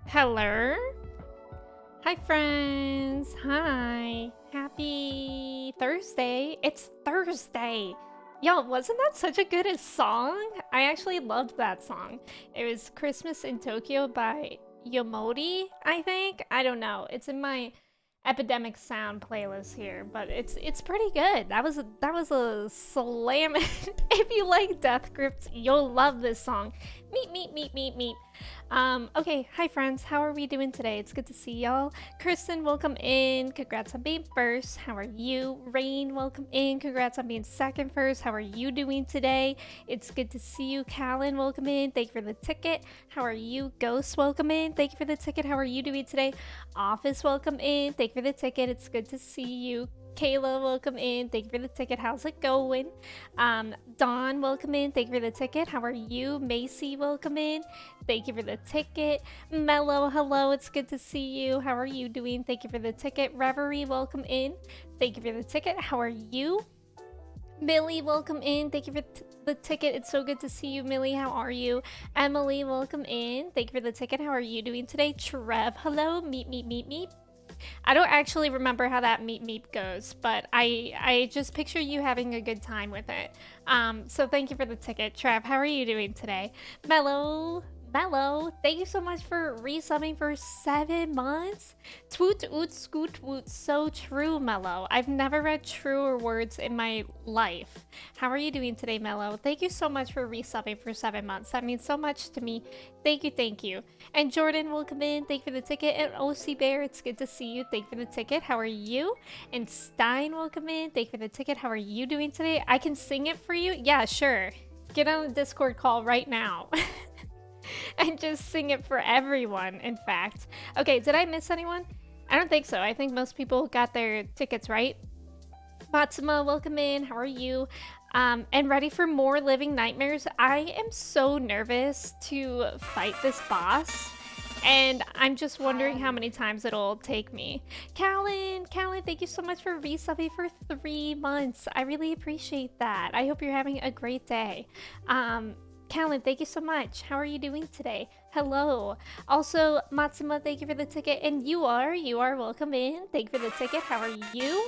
Hello. Hi, friends. Hi. Happy Thursday. It's Thursday. Yo, wasn't that such a good song? I actually loved that song. It was Christmas in Tokyo by Yomodi, I think. I don't know. It's in my Epidemic Sound playlist here, but it's pretty good. That was a slam. If you like Death Grips, you'll love this song. Meet meet meet meet meet. Okay, hi friends, how are we doing today? It's good to see y'all. Kristen, welcome in. Congrats on being first. How are you? Rain, welcome in. Congrats on being second first. How are you doing today? It's good to see you. Callan, welcome in. Thank you for the ticket. How are you? Ghost, welcome in. Thank you for the ticket. How are you doing today? Office, welcome in. Thank you for the ticket. It's good to see you. Kayla, welcome in. Thank you for the ticket. How's it going? Dawn, welcome in. Thank you for the ticket. How are you? Macy, welcome in. Thank you for the ticket. Mello, hello. It's good to see you. How are you doing? Thank you for the ticket. Reverie, welcome in. Thank you for the ticket. How are you? Millie, welcome in. Thank you for the ticket. It's so good to see you, Millie. How are you? Emily, welcome in. Thank you for the ticket. How are you doing today? Trev, hello. Meet, meet, meet, meet. I don't actually remember how that meep meep goes, but I just picture you having a good time with it. So thank you for the ticket. Trav, how are you doing today? Mellow, thank you so much for resubbing for 7 months. Twoot oot scoot woot, so true, Mellow. I've never read truer words in my life. How are you doing today, Mellow? Thank you so much for resubbing for 7 months. That means so much to me. Thank you, thank you. And Jordan, welcome in. Thank you for the ticket. And OC Bear, it's good to see you. Thank you for the ticket. How are you? And Stein, welcome in. Thank you for the ticket. How are you doing today? I can sing it for you? Yeah, sure. Get on a Discord call right now. And just sing it for everyone, in fact. Okay, did I miss anyone? I don't think so. I think most people got their tickets, right? Matsuma, welcome in. How are you? And ready for more living nightmares? I am so nervous to fight this boss. And I'm just wondering how many times it'll take me. Callan, thank you so much for resubbing for 3 months. I really appreciate that. I hope you're having a great day. Callan, thank you so much. How are you doing today? Hello. Also, Matsuma, thank you for the ticket. And you are welcome in. Thank you for the ticket. How are you?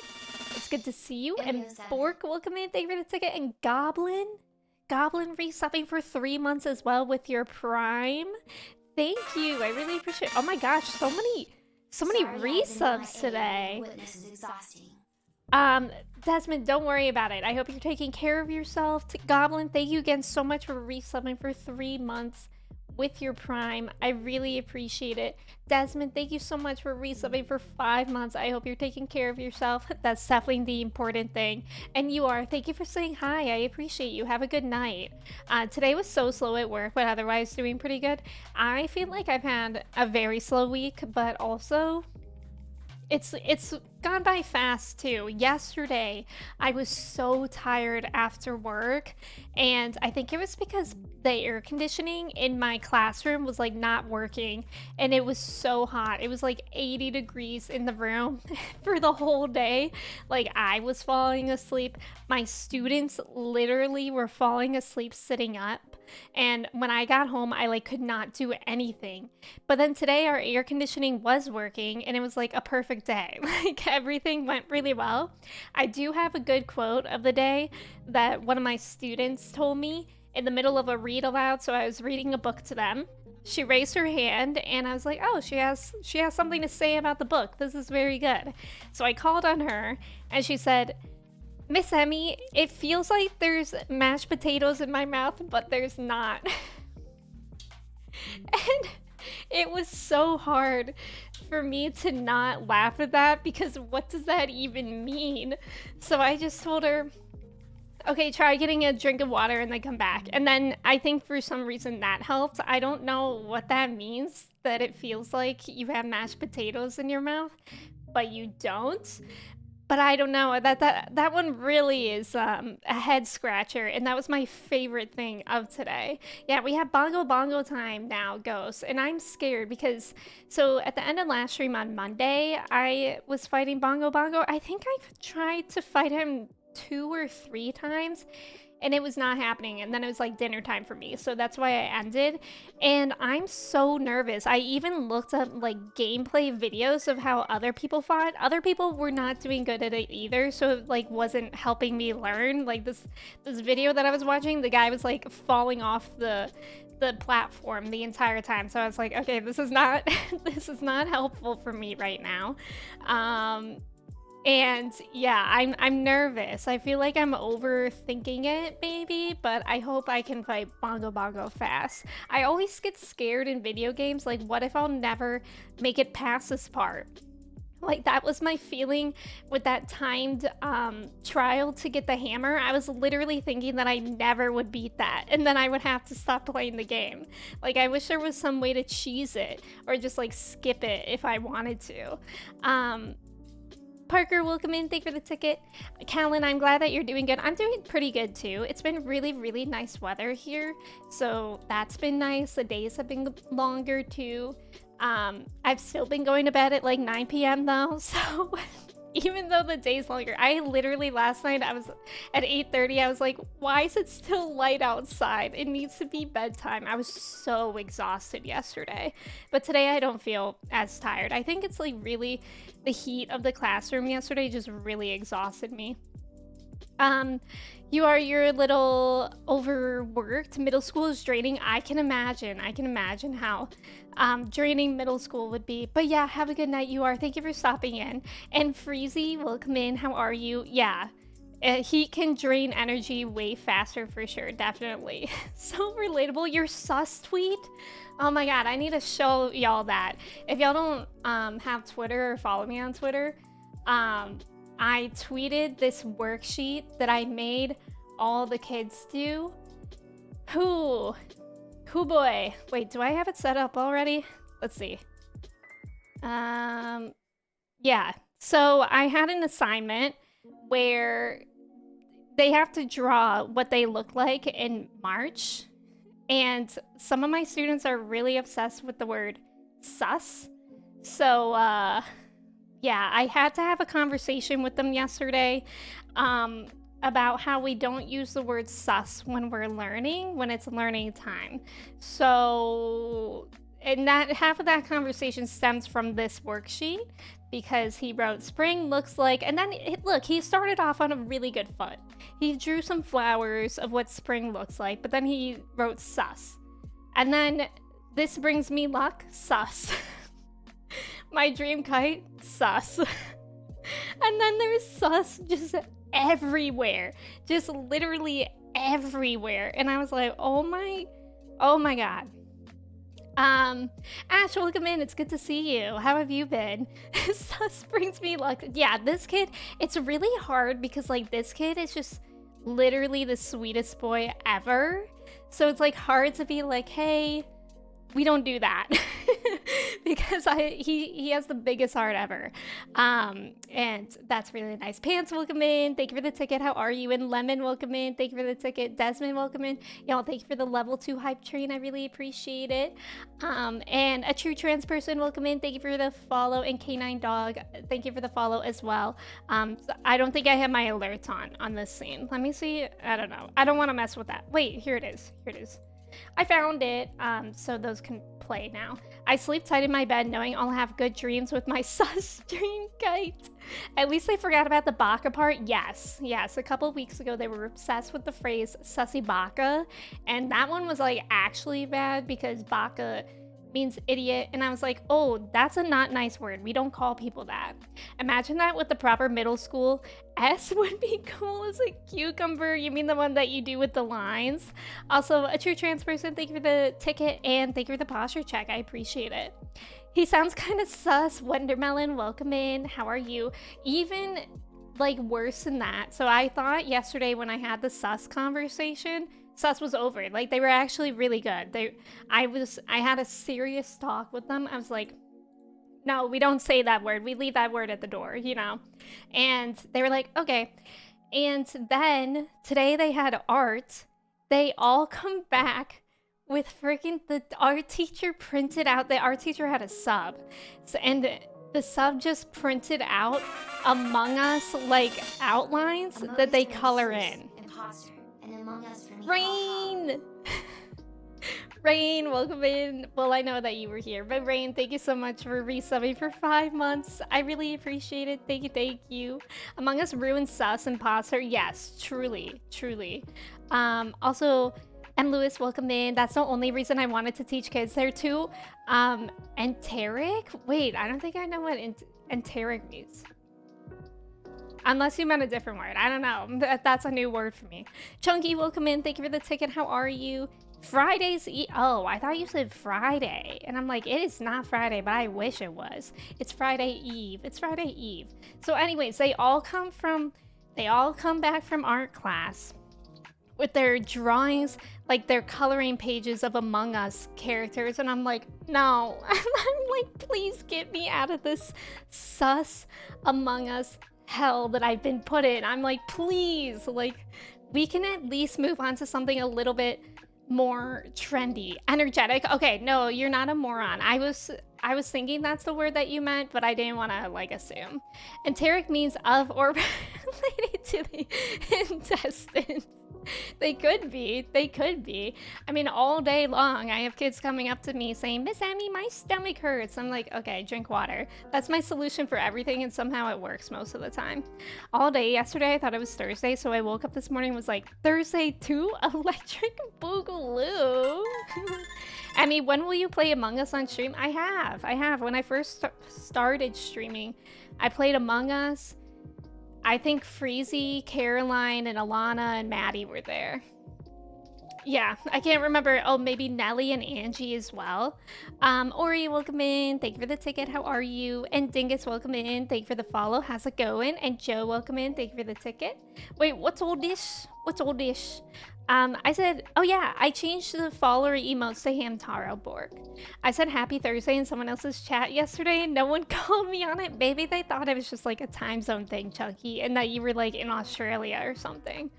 It's good to see you. And Bork, welcome in. Thank you for the ticket. And Goblin resubbing for 3 months as well with your Prime. Thank you. I really appreciate it. Oh my gosh, so many resubs today. Witness is exhausting. Desmond, don't worry about it. I hope you're taking care of yourself. Goblin, thank you again so much for resubbing for 3 months with your Prime. I really appreciate it. Desmond, thank you so much for resubbing for 5 months. I hope you're taking care of yourself. That's definitely the important thing. And you are. Thank you for saying hi. I appreciate you. Have a good night. Today was so slow at work, but otherwise doing pretty good. I feel like I've had a very slow week, but also it's gone by fast too. Yesterday, I was so tired after work, and I think it was because the air conditioning in my classroom was like not working, and it was so hot. It was like 80 degrees in the room for the whole day. Like I was falling asleep. My students literally were falling asleep sitting up. And when I got home, I like could not do anything. But then today our air conditioning was working and it was like a perfect day. Like everything went really well. I do have a good quote of the day that one of my students told me in the middle of a read aloud. So I was reading a book to them. She raised her hand and I was like, "Oh, she has something to say about the book. This is very good." So I called on her and she said, "Miss Emmy, it feels like there's mashed potatoes in my mouth, but there's not." And it was so hard for me to not laugh at that because what does that even mean? So I just told her, "Okay, try getting a drink of water and then come back." And then I think for some reason that helped. I don't know what that means, that it feels like you have mashed potatoes in your mouth, but you don't. But I don't know, that one really is a head scratcher, and that was my favorite thing of today. Yeah, we have Bongo Bongo time now, Ghost, and I'm scared because, so at the end of last stream on Monday, I was fighting Bongo Bongo. I think I tried to fight him 2 or 3 times, and it was not happening, and then it was like dinner time for me, so that's why I ended. And I'm so nervous. I even looked up like gameplay videos of how other people fought. Other people were not doing good at it either, so it like wasn't helping me learn. Like this video that I was watching, the guy was like falling off the platform the entire time, so I was like, okay, this is not this is not helpful for me right now. And yeah, I'm nervous. I feel like I'm overthinking it maybe, but I hope I can fight Bongo Bongo fast. I always get scared in video games, like what if I'll never make it past this part? Like that was my feeling with that timed trial to get the hammer. I was literally thinking that I never would beat that, and then I would have to stop playing the game. Like I wish there was some way to cheese it or just like skip it if I wanted to. Parker, welcome in. Thank you for the ticket. Callan, I'm glad that you're doing good. I'm doing pretty good too. It's been really, really nice weather here, so that's been nice. The days have been longer too. I've still been going to bed at like 9 p.m. though, so even though the day's longer, I literally last night I was at 8:30. I was like, why is it still light outside? It needs to be bedtime. I was so exhausted yesterday, but today I don't feel as tired. I think it's like really the heat of the classroom yesterday just really exhausted me. You're a little overworked. Middle school is draining. I can imagine how draining middle school would be. But yeah, have a good night. Thank you for stopping in. And Freezy, welcome in. How are you? Yeah, heat can drain energy way faster for sure. Definitely. So relatable. Your sus tweet. Oh my god, I need to show y'all that. If y'all don't have Twitter or follow me on Twitter, I tweeted this worksheet that I made all the kids do. Who boy. Wait, do I have it set up already? Let's see. Yeah. So I had an assignment where they have to draw what they look like in March. And some of my students are really obsessed with the word sus. So, yeah, I had to have a conversation with them yesterday about how we don't use the word sus when we're learning, when it's learning time. So, and that half of that conversation stems from this worksheet because he wrote spring looks like, and then look, he started off on a really good foot. He drew some flowers of what spring looks like, but then he wrote sus. And then this brings me luck, sus. My dream kite, sus. And then there's sus just everywhere. Just literally everywhere. And I was like, oh my god. Ash, welcome in. It's good to see you. How have you been? Sus brings me luck. Yeah, this kid, it's really hard because like this kid is just literally the sweetest boy ever. So it's like hard to be like, hey, we don't do that. Because he has the biggest heart ever. And that's really nice. Pants, welcome in. Thank you for the ticket. How are you? And Lemon, welcome in. Thank you for the ticket. Desmond, welcome in. Y'all, thank you for the level 2 hype train. I really appreciate it. And a true trans person, welcome in. Thank you for the follow. And K9 Dog, thank you for the follow as well. I don't think I have my alerts on this scene. Let me see. I don't know. I don't want to mess with that. Wait, here it is. Here it is. I found it, so those can play now. I sleep tight in my bed knowing I'll have good dreams with my sus dream kite. At least they forgot about the baka part. Yes, a couple weeks ago they were obsessed with the phrase sussy baka, and that one was like actually bad because baka means idiot, and I was like, oh, that's a not nice word. We don't call people that. Imagine that with the proper middle school. S would be cool as a cucumber. You mean the one that you do with the lines? Also, a true trans person, thank you for the ticket, and thank you for the posture check. I appreciate it. He sounds kind of sus. Wendermelon, welcome in. How are you? Even like worse than that. So I thought yesterday when I had the sus conversation, sus was over. Like they were actually really good. I had a serious talk with them. I was like, no, we don't say that word. We leave that word at the door, you know? And they were like, okay. And then today they had art. They all come back with freaking the art teacher printed out. The art teacher had a sub. And the sub just printed out Among Us like outlines that they color in. Imposter. an Among Us for me. Rain! Rain, welcome in. Well, I know that you were here, but Rain, thank you so much for resubbing for 5 months. I really appreciate it. Thank you, thank you. Among Us ruined sus imposter. Yes, truly, truly. Also, and Lewis, welcome in. That's the only reason I wanted to teach kids there too. Enteric? Wait, I don't think I know what enteric means. Unless you meant a different word. I don't know. That's a new word for me. Chunky, welcome in. Thank you for the ticket. How are you? Friday's oh, I thought you said Friday. And I'm like, it is not Friday, but I wish it was. It's Friday Eve. It's Friday Eve. So anyways, they all come back from art class with their drawings, like their coloring pages of Among Us characters. And I'm like, no. I'm like, please get me out of this sus Among Us hell that I've been put in. I'm like, please, like, we can at least move on to something a little bit more trendy. Energetic. Okay, no, you're not a moron. I was thinking that's the word that you meant, but I didn't want to like assume. Enteric means of or related to the intestines. They could be. They could be. I mean, all day long, I have kids coming up to me saying, Miss Emmy, my stomach hurts. I'm like, okay, drink water. That's my solution for everything, and somehow it works most of the time. All day yesterday, I thought it was Thursday, so I woke up this morning and was like, Thursday too? Electric Boogaloo. Emmy, when will you play Among Us on stream? I have. When I first started streaming, I played Among Us. I think Freezy, Caroline, and Alana and Maddie were there. Yeah, I can't remember. Oh, maybe Nelly and Angie as well. Ori, welcome in. Thank you for the ticket. How are you? And Dingus, welcome in. Thank you for the follow. How's it going? And Joe, welcome in. Thank you for the ticket. Wait, what's all this? What's all this? I said, oh yeah, I changed the follower emotes to Hamtaro Borg. I said happy Thursday in someone else's chat yesterday and no one called me on it. Maybe they thought it was just like a time zone thing, Chunky, and that you were like in Australia or something.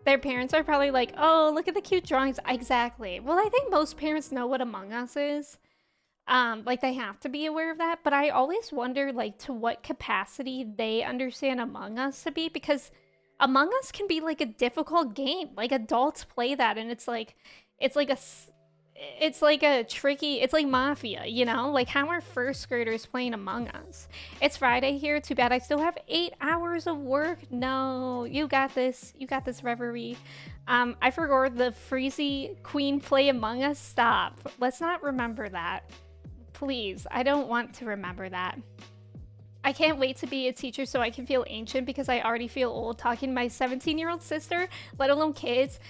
Their parents are probably like, oh, look at the cute drawings. Exactly. Well, I think most parents know what Among Us is. Like they have to be aware of that, but I always wonder like to what capacity they understand Among Us to be, because Among Us can be like a difficult game. Like adults play that and it's like a tricky, it's like Mafia, you know? Like how are first graders playing Among Us? It's Friday here. Too bad I still have 8 hours of work. No, you got this. You got this, Reverie. I forgot the Freezy Queen play Among Us. Stop. Let's not remember that. Please. I don't want to remember that. I can't wait to be a teacher so I can feel ancient because I already feel old talking to my 17-year-old sister, let alone kids.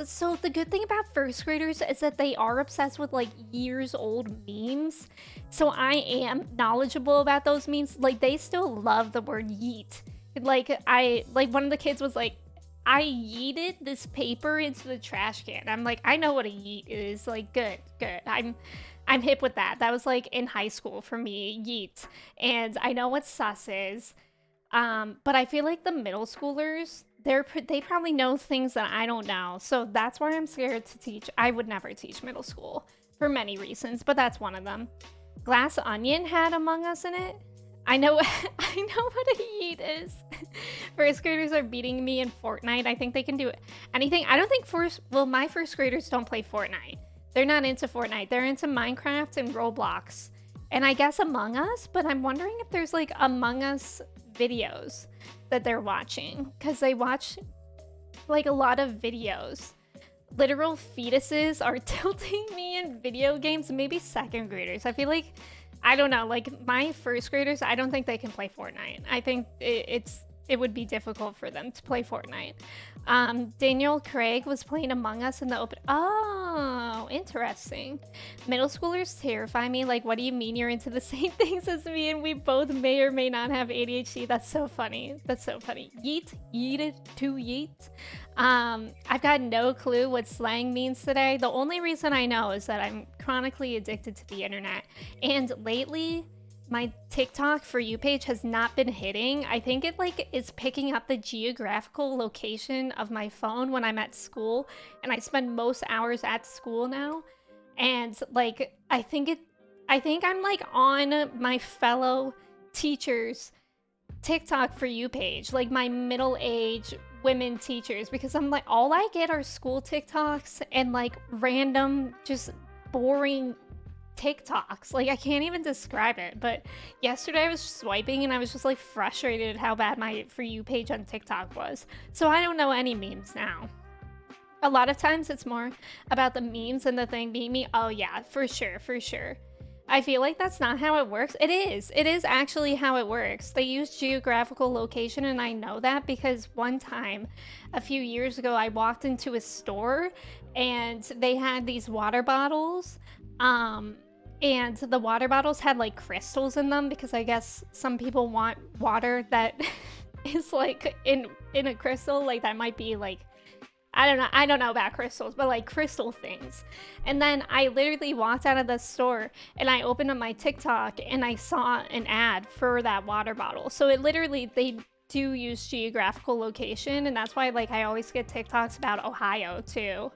So the good thing about first graders is that they are obsessed with like years old memes. So I am knowledgeable about those memes. Like they still love the word yeet. Like one of the kids was like, I yeeted this paper into the trash can. I'm like, I know what a yeet is. Like good. I'm hip with that. That was like in high school for me, yeet. And I know what sus is. But I feel like the middle schoolers, they probably know things that I don't know. So that's why I'm scared to teach. I would never teach middle school for many reasons, but that's one of them. Glass Onion had Among Us in it. I know what a yeet is. First graders are beating me in Fortnite. I think they can do anything. I don't think my first graders don't play Fortnite. They're not into Fortnite. They're into Minecraft and Roblox. And I guess Among Us, but I'm wondering if there's like Among Us videos that they're watching, because they watch like a lot of videos. Literal fetuses are tilting me in video games. Maybe second graders. I feel like, I don't know, like my first graders, I don't think they can play Fortnite. I think it would be difficult for them to play Fortnite. Daniel Craig was playing Among Us in the open. Oh, interesting. Middle schoolers terrify me. Like, what do you mean you're into the same things as me and we both may or may not have ADHD? That's so funny. That's so funny. Yeet, yeeted, to yeet. I've got no clue what slang means today. The only reason I know is that I'm chronically addicted to the internet. And lately, my TikTok For You page has not been hitting. I think it like is picking up the geographical location of my phone when I'm at school, and I spend most hours at school now. And like I think I'm like on my fellow teachers' TikTok For You page, like my middle-aged women teachers because I'm like, all I get are school TikToks and like random, just boring TikToks. Like, I can't even describe it. But yesterday I was swiping and I was just like frustrated at how bad my For You page on TikTok was. So I don't know any memes now. A lot of times it's more about the memes and the thing being me. Oh, yeah, for sure, for sure. I feel like that's not how it works. It is. It is actually how it works. They use geographical location, and I know that because one time, a few years ago, I walked into a store and they had these water bottles. And the water bottles had like crystals in them because I guess some people want water that is like in a crystal, like that might be like I don't know about crystals, but like crystal things. And then I literally walked out of the store and I opened up my TikTok and I saw an ad for that water bottle. So it literally, they do use geographical location, and that's why like I always get TikToks about Ohio too.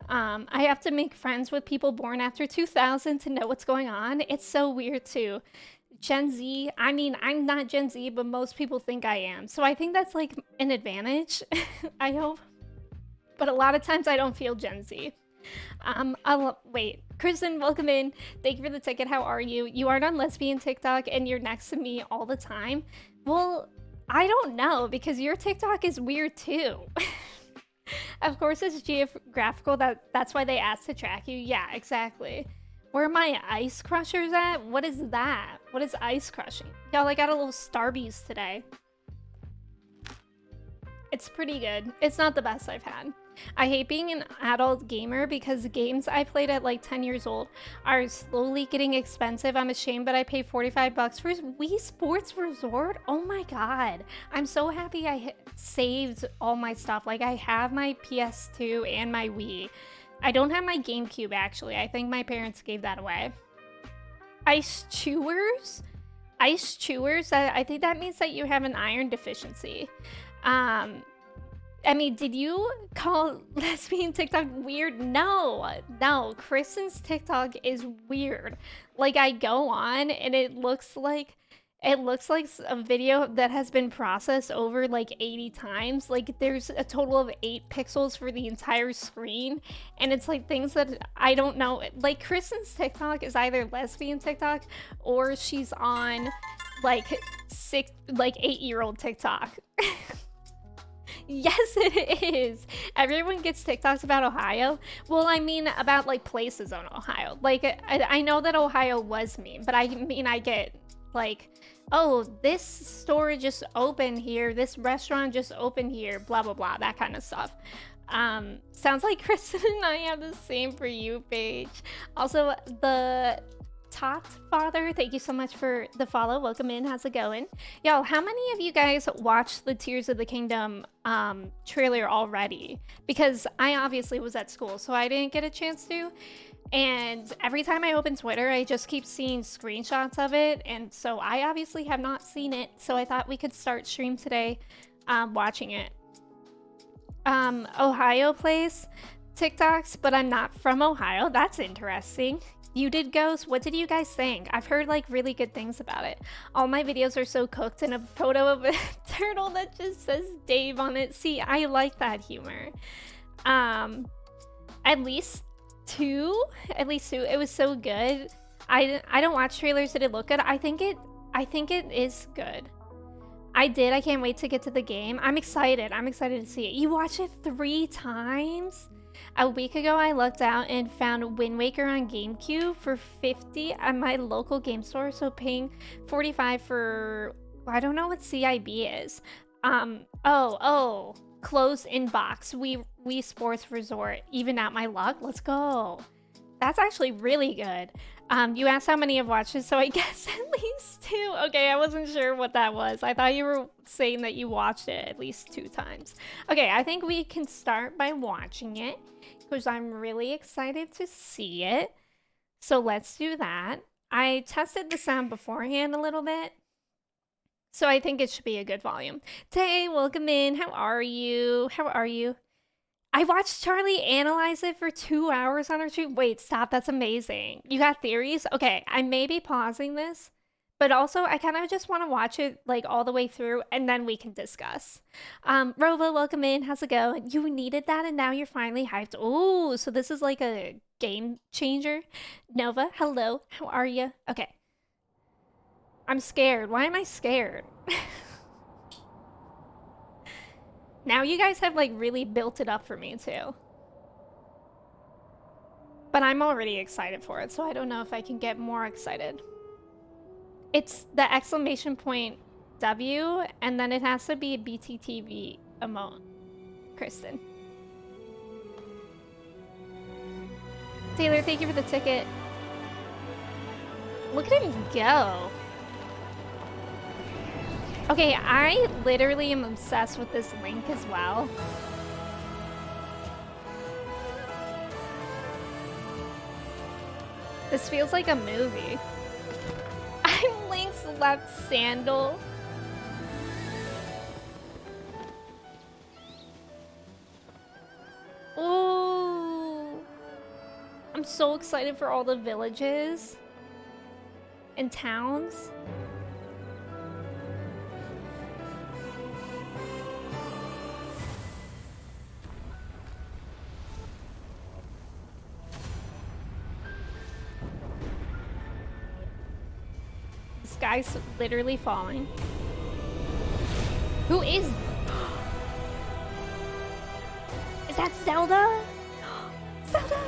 I have to make friends with people born after 2000 to know what's going on. It's so weird too. Gen Z, I mean, I'm not Gen Z, but most people think I am. So I think that's like an advantage, I hope. But a lot of times I don't feel Gen Z. Wait, Kristen, welcome in. Thank you for the ticket. How are you? You aren't on lesbian TikTok and you're next to me all the time. Well, I don't know because your TikTok is weird too. Of course it's geographical. That's why they asked to track you. Yeah, exactly. Where are my ice crushers at? What is that? What is ice crushing? Y'all, I got a little Starbies today. It's pretty good. It's not the best I've had. I hate being an adult gamer because games I played at like 10 years old are slowly getting expensive. I'm ashamed, but I paid 45 bucks for Wii Sports Resort. Oh my god. I'm so happy I saved all my stuff. Like, I have my PS2 and my Wii. I don't have my GameCube, actually. I think my parents gave that away. Ice Chewers? Ice Chewers? I think that means that you have an iron deficiency. I mean, did you call lesbian TikTok weird? No, Kristen's TikTok is weird. Like, I go on and it looks like a video that has been processed over like 80 times. Like, there's a total of 8 pixels for the entire screen, and it's like things that I don't know. Like, Kristen's TikTok is either lesbian TikTok or she's on like 8-year-old TikTok. Yes, it is. Everyone gets TikToks about Ohio. Well, I mean, about like places on Ohio. Like, I know that Ohio was me, but I mean, I get like, oh, this store just opened here, this restaurant just opened here, blah blah blah, that kind of stuff. Sounds like Kristen and I have the same For You page. Also, the Tot Father, thank you so much for the follow. Welcome in. How's it going? Y'all, how many of you guys watched the Tears of the Kingdom trailer already? Because I obviously was at school, so I didn't get a chance to. And every time I open Twitter, I just keep seeing screenshots of it. And so I obviously have not seen it. So I thought we could start stream today watching it. Ohio plays TikToks, but I'm not from Ohio. That's interesting. You did Ghost? What did you guys think? I've heard like really good things about it. All my videos are so cooked, and a photo of a turtle that just says Dave on it. See, I like that humor. At least two. It was so good. I don't watch trailers. Did it look good? I think it is good. I can't wait to get to the game. I'm excited to see it. You watched it 3 times? A week ago, I looked out and found Wind Waker on GameCube for $50 at my local game store. So paying $45 for, I don't know what CIB is. Closed inbox. Wii Sports Resort. Even out my luck. Let's go. That's actually really good. You asked how many have watched it, so I guess at least 2. Okay, I wasn't sure what that was. I thought you were saying that you watched it at least 2 times. Okay, I think we can start by watching it because I'm really excited to see it. So let's do that. I tested the sound beforehand a little bit, so I think it should be a good volume. Tay, welcome in. How are you? I watched Charlie analyze it for 2 hours on her stream. Wait, stop. That's amazing. You got theories? Okay, I may be pausing this But also, I kind of just want to watch it like all the way through, and then we can discuss. Rova, welcome in. How's it going? You needed that, and now you're finally hyped. Oh, so this is like a game changer. Nova, hello. How are you? Okay. I'm scared. Why am I scared? Now you guys have like really built it up for me too. But I'm already excited for it, so I don't know if I can get more excited. It's the exclamation point W, and then it has to be a BTTV emote. Kristen. Taylor, thank you for the ticket. Look at him go. Okay, I literally am obsessed with this Link as well. This feels like a movie. I'm Link's left sandal. Ooh. I'm so excited for all the villages and towns. The sky's literally falling. Who is... Is that Zelda? Zelda!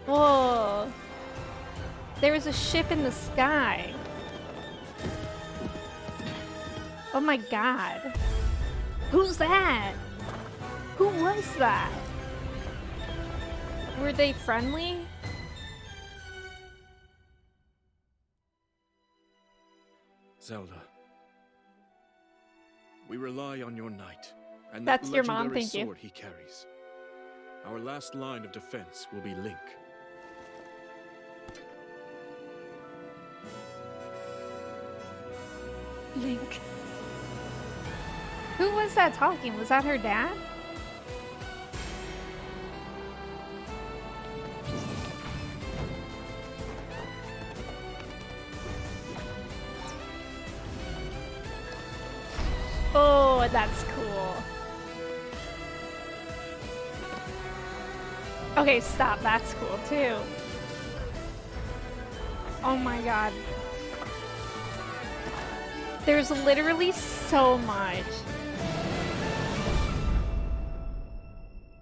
Whoa. There is a ship in the sky. Oh my god. Who's that? Who was that? Were they friendly? Zelda. We rely on your knight and That's that your mom, legendary thank you. sword he carries. Our last line of defense will be Link. Link. Who was that talking? Was that her dad? Oh, that's cool. Okay, stop. That's cool too. Oh my god. There's literally so much.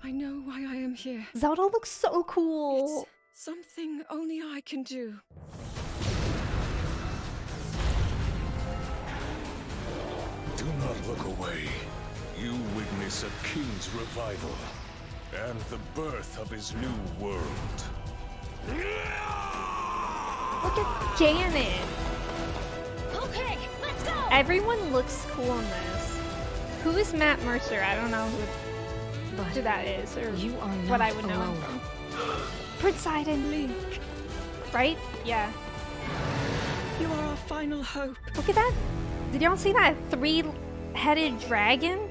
I know why I am here. Zelda looks so cool. It's something only I can do. Do not look away. You witness a king's revival and the birth of his new world. Look at Janet. Okay, let's go! Everyone looks cool in this. Who is Matt Mercer? I don't know who that is or You are not what I would know him alone. from. Prince Aiden. Link, Right? Yeah. you are our final hope. Look at that. Did y'all see that three-headed dragon?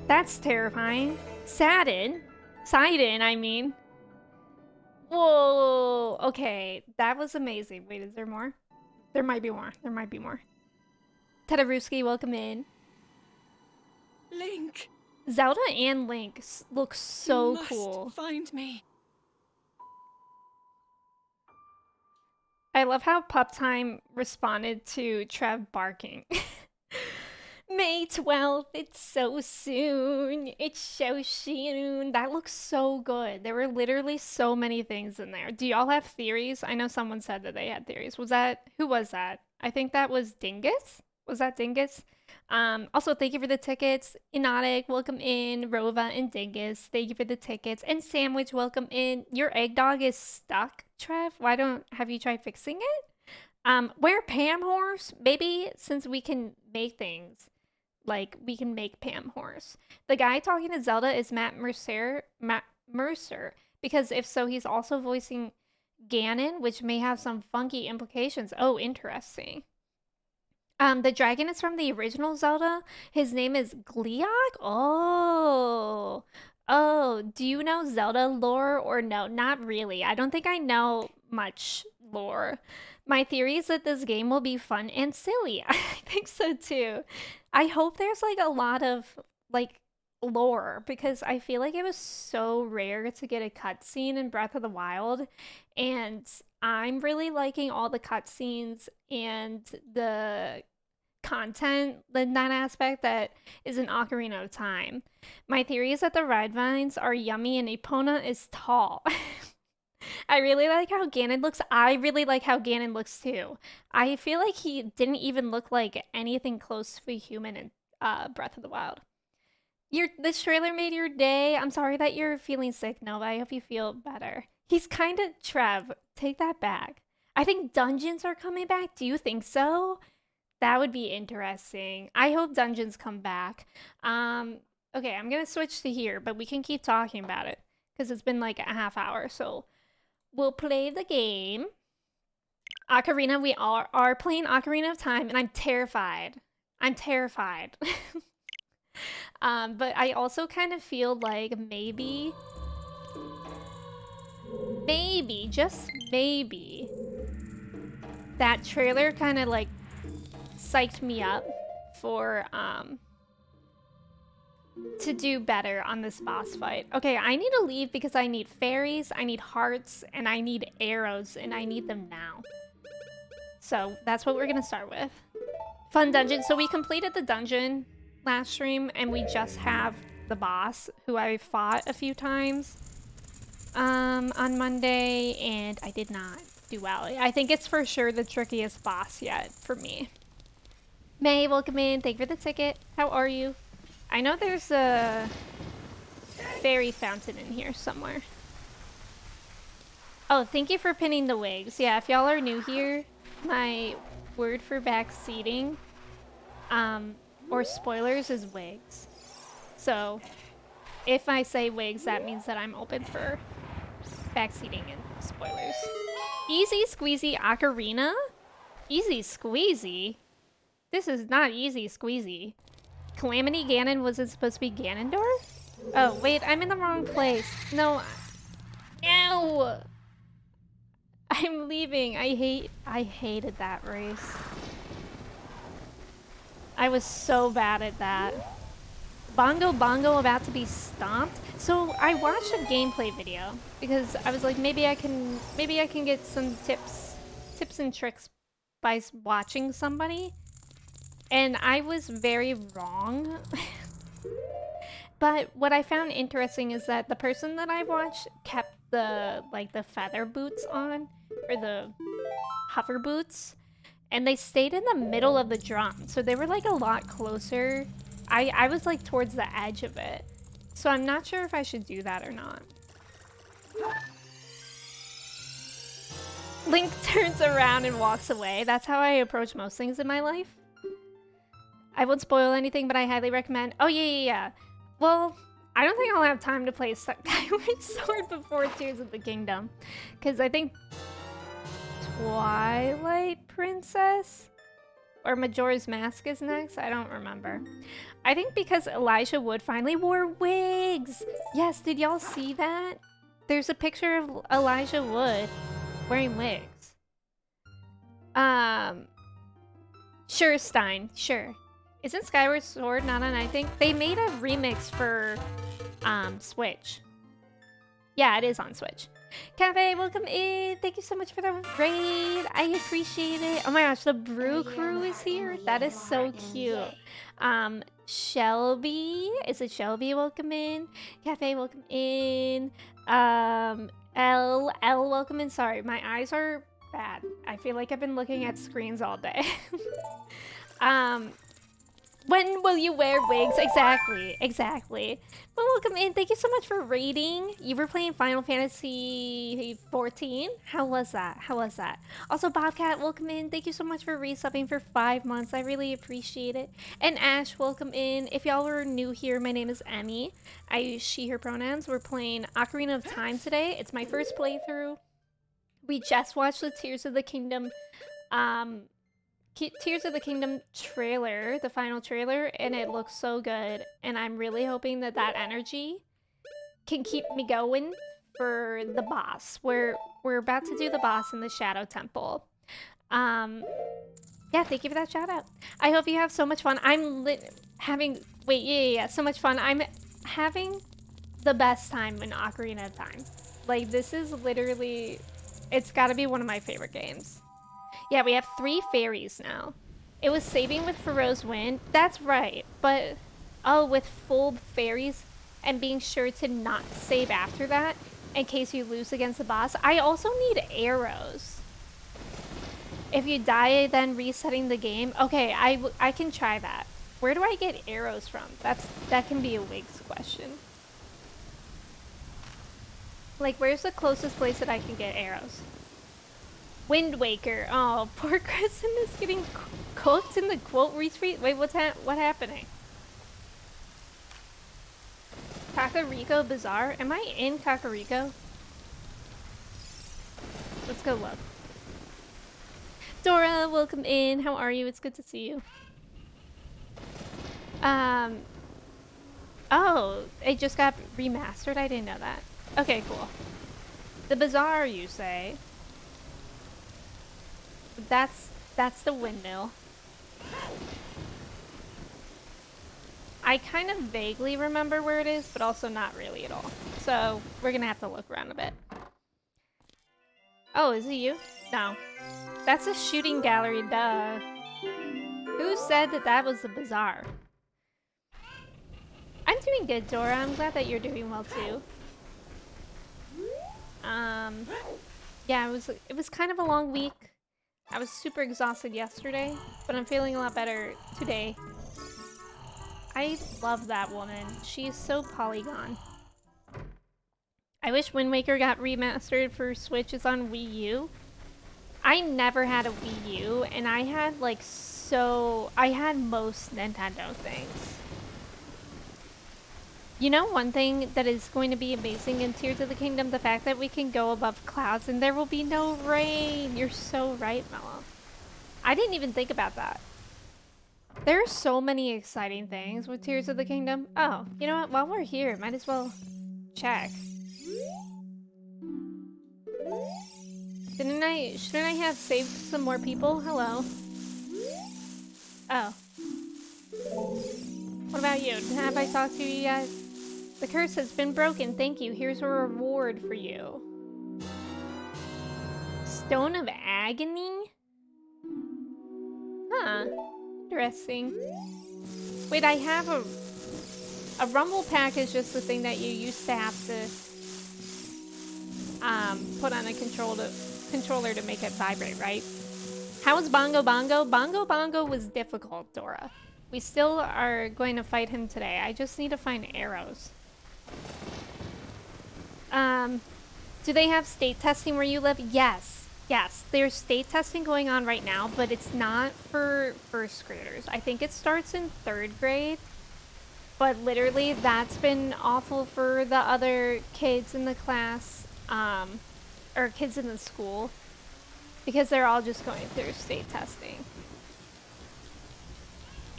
That's terrifying. Sidon, I mean. Whoa. Okay, that was amazing. Wait, is there more? There might be more. There might be more. Tadaruski, welcome in. Link, Zelda and Link look so you must cool. find me. I love how Pup Time responded to Trev barking. May 12th, it's so soon. It's so soon. That looks so good. There were literally so many things in there. Do y'all have theories? I know someone said that they had theories. Who was that? I think that was Dingus. Was that Dingus? Also, thank you for the tickets. Inotic, welcome in. Rova and Dingus, thank you for the tickets. And Sandwich, welcome in. Your egg dog is stuck, Trev. Have you tried fixing it? Wear Pam horse, maybe, since we can make things. Like, we can make Pam horse. The guy talking to Zelda is Matt Mercer, because if so, he's also voicing Ganon, which may have some funky implications. Oh, interesting. The dragon is from the original Zelda. His name is Gleeok? Oh. Oh, do you know Zelda lore or no? Not really. I don't think I know much lore. My theory is that this game will be fun and silly. I think so too. I hope there's like a lot of like lore because I feel like it was so rare to get a cutscene in Breath of the Wild, and I'm really liking all the cutscenes and the content in that aspect that is an Ocarina of Time. My theory is that the ride vines are yummy and Epona is tall. I really like how Ganon looks. I really like how Ganon looks too. I feel like he didn't even look like anything close to a human in Breath of the Wild. This trailer made your day. I'm sorry that you're feeling sick, Nova. I hope you feel better. He's kind of Trev. Take that back. I think dungeons are coming back. Do you think so? That would be interesting. I hope dungeons come back. Okay, I'm gonna switch to here, but we can keep talking about it because it's been like a half hour. So we'll play the game. Ocarina, we are playing Ocarina of Time, and I'm terrified. I'm terrified. But I also kind of feel like maybe, just maybe, that trailer kind of like psyched me up for to do better on this boss fight. Okay, I need to leave because I need fairies, I need hearts, and I need arrows, and I need them now. So that's what we're gonna start with. Fun dungeon. So we completed the dungeon last stream, and we just have the boss, who I fought a few times on Monday, and I did not do well. I think it's for sure the trickiest boss yet for me. May, welcome in. Thank you for the ticket. How are you? I know there's a fairy fountain in here somewhere. Oh, thank you for pinning the wigs. Yeah, if y'all are new here, my word for backseating, or spoilers is wigs. So, if I say wigs, that means that I'm open for backseating and spoilers. Easy squeezy ocarina? Easy squeezy? This is not easy squeezy. Calamity Ganon, was it supposed to be Ganondorf? Oh, wait, I'm in the wrong place. No. No! I'm leaving. I hated that race. I was so bad at that. Bongo Bongo about to be stomped. So I watched a gameplay video because I was like, maybe I can get some tips and tricks by watching somebody. And I was very wrong. But what I found interesting is that the person that I watched kept the feather boots on, or the hover boots, and they stayed in the middle of the drum, so they were like a lot closer. I was like towards the edge of it, so I'm not sure if I should do that or not. Link turns around and walks away. That's how I approach most things in my life. I won't spoil anything, but I highly recommend. Oh, yeah. Well, I don't think I'll have time to play Skyward Sword before Tears of the Kingdom. Because I think Twilight Princess or Majora's Mask is next. I don't remember. I think because Elijah Wood finally wore wigs. Yes, did y'all see that? There's a picture of Elijah Wood wearing wigs. Sure, Stein. Sure. Isn't Skyward Sword not on, I think? They made a remix for Switch. Yeah, it is on Switch. Cafe, welcome in. Thank you so much for the raid. I appreciate it. Oh my gosh, the Brew Crew is here. That is so cute. Shelby. Is it Shelby? Welcome in. Cafe, welcome in. L, welcome in. Sorry, my eyes are bad. I feel like I've been looking at screens all day. When will you wear wigs? Exactly. Well, welcome in. Thank you so much for raiding. You were playing Final Fantasy 14. How was that? Also, Bobcat, welcome in. Thank you so much for resubbing for 5 months. I really appreciate it. And Ash, welcome in. If y'all were new here, my name is Emmy. I use she, her pronouns. We're playing Ocarina of Time today. It's my first playthrough. We just watched the Tears of the Kingdom trailer, the final trailer, and it looks so good, and I'm really hoping that energy can keep me going for the boss. We're about to do the boss in the Shadow Temple. Yeah, thank you for that shout out. I hope you have so much fun. I'm having so much fun. I'm having the best time in Ocarina of Time. Like, this is literally, it's got to be one of my favorite games. Yeah, we have 3 fairies now. It was saving with Faro's Wind. That's right, but oh, with full fairies and being sure to not save after that in case you lose against the boss. I also need arrows. If you die, then resetting the game. Okay, I can try that. Where do I get arrows from? That can be a Wig's question. Like, where's the closest place that I can get arrows? Wind Waker. Oh, poor Kristen is getting cooked in the quote retweet. Wait, what's happening? Kakariko Bazaar? Am I in Kakariko? Let's go look. Dora, welcome in. How are you? It's good to see you. Oh, it just got remastered? I didn't know that. Okay, cool. The Bazaar, you say? That's the windmill. I kind of vaguely remember where it is, but also not really at all. So we're gonna have to look around a bit. Oh, is it you? No. That's a shooting gallery, duh. Who said that that was the bazaar? I'm doing good, Dora. I'm glad that you're doing well too. Yeah, it was kind of a long week. I was super exhausted yesterday, but I'm feeling a lot better today. I love that woman. She is so Polygon. I wish Wind Waker got remastered for Switch. It's on Wii U. I never had a Wii U, and I had I had most Nintendo things. You know one thing that is going to be amazing in Tears of the Kingdom? The fact that we can go above clouds and there will be no rain. You're so right, Mello. I didn't even think about that. There are so many exciting things with Tears of the Kingdom. Oh, you know what? While we're here, might as well check. Shouldn't I have saved some more people? Hello. Oh. What about you? Have I talked to you yet? The curse has been broken. Thank you. Here's a reward for you. Stone of Agony? Huh. Interesting. Wait, I have a rumble pack is just the thing that you used to have to put on a controller to make it vibrate, right? How was Bongo Bongo? Bongo Bongo was difficult, Dora. We still are going to fight him today. I just need to find arrows. Do they have state testing where you live? Yes. Yes, there's state testing going on right now, but it's not for first graders. I think it starts in 3rd grade. But literally, that's been awful for the other kids in the class, or kids in the school, because they're all just going through state testing.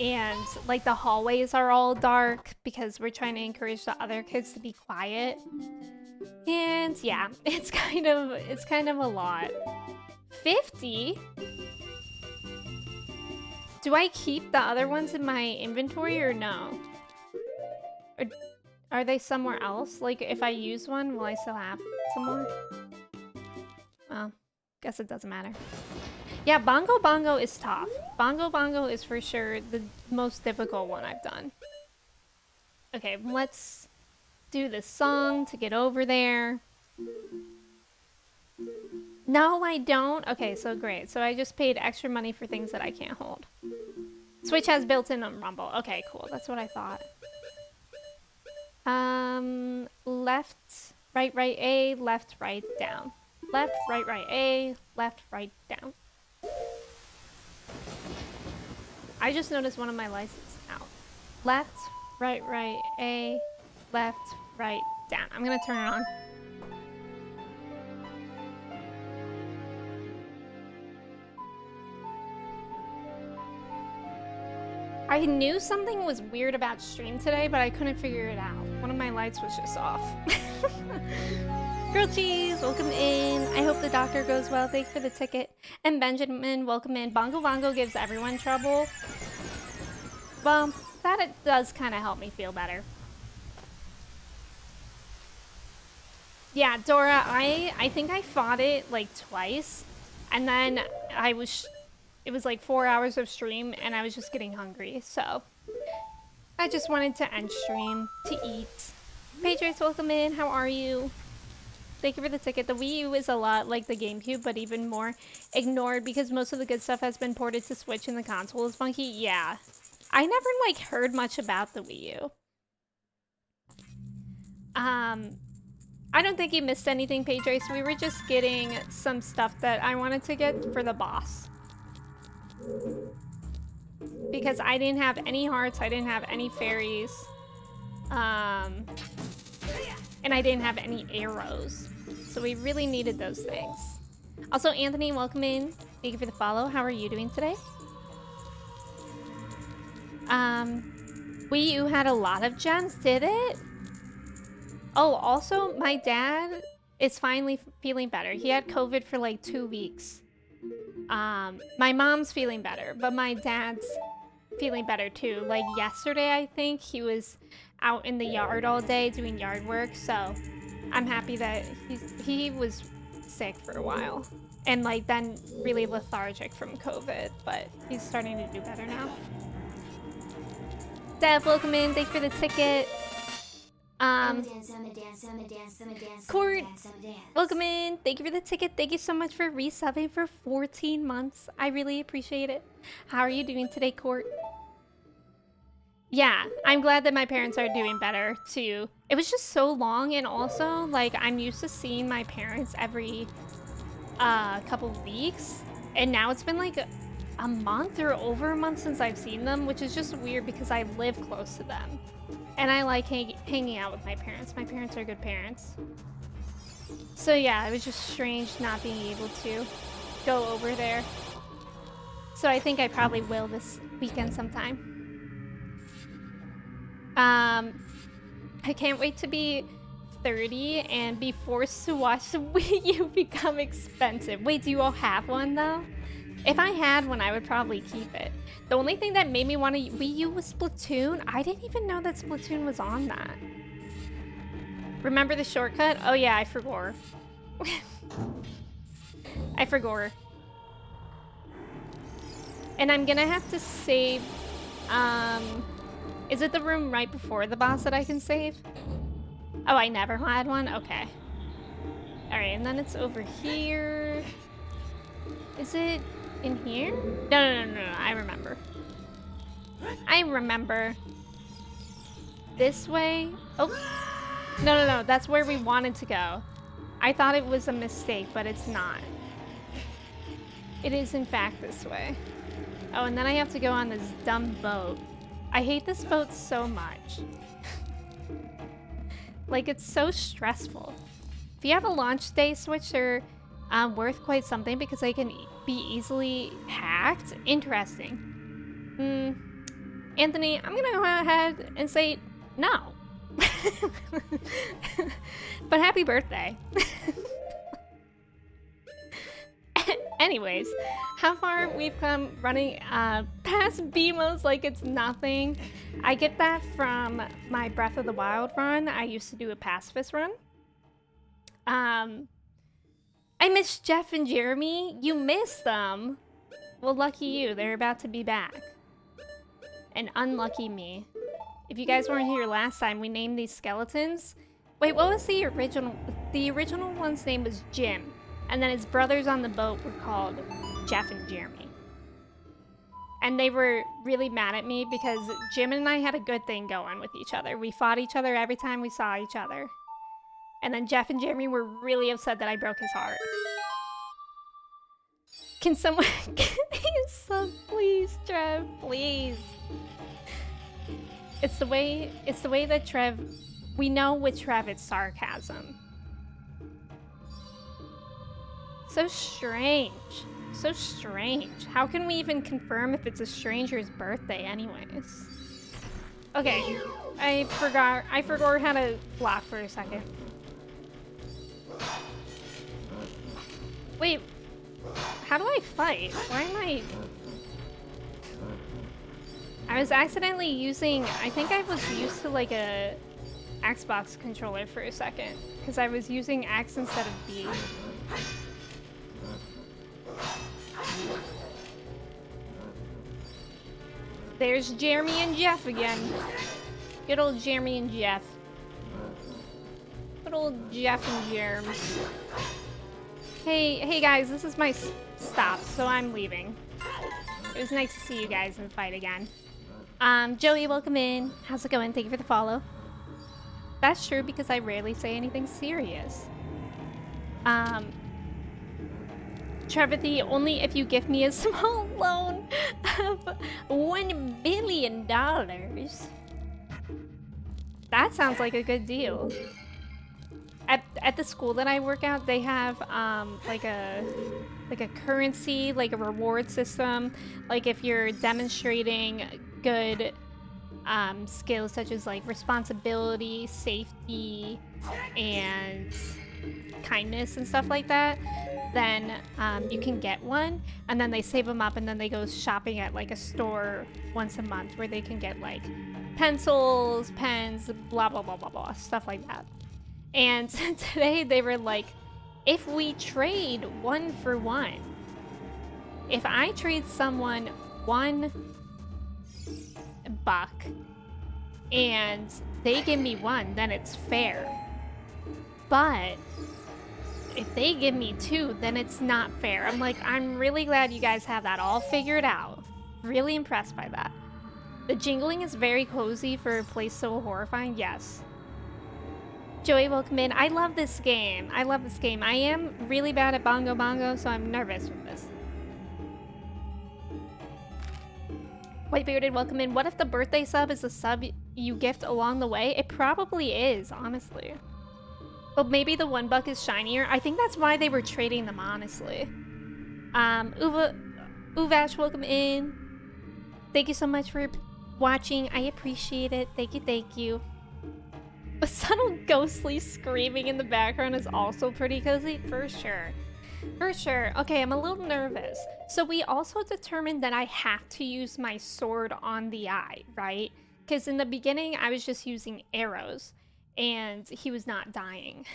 And like the hallways are all dark because we're trying to encourage the other kids to be quiet. And yeah, it's kind of a lot. 50? Do I keep the other ones in my inventory or no? Or are they somewhere else? Like if I use one, will I still have some more? Well, guess it doesn't matter. Yeah, Bongo Bongo is tough. Bongo Bongo is for sure the most difficult one I've done. Okay, let's do this song to get over there. No, I don't. Okay, so great. So I just paid extra money for things that I can't hold. Switch has built-in Rumble. Okay, cool. That's what I thought. Left, right, A, left, right, down. Left, right, A, left, right, down. I just noticed one of my lights is out. Left, right, A, left, right, down. I'm gonna turn it on. I knew something was weird about stream today, but I couldn't figure it out. One of my lights was just off. Grilled cheese, welcome in. I hope the doctor goes well. Thanks for the ticket. And Benjamin, welcome in. Bongo Bongo gives everyone trouble. Well, that it does kind of help me feel better. Yeah, Dora, I think I fought it like twice, and then it was like 4 hours of stream, and I was just getting hungry, so I just wanted to end stream to eat. Patriots, welcome in. How are you? Thank you for the ticket. The Wii U is a lot like the GameCube, but even more ignored because most of the good stuff has been ported to Switch and the console is funky. Yeah. I never like heard much about the Wii U. I don't think you missed anything, Patrace. We were just getting some stuff that I wanted to get for the boss. Because I didn't have any hearts, I didn't have any fairies. And I didn't have any arrows. So we really needed those things. Also, Anthony, welcome in. Thank you for the follow. How are you doing today? Wii U had a lot of gems, did it? Oh, also, my dad is finally feeling better. He had COVID for like 2 weeks. My mom's feeling better, but my dad's feeling better too. Like yesterday, I think, he was out in the yard all day doing yard work, so I'm happy that he was sick for a while. And like then really lethargic from COVID, but he's starting to do better now. Dev, welcome in. Thanks for the ticket. Court, welcome in. Thank you for the ticket. Thank you so much for resubbing for 14 months. I really appreciate it. How are you doing today, Court? Yeah, I'm glad that my parents are doing better too. It was just so long, and also like I'm used to seeing my parents every couple weeks, and now it's been like a month or over a month since I've seen them, which is just weird because I live close to them. And I like hanging out with my parents. My parents are good parents. So yeah, it was just strange not being able to go over there. So I think I probably will this weekend sometime. I can't wait to be 30 and be forced to watch the Wii U become expensive. Wait, do you all have one though? If I had one, I would probably keep it. The only thing that made me want to Wii U was Splatoon. I didn't even know that Splatoon was on that. Remember the shortcut? Oh yeah, I forgot. I forgot. And I'm gonna have to save, is it the room right before the boss that I can save? Oh, I never had one? Okay. Alright, and then it's over here. Is it in here? No, I remember. I remember. This way? Oh. No, that's where we wanted to go. I thought it was a mistake, but it's not. It is in fact this way. Oh, and then I have to go on this dumb boat. I hate this boat so much. Like, it's so stressful. If you have a launch day switch, they're worth quite something because they can be easily hacked. Interesting. Anthony, I'm gonna go ahead and say no. But happy birthday. Anyways, how far we've come running past BMOs like it's nothing. I get that from my Breath of the Wild run. I used to do a pacifist run. I miss Jeff and Jeremy. You missed them. Well, lucky you. They're about to be back. And unlucky me. If you guys weren't here last time, we named these skeletons. Wait, what was the original? The original one's name was Jim. And then his brothers on the boat were called Jeff and Jeremy. And they were really mad at me because Jim and I had a good thing going with each other. We fought each other every time we saw each other. And then Jeff and Jeremy were really upset that I broke his heart. Can someone get me a sub, please, Trev? Please. It's the way that Trev, we know with Trev it's sarcasm. So strange. So strange. How can we even confirm if it's a stranger's birthday anyways? Okay, I forgot how to block for a second. Wait, how do I fight? Why am I was accidentally using, I think I was used to like a Xbox controller for a second, because I was using X instead of B. There's Jeremy and Jeff again. Good old Jeremy and Jeff. Good old Jeff and Jerms. Hey guys, this is my stop, so I'm leaving. It was nice to see you guys and fight again. Joey, welcome in. How's it going? Thank you for the follow. That's true because I rarely say anything serious. Trevor, only if you give me a small loan of $1 billion. That sounds like a good deal. At the school that I work at, they have like a currency, like a reward system. Like if you're demonstrating good skills such as like responsibility, safety, and kindness and stuff like that, then you can get one, and then they save them up, and then they go shopping at like a store once a month where they can get like pencils, pens, blah blah blah blah blah, stuff like that. And today they were like, if we trade 1 for 1, if I trade someone $1 and they give me 1, then it's fair. But if they give me 2, then it's not fair. I'm like, I'm really glad you guys have that all figured out. Really impressed by that. The jingling is very cozy for a place so horrifying. Yes. Joey, welcome in. I love this game. I love this game. I am really bad at Bongo Bongo, so I'm nervous with this. Whitebearded, welcome in. What if the birthday sub is a sub you gift along the way? It probably is, honestly. But maybe the $1 is shinier. I think that's why they were trading them, honestly. Uvash, welcome in. Thank you so much for watching. I appreciate it. Thank you, thank you. A subtle ghostly screaming in the background is also pretty cozy, for sure. For sure. Okay, I'm a little nervous. So we also determined that I have to use my sword on the eye, right? Because in the beginning, I was just using arrows, and he was not dying.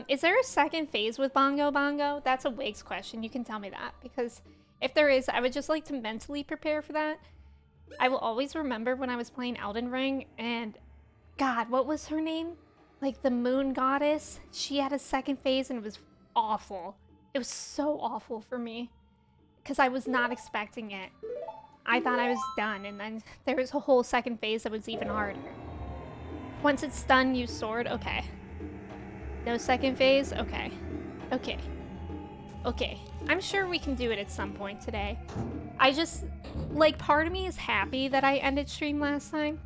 Is there a second phase with Bongo Bongo? That's a Wigs question. You can tell me that, because if there is, I would just like to mentally prepare for that. I will always remember when I was playing Elden Ring, and God, what was her name? Like the moon goddess? She had a second phase and it was awful. It was so awful for me because I was not expecting it. I thought I was done, and then there was a whole second phase that was even harder. Once it's done, use sword. Okay. No second phase? Okay. Okay. Okay. I'm sure we can do it at some point today. I just, like, part of me is happy that I ended stream last time.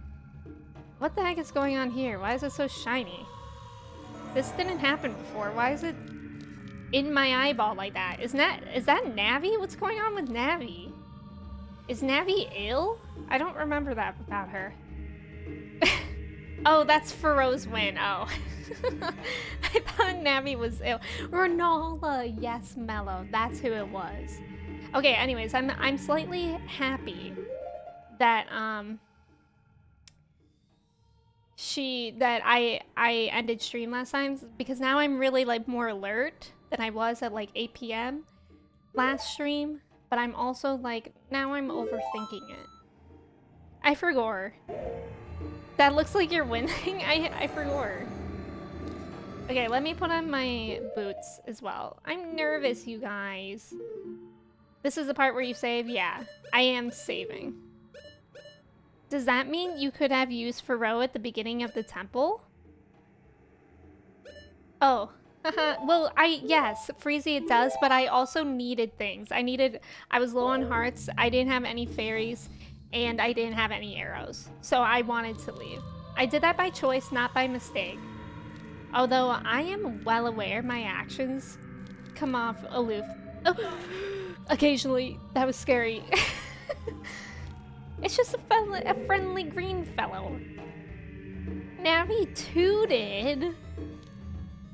What the heck is going on here? Why is it so shiny? This didn't happen before. Why is it in my eyeball like that? Is that Navi? What's going on with Navi? Is Navi ill? I don't remember that about her. Oh, that's Fero's win. Oh. I thought Navi was ill. Ronala, yes, Mello. That's who it was. Okay, anyways, I'm slightly happy that I ended stream last time, because now I'm really like more alert than I was at like 8 p.m. last stream, but I'm also like, now I'm overthinking it. I forgot. That looks like you're winning. I forgot. Okay, let me put on my boots as well. I'm nervous, you guys. This is the part where you save? Yeah, I am saving. Does that mean you could have used Fero at the beginning of the temple? Oh. Well, yes, Freezy it does, but I also needed things. I was low on hearts, I didn't have any fairies, and I didn't have any arrows. So I wanted to leave. I did that by choice, not by mistake. Although I am well aware my actions come off aloof. Oh, occasionally, that was scary. It's just a friendly green fellow. Now he tooted.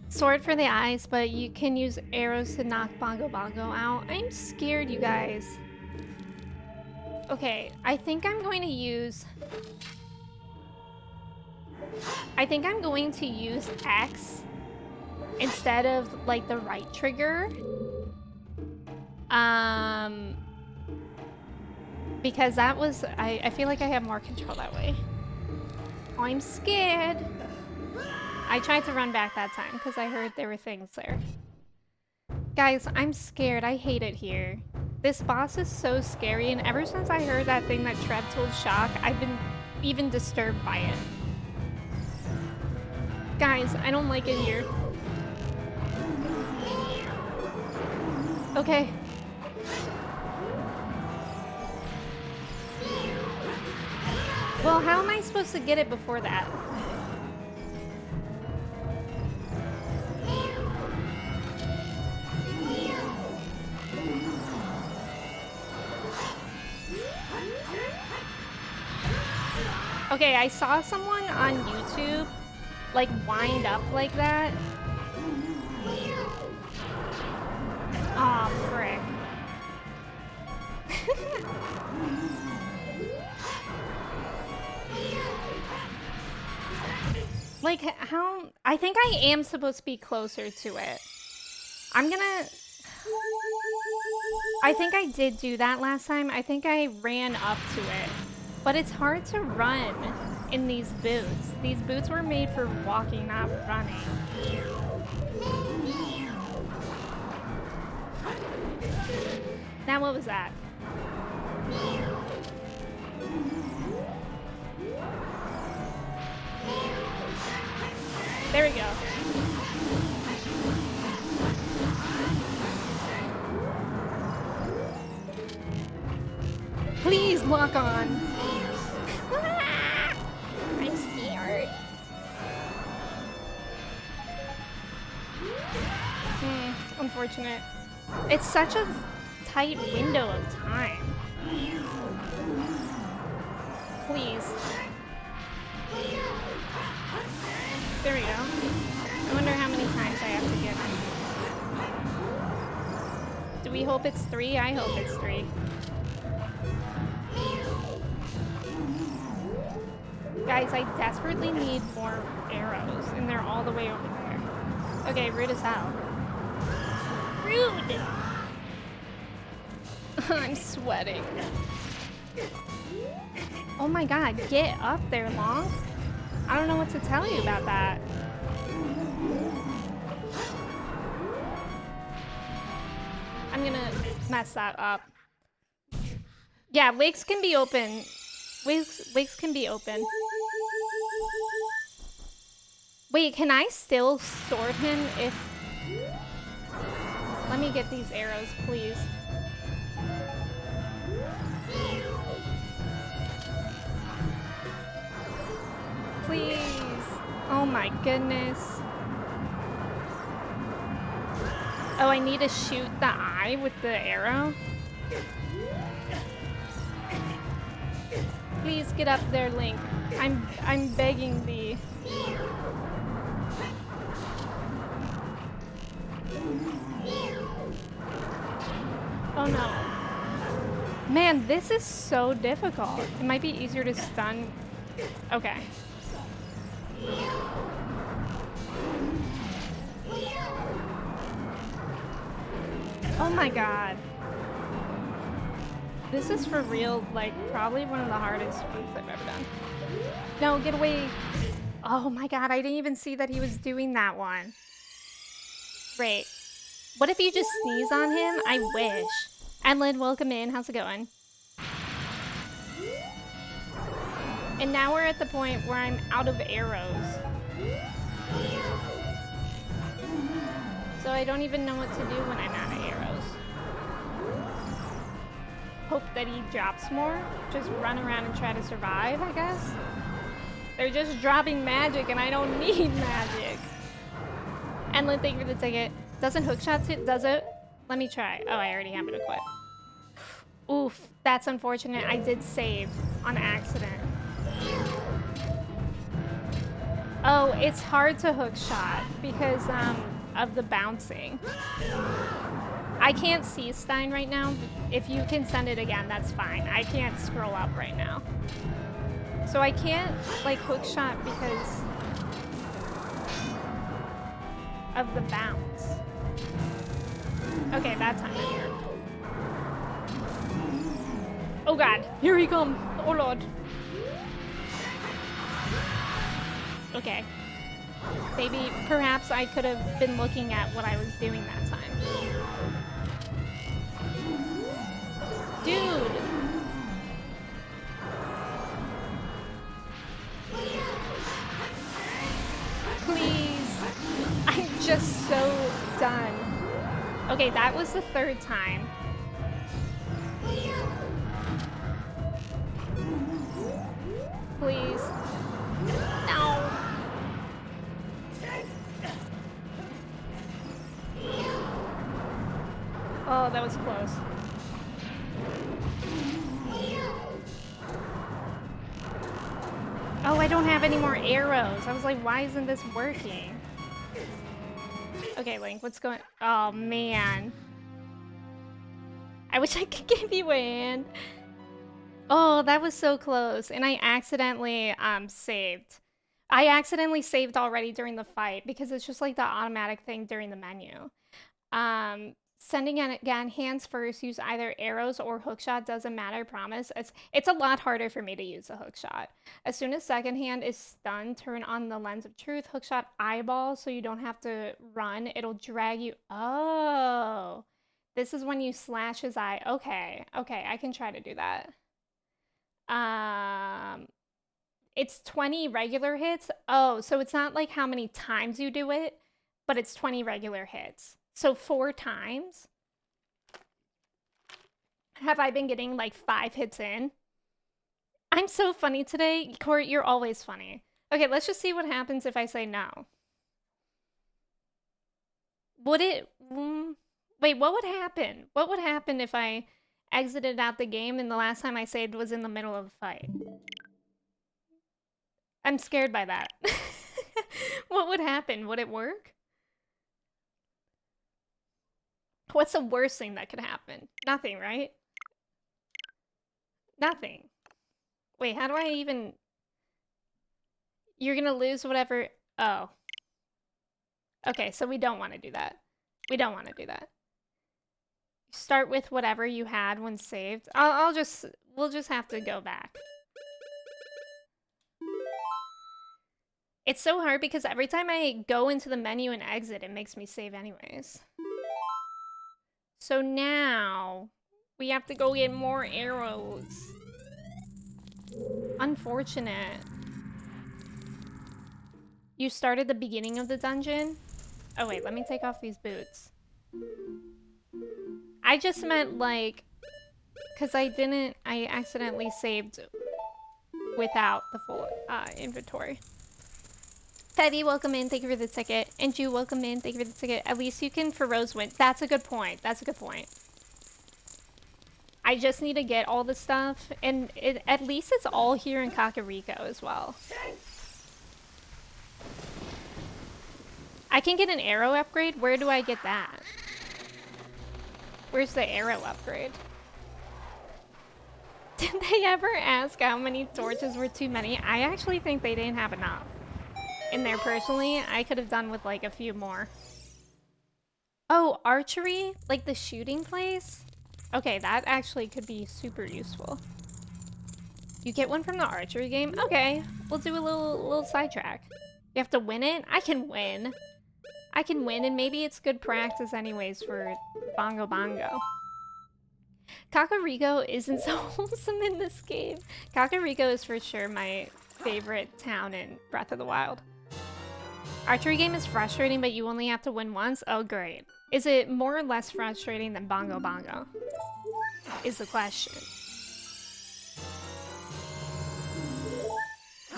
Sword for the eyes, but you can use arrows to knock Bongo Bongo out. I'm scared, you guys. Okay, I think I'm going to use X instead of like the right trigger. Because that was, I feel like I have more control that way. I'm scared. I tried to run back that time because I heard there were things there. Guys, I'm scared. I hate it here. This boss is so scary, and ever since I heard that thing that Trev told Shock, I've been even disturbed by it. Guys, I don't like it here. Okay. Well, how am I supposed to get it before that? Okay, I saw someone on YouTube like wind up like that. Aw, frick. Like, how... I think I am supposed to be closer to it. I'm gonna... I think I did do that last time. I think I ran up to it. But it's hard to run in these boots. These boots were made for walking, not running. Now what was that? There we go. Please lock on. I'm scared. Unfortunate. It's such a tight window of time. Please. There we go. I wonder how many times I have to get it. Do we hope it's 3? I hope it's 3. Guys, I desperately need more arrows, and they're all the way over there. Okay, rude as hell. Rude! I'm sweating. Oh my god, get up there, Long. I don't know what to tell you about that. I'm gonna mess that up. Yeah, wigs can be open. Wigs can be open. Wait, can I still sword him if... Let me get these arrows, please. Please. Oh my goodness. Oh, I need to shoot the eye with the arrow? Please get up there, Link. I'm begging thee. Oh no. Man, this is so difficult. It might be easier to stun. Okay. Oh my god. This is for real, like, probably one of the hardest ones I've ever done. No, get away. Oh my god, I didn't even see that he was doing that one. Great. What if you just sneeze on him? I wish. Edlin, welcome in. How's it going? And now we're at the point where I'm out of arrows. So I don't even know what to do when I'm out of arrows. Hope that he drops more. Just run around and try to survive, I guess. They're just dropping magic and I don't need magic. Edlin, thank you for the ticket. Doesn't hookshot it? Does it? Let me try. Oh, I already have it equipped. Oof, that's unfortunate. I did save on accident. Oh, it's hard to hookshot because of the bouncing. I can't see Stein right now. If you can send it again, that's fine. I can't scroll up right now. So I can't like hookshot because of the bounce. Okay, that time it worked. Oh god, here he comes. Oh lord. Okay. Maybe, perhaps I could have been looking at what I was doing that time. Dude! Please! I'm just so done. Okay, that was the third time. Please. No! Oh, that was close. Oh, I don't have any more arrows. I was like, why isn't this working? Okay, Link, what's going... Oh, man. I wish I could give you a hand. Oh, that was so close. And I accidentally saved. I accidentally saved already during the fight because it's just like the automatic thing during the menu. Sending it again, hands first, use either arrows or hookshot, doesn't matter, promise. It's a lot harder for me to use a hookshot. As soon as second hand is stunned, turn on the lens of truth, hookshot eyeball so you don't have to run. It'll drag you. Oh, this is when you slash his eye. Okay, okay, I can try to do that. It's 20 regular hits. Oh, so it's not like how many times you do it, but it's 20 regular hits. So 4 times. Have I been getting like 5 hits in? I'm so funny today. Court, you're always funny. Okay, let's just see what happens if I say no. Would it... wait, what would happen? What would happen if I exited out the game and the last time I saved was in the middle of a fight? I'm scared by that. What would happen? Would it work? What's the worst thing that could happen? Nothing, right? Nothing. Wait, how do I even... You're gonna lose whatever... Oh. Okay, so we don't want to do that. We don't want to do that. Start with whatever you had when saved. We'll just have to go back. It's so hard because every time I go into the menu and exit, it makes me save anyways. So now, we have to go get more arrows. Unfortunate. You started the beginning of the dungeon? Oh wait, let me take off these boots. I just meant like, because I accidentally saved without the full inventory. Febby, welcome in. Thank you for the ticket. And Ju, welcome in. Thank you for the ticket. At least you can for Rose win. That's a good point. That's a good point. I just need to get all the stuff. And at least it's all here in Kakariko as well. I can get an arrow upgrade. Where do I get that? Where's the arrow upgrade? Did they ever ask how many torches were too many? I actually think they didn't have enough. In there personally, I could have done with like a few more. Oh, archery? Like the shooting place? Okay, that actually could be super useful. You get one from the archery game? Okay, we'll do a little sidetrack. You have to win it? I can win. I can win, and maybe it's good practice anyways for Bongo Bongo. Kakariko isn't so wholesome in this game. Kakariko is for sure my favorite town in Breath of the Wild. Archery game is frustrating, but you only have to win once? Oh, great. Is it more or less frustrating than Bongo Bongo? Is the question.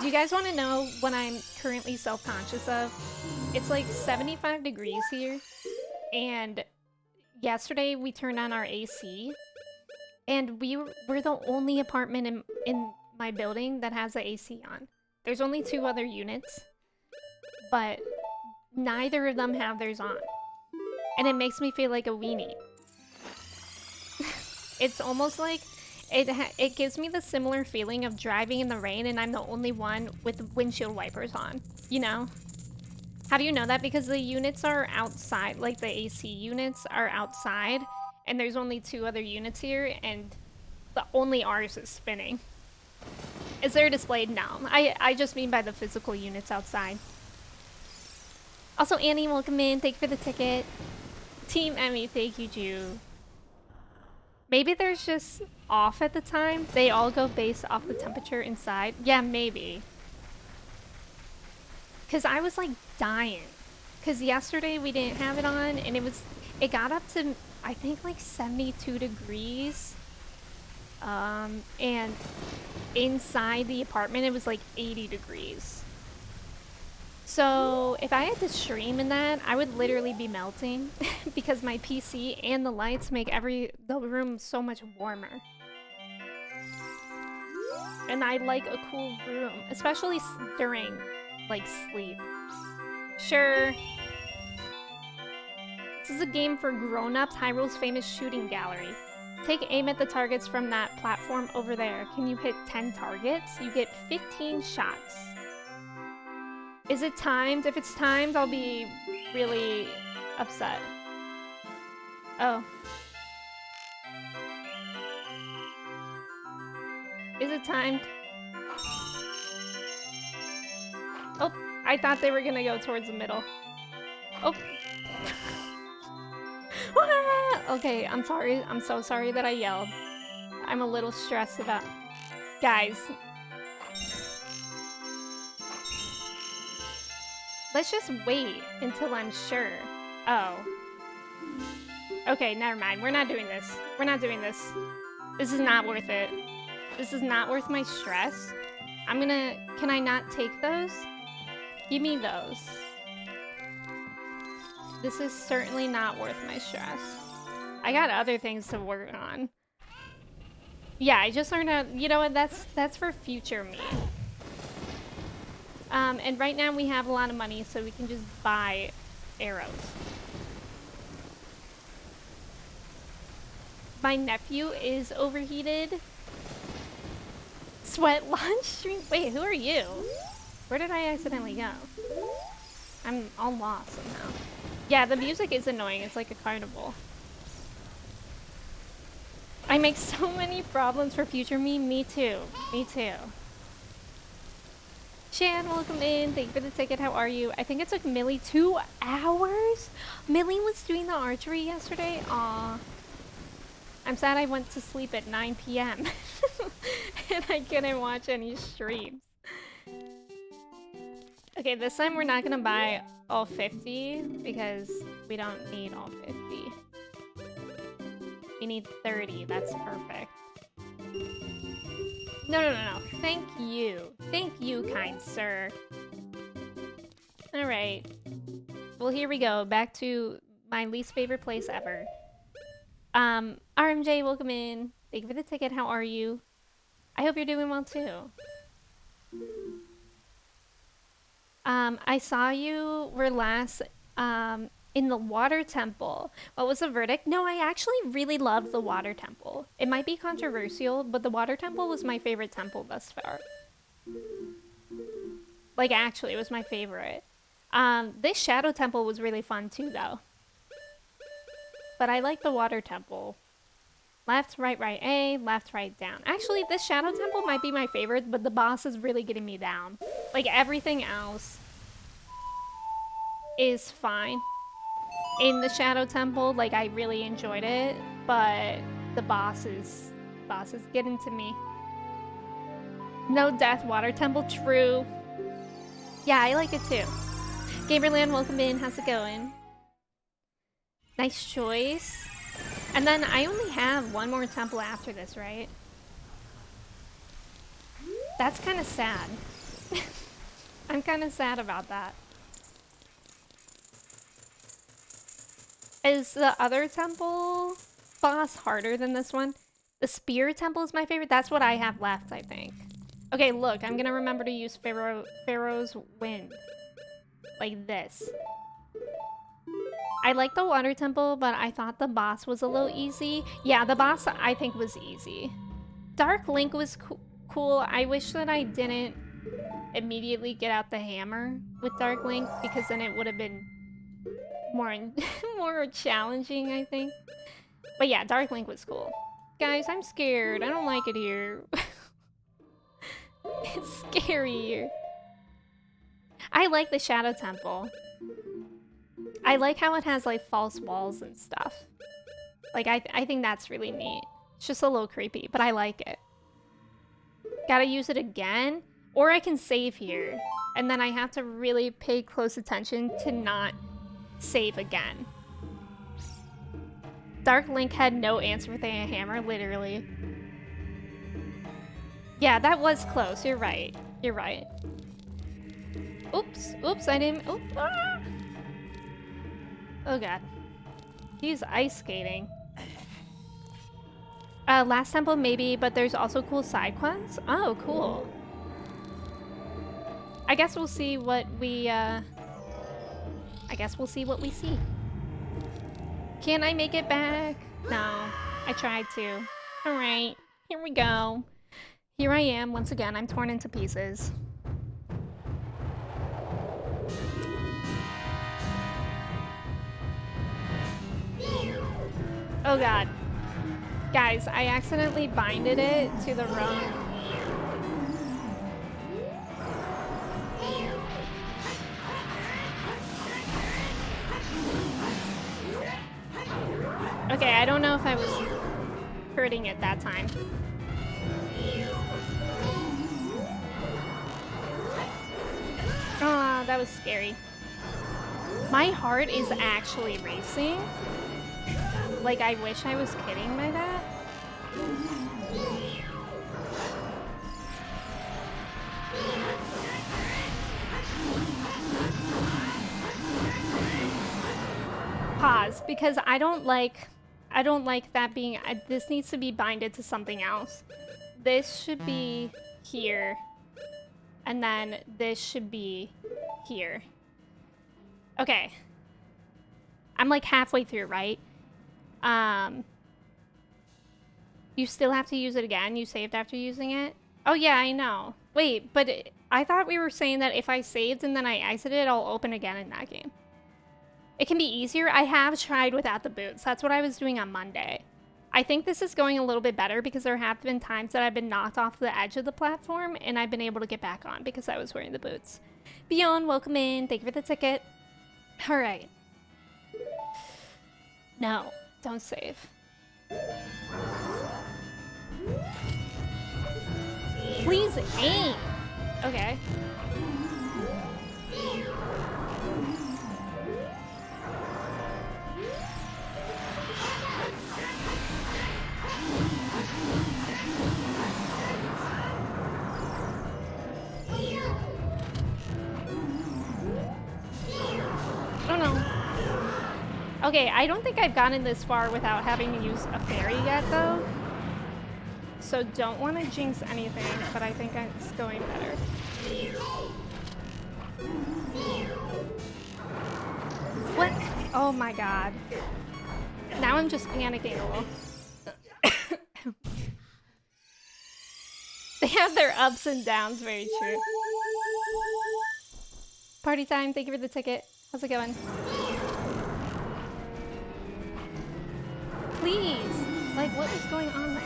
Do you guys want to know what I'm currently self-conscious of? It's like 75 degrees here, And yesterday we turned on our AC, and we're the only apartment in my building that has the AC on. There's only 2 other units, but neither of them have theirs on. And it makes me feel like a weenie. It's almost like it gives me the similar feeling of driving in the rain and I'm the only one with windshield wipers on, you know? How do you know that? Because the units are outside, like the AC units are outside, and there's only 2 other units here, and only ours is spinning. Is there displayed? No. I just mean by the physical units outside. Also, Annie, welcome in. Thank you for the ticket. Team Emmy, thank you, Jew. Maybe there's just off at the time. They all go based off the temperature inside. Yeah, maybe. Because I was like dying. Because yesterday we didn't have it on and it got up to, I think, like 72 degrees. And inside the apartment it was like 80 degrees. So if I had to stream in that, I would literally be melting because my PC and the lights make the room so much warmer. And I like a cool room, especially during like sleep. Sure. This is a game for grown-ups, Hyrule's famous shooting gallery. Take aim at the targets from that platform over there. Can you hit 10 targets? You get 15 shots. Is it timed? If it's timed, I'll be really upset. Oh. Is it timed? Oh, I thought they were gonna go towards the middle. Oh. Okay, I'm sorry. I'm so sorry that I yelled. I'm a little stressed about... Guys. Let's just wait until I'm sure. Oh. Okay, never mind. We're not doing this. We're not doing this. This is not worth it. This is not worth my stress. I'm gonna... Can I not take those? Give me those. This is certainly not worth my stress. I got other things to work on. Yeah, I just learned how... You know what? That's for future me. And right now we have a lot of money, so we can just buy arrows. My nephew is overheated. Sweat launch stream? Wait, who are you? Where did I accidentally go? I'm all lost somehow. Yeah, the music is annoying. It's like a carnival. I make so many problems for future me. Me too. Me too. Shan, welcome in. Thank you for the ticket. How are you? I think it took Millie 2 hours? Millie was doing the archery yesterday? Aw. I'm sad I went to sleep at 9 p.m. and I couldn't watch any streams. Okay, this time we're not gonna buy all 50 because we don't need all 50. We need 30. That's perfect. No. Thank you. Thank you, kind sir. Alright. Well, here we go. Back to my least favorite place ever. RMJ, welcome in. Thank you for the ticket. How are you? I hope you're doing well, too. I saw you were last, in the water temple. What was the verdict? No, I actually really loved the water temple. It might be controversial, but the water temple was my favorite temple thus far. Like, actually, it was my favorite. This shadow temple was really fun too, though. But I like the water temple. Left, right, A, left, right, down. Actually, this shadow temple might be my favorite, but the boss is really getting me down. Like, everything else is fine. In the shadow temple, like, I really enjoyed it, but the boss is getting to me. No death, water temple, true. Yeah, I like it too. Gamerland, welcome in. How's it going? Nice choice. And then I only have one more temple after this, right? That's kind of sad. I'm kind of sad about that. Is the other temple boss harder than this one? The spear temple is my favorite. That's what I have left, I think. Okay, look, I'm gonna remember to use Pharaoh's Wind. Like this. I like the water temple, but I thought the boss was a little easy. Yeah, the boss I think was easy. Dark Link was cool. I wish that I didn't immediately get out the hammer with Dark Link, because then it would have been more more challenging, I think. But yeah, Dark Link was cool. Guys, I'm scared. I don't like it here. It's scary here. I like the Shadow Temple. I like how it has like false walls and stuff. Like I think that's really neat. It's just a little creepy, but I like it. Gotta use it again? Or I can save here. And then I have to really pay close attention to not save again. Dark Link had no answer with a hammer, literally. Yeah, that was close. You're right. You're right. Oops. Oops, I didn't... Oops. Ah! Oh god. He's ice skating. Last temple maybe, but there's also cool side quests. Oh, cool. I guess we'll see what we, I guess we'll see what we see. Can I make it back? No. I tried to. Alright. Here we go. Here I am. Once again, I'm torn into pieces. Oh god. Guys, I accidentally binded it to the wrong... Okay, I don't know if I was hurting it that time. Ah, that was scary. My heart is actually racing. Like, I wish I was kidding by that. Pause, because I don't like that being, this needs to be binded to something else. This should be here. And then this should be here. Okay. I'm like halfway through, right? You still have to use it again? You saved after using it? Oh yeah, I know. Wait, but I thought we were saying that if I saved and then I exited, it'll open again in that game. It can be easier. I have tried without the boots. That's what I was doing on Monday. I think this is going a little bit better because there have been times that I've been knocked off the edge of the platform and I've been able to get back on because I was wearing the boots. Beyond, welcome in. Thank you for the ticket. All right. No, don't save. Please aim. Okay. Oh no. Okay, I don't think I've gotten this far without having to use a fairy yet, though. So don't want to jinx anything, but I think it's going better. What? Oh my god. Now I'm just panicking a little. They have their ups and downs, very true. Party time, thank you for the ticket. How's it going? Please! Like, what is going on there?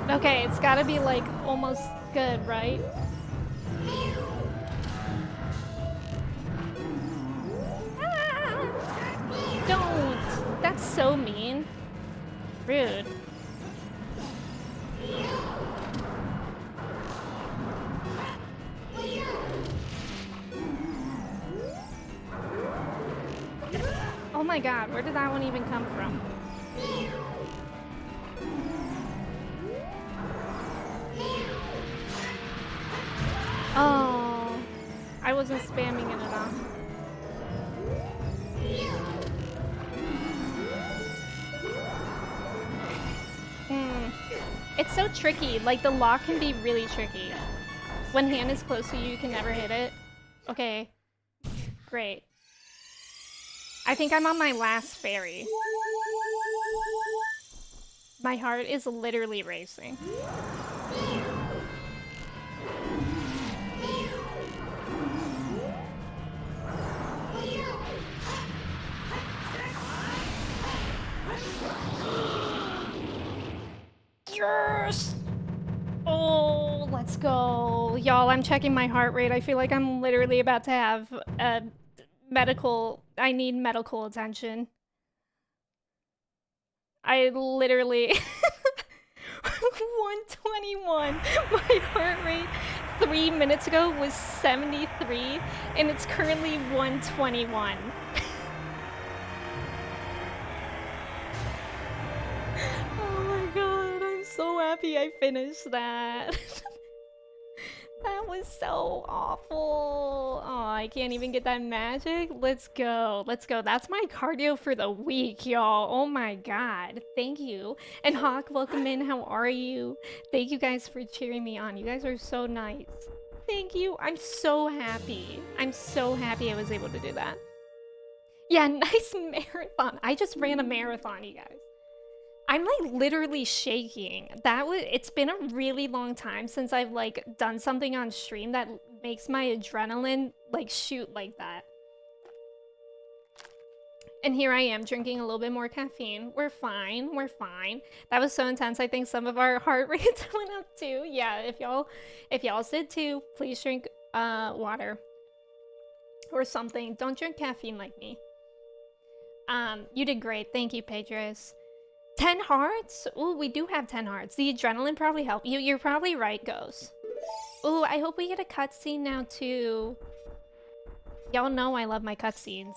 Okay, it's gotta be like almost good, right? Ah! Don't! That's so mean. Rude. my god, where did that one even come from? Oh, I wasn't spamming it enough. It's so tricky. Like, the lock can be really tricky. When hand is close to you, you can never hit it. Okay. Great. I think I'm on my last fairy. My heart is literally racing. Yes! Oh, let's go. Y'all, I'm checking my heart rate. I feel like I'm literally about to have a I need medical attention. I literally 121. My heart rate 3 minutes ago was 73 and it's currently 121. Oh my god, I'm so happy I finished that. That was so awful. Oh, I can't even get that magic. Let's go. Let's go. That's my cardio for the week, y'all. Oh my god. Thank you. And Hawk, welcome in. How are you? Thank you guys for cheering me on. You guys are so nice. Thank you. I'm so happy. I'm so happy I was able to do that. Yeah, nice marathon. I just ran a marathon, you guys. I'm like literally shaking. It's been a really long time since I've like done something on stream that makes my adrenaline like shoot like that. And here I am drinking a little bit more caffeine. We're fine. We're fine. That was so intense. I think some of our heart rates went up too. Yeah, if y'all did too, please drink water or something. Don't drink caffeine like me. You did great. Thank you, Pedros. 10 hearts? Ooh, we do have 10 hearts. The adrenaline probably helped you. You're probably right, Ghost. Ooh, I hope we get a cutscene now, too. Y'all know I love my cutscenes.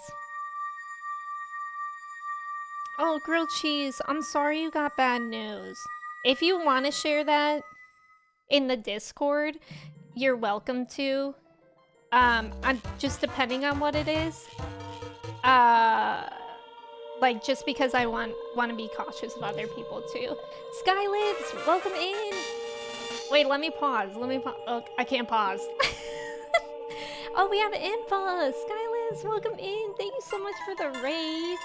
Oh, grilled cheese. I'm sorry you got bad news. If you want to share that in the Discord, you're welcome to. I'm just depending on what it is. Like, just because I want to be cautious of other people, too. Skylibs, welcome in! Wait, let me pause. Oh, I can't pause. Oh, we have Impa! Skylibs, welcome in! Thank you so much for the raid.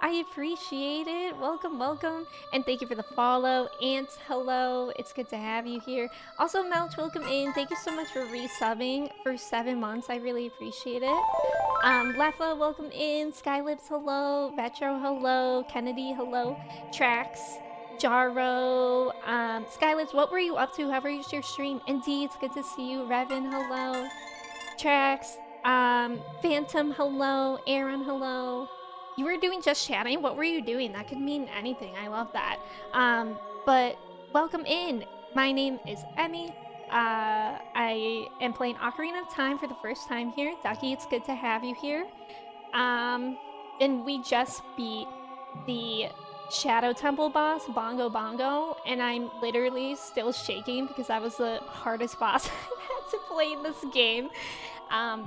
I appreciate it. Welcome, welcome. And thank you for the follow. Ant, hello. It's good to have you here. Also, Melch, welcome in. Thank you so much for resubbing for 7 months. I really appreciate it. Lefa, welcome in. Skylibs, hello. Vetro, hello. Kennedy, hello. Trax, Jaro, Skylibs, what were you up to? How was your stream? Indeed, it's good to see you. Revan, hello. Trax, Phantom, hello. Aaron, hello. You were doing just chatting? What were you doing? That could mean anything. I love that. But welcome in. My name is Emmy. I am playing Ocarina of Time for the first time here. Ducky, it's good to have you here. And we just beat the Shadow Temple boss, Bongo Bongo, and I'm literally still shaking because that was the hardest boss I've had to play in this game.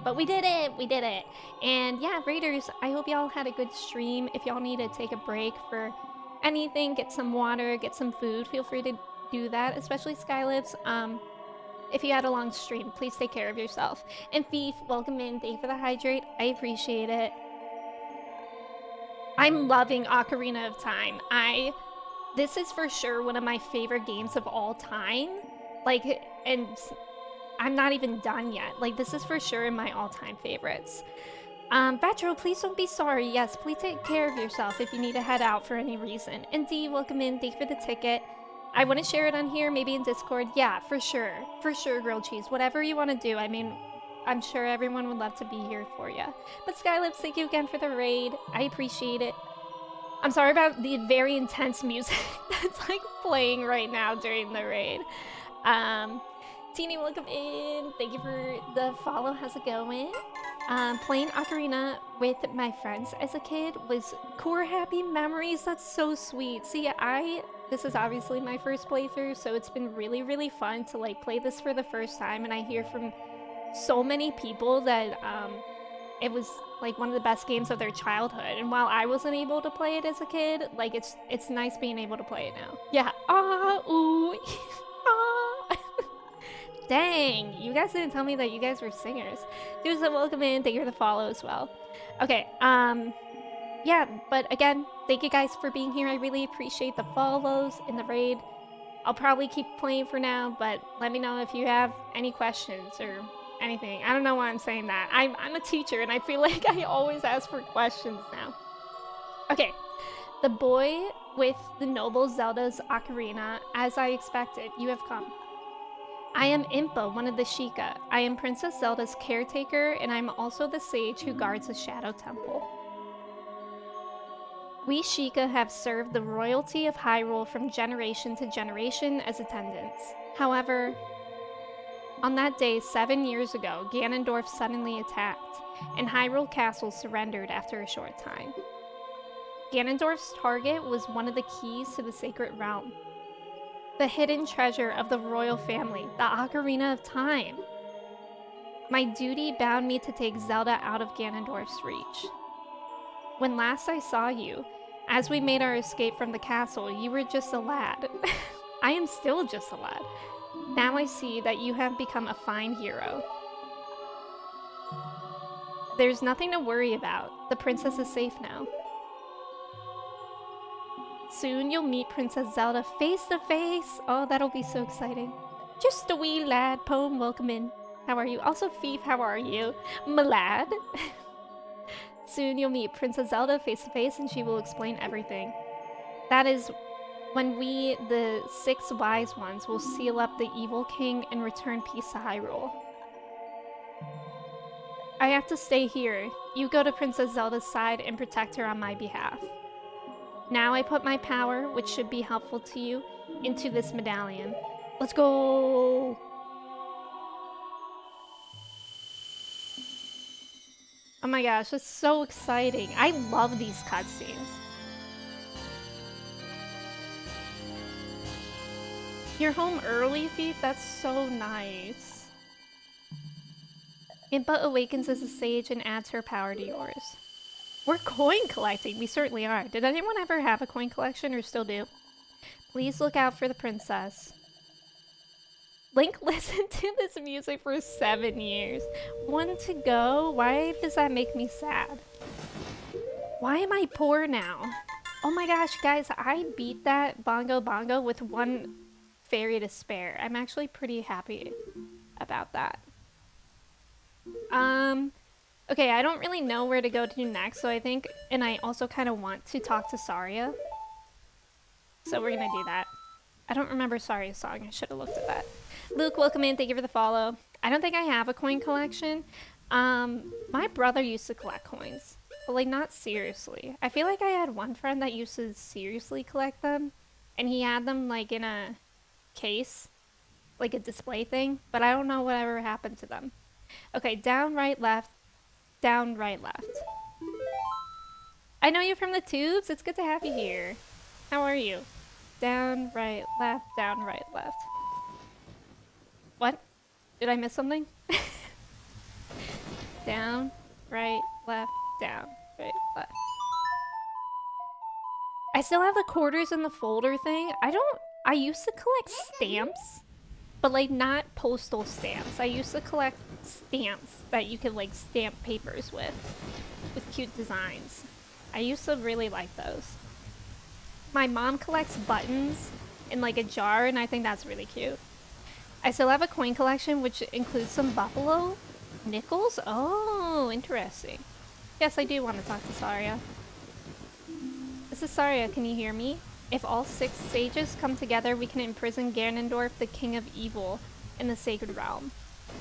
But we did it, and yeah, Raiders, I hope y'all had a good stream. If y'all need to take a break for anything, get some water, get some food, feel free to do that, especially Skylibs. If you had a long stream, please take care of yourself. And Thief, welcome in, thank you for the hydrate, I appreciate it. I'm loving Ocarina of Time. This is for sure one of my favorite games of all time. Like, and I'm not even done yet. Like, this is for sure in my all-time favorites. Vetro, please don't be sorry. Yes, please take care of yourself if you need to head out for any reason. And D, welcome in. Thank you for the ticket. I want to share it on here, maybe in Discord. Yeah, for sure. For sure, grilled cheese. Whatever you want to do. I mean, I'm sure everyone would love to be here for you. But Skylips, thank you again for the raid. I appreciate it. I'm sorry about the very intense music that's like playing right now during the raid. Teeny, welcome in. Thank you for the follow. How's it going? Playing ocarina with my friends as a kid was core happy memories. That's so sweet. See, this is obviously my first playthrough, so it's been really, really fun to like play this for the first time, and I hear from so many people that it was like one of the best games of their childhood. And while I wasn't able to play it as a kid, like it's nice being able to play it now. Yeah. Ooh. Dang, you guys didn't tell me that you guys were singers. Dudes that welcome in, thank you for the follow as well. Okay, yeah, but again, thank you guys for being here. I really appreciate the follows in the raid. I'll probably keep playing for now, but let me know if you have any questions or anything. I don't know why I'm saying that. I'm a teacher and I feel like I always ask for questions now. Okay, the boy with the noble Zelda's ocarina, as I expected, you have come. I am Impa, one of the Sheikah. I am Princess Zelda's caretaker, and I'm also the sage who guards the Shadow Temple. We Sheikah have served the royalty of Hyrule from generation to generation as attendants. However, on that day 7 years ago, Ganondorf suddenly attacked, and Hyrule Castle surrendered after a short time. Ganondorf's target was one of the keys to the Sacred Realm. The hidden treasure of the royal family, the Ocarina of Time. My duty bound me to take Zelda out of Ganondorf's reach. When last I saw you, as we made our escape from the castle, you were just a lad. I am still just a lad. Now I see that you have become a fine hero. There's nothing to worry about. The princess is safe now. Soon you'll meet Princess Zelda face to face. Oh, that'll be so exciting. Just a wee lad, poem, welcome in. How are you? Also, Fief, how are you? My lad. Soon you'll meet Princess Zelda face to face and she will explain everything. That is when we, the 6 wise ones, will seal up the evil king and return peace to Hyrule. I have to stay here. You go to Princess Zelda's side and protect her on my behalf. Now I put my power, which should be helpful to you, into this medallion. Let's go! Oh my gosh, that's so exciting. I love these cutscenes. You're home early, Thief? That's so nice. Impa awakens as a sage and adds her power to yours. We're coin collecting. We certainly are. Did anyone ever have a coin collection or still do? Please look out for the princess. Link listened to this music for 7 years. 1 to go? Why does that make me sad? Why am I poor now? Oh my gosh, guys, I beat that Bongo Bongo with 1 fairy to spare. I'm actually pretty happy about that. Okay, I don't really know where to go to next, so I think, and I also kind of want to talk to Saria. So we're gonna do that. I don't remember Saria's song. I should have looked at that. Luke, welcome in. Thank you for the follow. I don't think I have a coin collection. My brother used to collect coins, but like not seriously. I feel like I had one friend that used to seriously collect them, and he had them like in a case, like a display thing, but I don't know whatever happened to them. Okay, down, right, left. Down, right, left. I know you from the tubes. It's good to have you here. How are you? Down, right, left, down, right, left. What? Did I miss something? Down, right, left, down, right, left. I still have the quarters in the folder thing. I used to collect stamps, but like not postal stamps. I used to collect stamps that you could like stamp papers with cute designs. I used to really like those. My mom collects buttons in like a jar, and I think that's really cute. I still have a coin collection which includes some buffalo nickels. Oh, interesting. Yes, I do want to talk to Saria. This is Saria, can you hear me? If all 6 sages come together, we can imprison Ganondorf, the king of evil, in the Sacred Realm.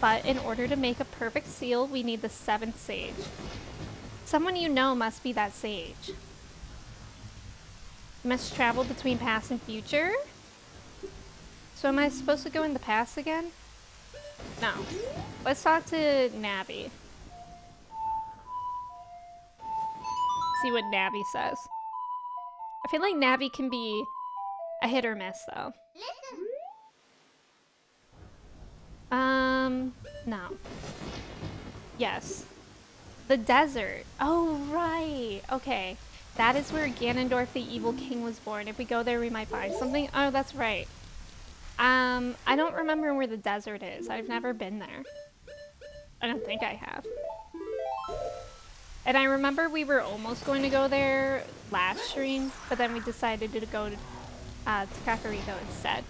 But in order to make a perfect seal, we need the 7th sage. Someone you know must be that sage. You must travel between past and future? So am I supposed to go in the past again? No. Let's talk to Navi. See what Navi says. I feel like Navi can be a hit or miss, though. No. Yes. The desert. Oh, right. Okay. That is where Ganondorf the Evil King was born. If we go there, we might find something. Oh, that's right. I don't remember where the desert is. I've never been there. I don't think I have. And I remember we were almost going to go there last stream, but then we decided to go to Kakariko instead.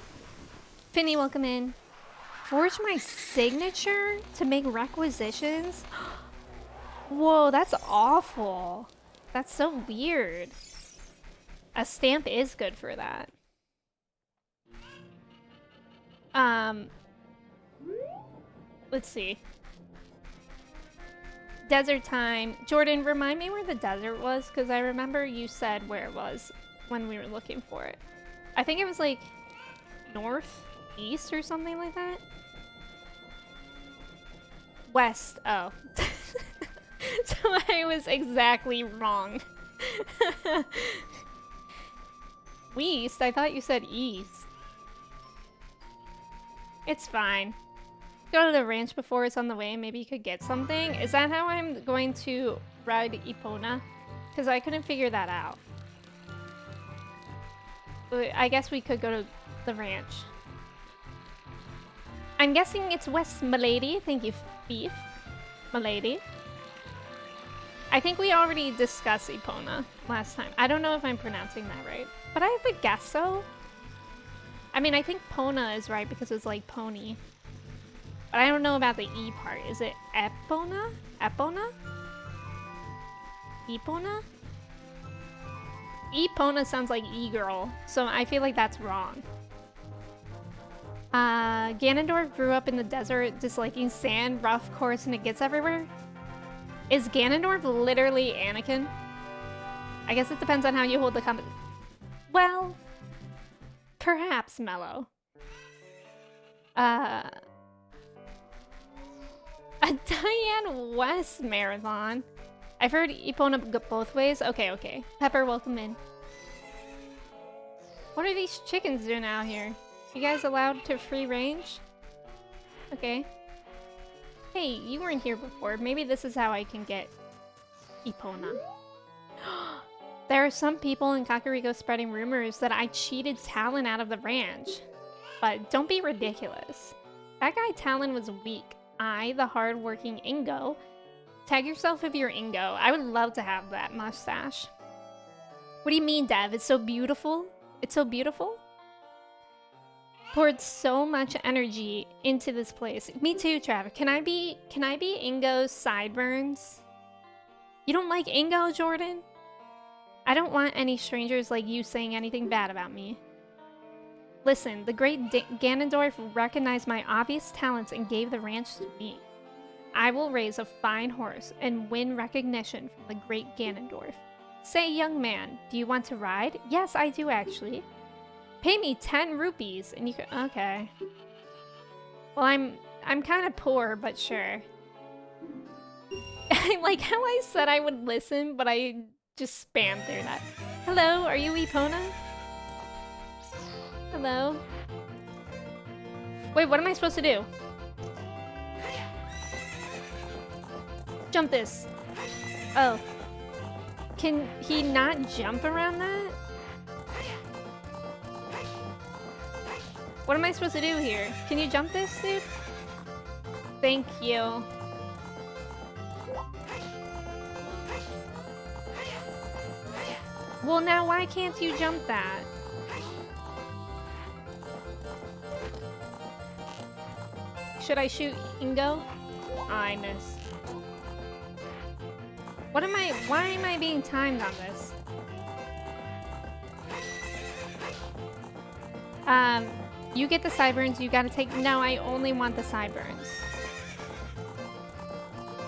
Finny, welcome in. Forge my signature to make requisitions? Whoa, that's awful. That's so weird. A stamp is good for that. Let's see. Desert time. Jordan, remind me where the desert was, because I remember you said where it was when we were looking for it. I think it was like northeast or something like that. West. Oh. So I was exactly wrong. West? I thought you said east. It's fine. Go to the ranch before it's on the way. Maybe you could get something. Is that how I'm going to ride Epona? Because I couldn't figure that out. But I guess we could go to the ranch. I'm guessing it's West, milady. Thank you, Beef. Milady. I think we already discussed Epona last time. I don't know if I'm pronouncing that right. But I have a guess so. I mean, I think Pona is right because it's like pony. But I don't know about the E part. Is it Epona? Epona? Epona? Epona sounds like E-girl, so I feel like that's wrong. Ganondorf grew up in the desert, disliking sand, rough course, and it gets everywhere. Is Ganondorf literally Anakin? I guess it depends on how you hold the company. Well, perhaps, Mello. A Diane West marathon. I've heard Epona go both ways. Okay, okay. Pepper, welcome in. What are these chickens doing out here? You guys allowed to free range? Okay. Hey, you weren't here before. Maybe this is how I can get Epona. There are some people in Kakariko spreading rumors that I cheated Talon out of the ranch. But don't be ridiculous. That guy Talon was weak. I, the hard-working Ingo. Tag yourself if you're Ingo. I would love to have that mustache. What do you mean, Dev? It's so beautiful? It's so beautiful? Poured so much energy into this place. Me too, Trav. Can I be Ingo's sideburns? You don't like Ingo, Jordan? I don't want any strangers like you saying anything bad about me. Listen, the great Ganondorf recognized my obvious talents and gave the ranch to me. I will raise a fine horse and win recognition from the great Ganondorf. Say, young man, do you want to ride? Yes, I do actually. Pay me 10 rupees and you can... Okay. Well, I'm kind of poor, but sure. I like how I said I would listen, but I just spammed through that. Hello, are you Epona? Hello? Wait, what am I supposed to do? Jump this. Oh. Can he not jump around that? What am I supposed to do here? Can you jump this, dude? Thank you. Well, now why can't you jump that? Should I shoot Ingo? Oh, I missed. What am I... Why am I being timed on this? You get the sideburns, you gotta take... No, I only want the sideburns.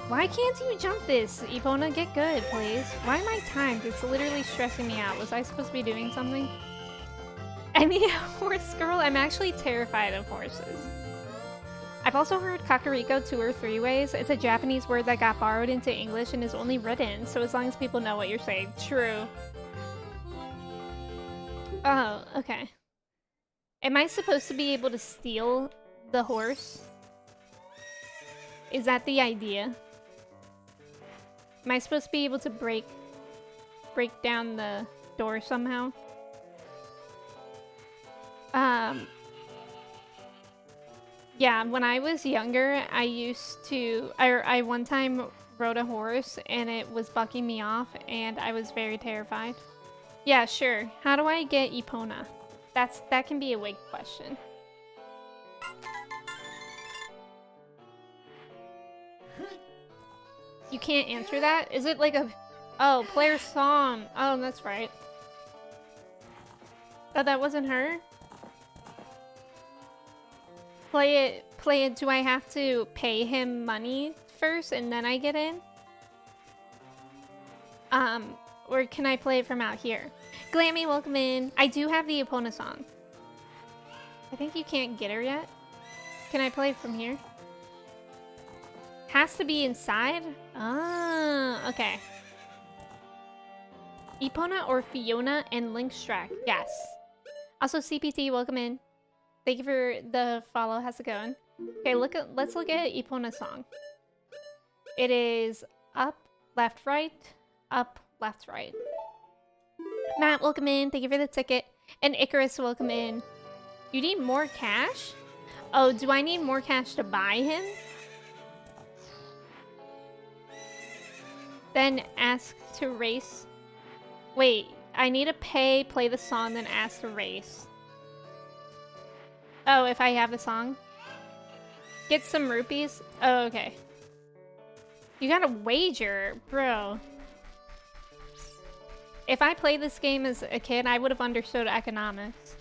Why can't you jump this? Epona, get good, please. Why am I timed? It's literally stressing me out. Was I supposed to be doing something? I need a horse girl? I'm actually terrified of horses. I've also heard kakariko 2 or 3 ways. It's a Japanese word that got borrowed into English and is only written, so as long as people know what you're saying. True. Oh, okay. Am I supposed to be able to steal the horse? Is that the idea? Am I supposed to be able to break down the door somehow? Yeah, when I was younger, I used to... I one time rode a horse and it was bucking me off and I was very terrified. Yeah, sure. How do I get Epona? That can be a wig question. You can't answer that? Is it like a... Oh, player song. Oh, that's right. Oh, that wasn't her? Play it. Do I have to pay him money first and then I get in? Or can I play it from out here? Glammy, welcome in. I do have the Epona song. I think you can't get her yet. Can I play it from here? Has to be inside? Ah, okay. Epona or Fiona and Linkstrack. Yes. Also, CPT, welcome in. Thank you for the follow. How's it going? Okay, let's look at Epona's song. It is up, left, right, up, left, right. Matt, welcome in. Thank you for the ticket. And Icarus, welcome in. You need more cash? Oh, do I need more cash to buy him? Then ask to race. Wait, I need to play the song, then ask to race. Oh, if I have the song? Get some rupees? Oh, okay. You gotta wager, bro. If I played this game as a kid, I would have understood economics.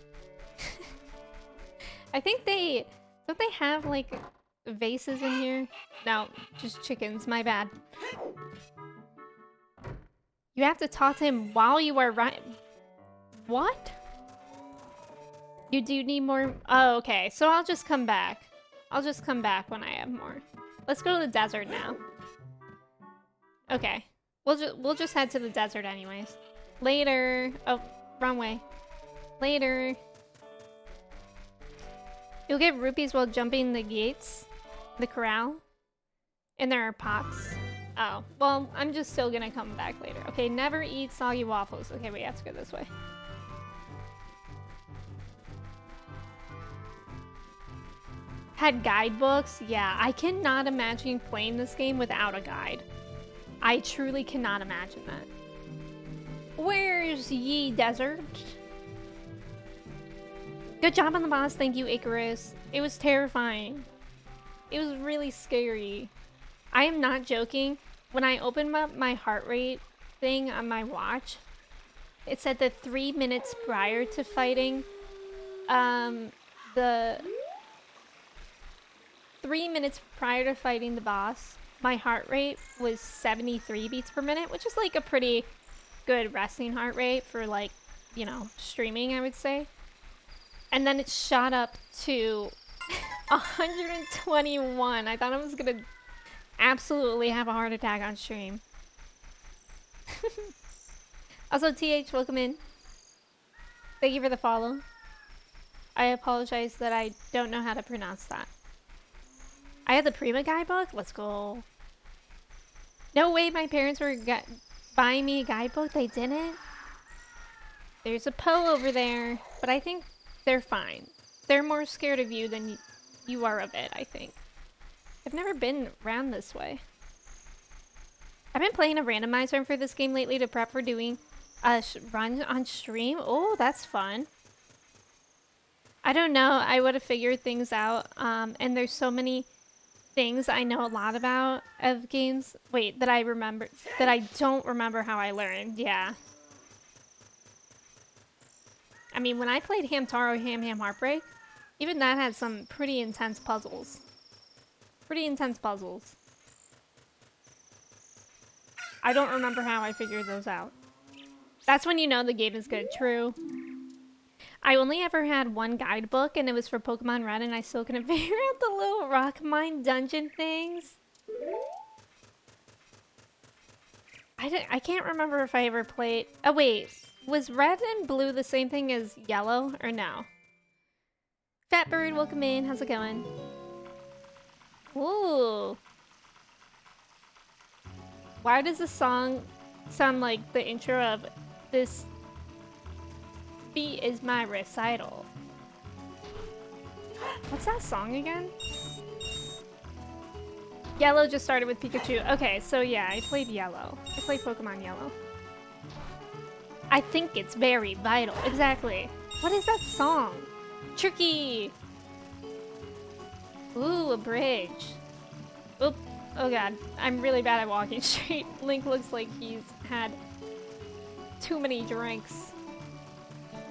I think don't they have, like, vases in here? No, just chickens, my bad. You have to talk to him while you are right. What? You do need more? Oh, okay. So I'll just come back. I'll just come back when I have more. Let's go to the desert now. Okay. We'll just head to the desert anyways. Later. Oh, wrong way. Later. You'll get rupees while jumping the gates. The corral. And there are pots. Oh, well, I'm just still gonna come back later. Okay, never eat soggy waffles. Okay, we have to go this way. Had guidebooks? Yeah, I cannot imagine playing this game without a guide. I truly cannot imagine that. Where's ye desert? Good job on the boss, thank you, Icarus. It was terrifying. It was really scary. I am not joking. When I opened up my heart rate thing on my watch, it said that 3 minutes prior to fighting, the 3 minutes prior to fighting the boss, my heart rate was 73 beats per minute, which is like a pretty good resting heart rate for, like, you know, streaming, I would say. And then it shot up to 121. I thought I was gonna absolutely have a heart attack on stream. Also, TH, welcome in. Thank you for the follow. I apologize that I don't know how to pronounce that. I had the Prima guidebook? Let's go. No way my parents were buying me a guidebook. They didn't. There's a Poe over there, but I think they're fine. They're more scared of you than you are of it, I think. I've never been around this way. I've been playing a randomizer for this game lately to prep for doing a run on stream. Oh, that's fun. I don't know. I would have figured things out. And there's so many things I know a lot about of games. Wait, that I remember, that I don't remember how I learned. Yeah. I mean, when I played Hamtaro Ham Ham Heartbreak, even that had some pretty intense puzzles. Pretty intense puzzles. I don't remember how I figured those out. That's when you know the game is good. True. I only ever had one guidebook, and it was for Pokemon Red, and I still couldn't figure out the little rock mine dungeon things. I can't remember if I ever played... Oh, wait. Was Red and Blue the same thing as Yellow, or no? Fatbird, welcome in. How's it going? Ooh. Why does the song sound like the intro of this beat is my recital? What's that song again? Yellow just started with Pikachu. Okay, so yeah, I played Yellow. I played Pokemon Yellow. I think it's very vital. Exactly. What is that song? Tricky! Ooh, a bridge. Oop. Oh god. I'm really bad at walking straight. Link looks like he's had too many drinks.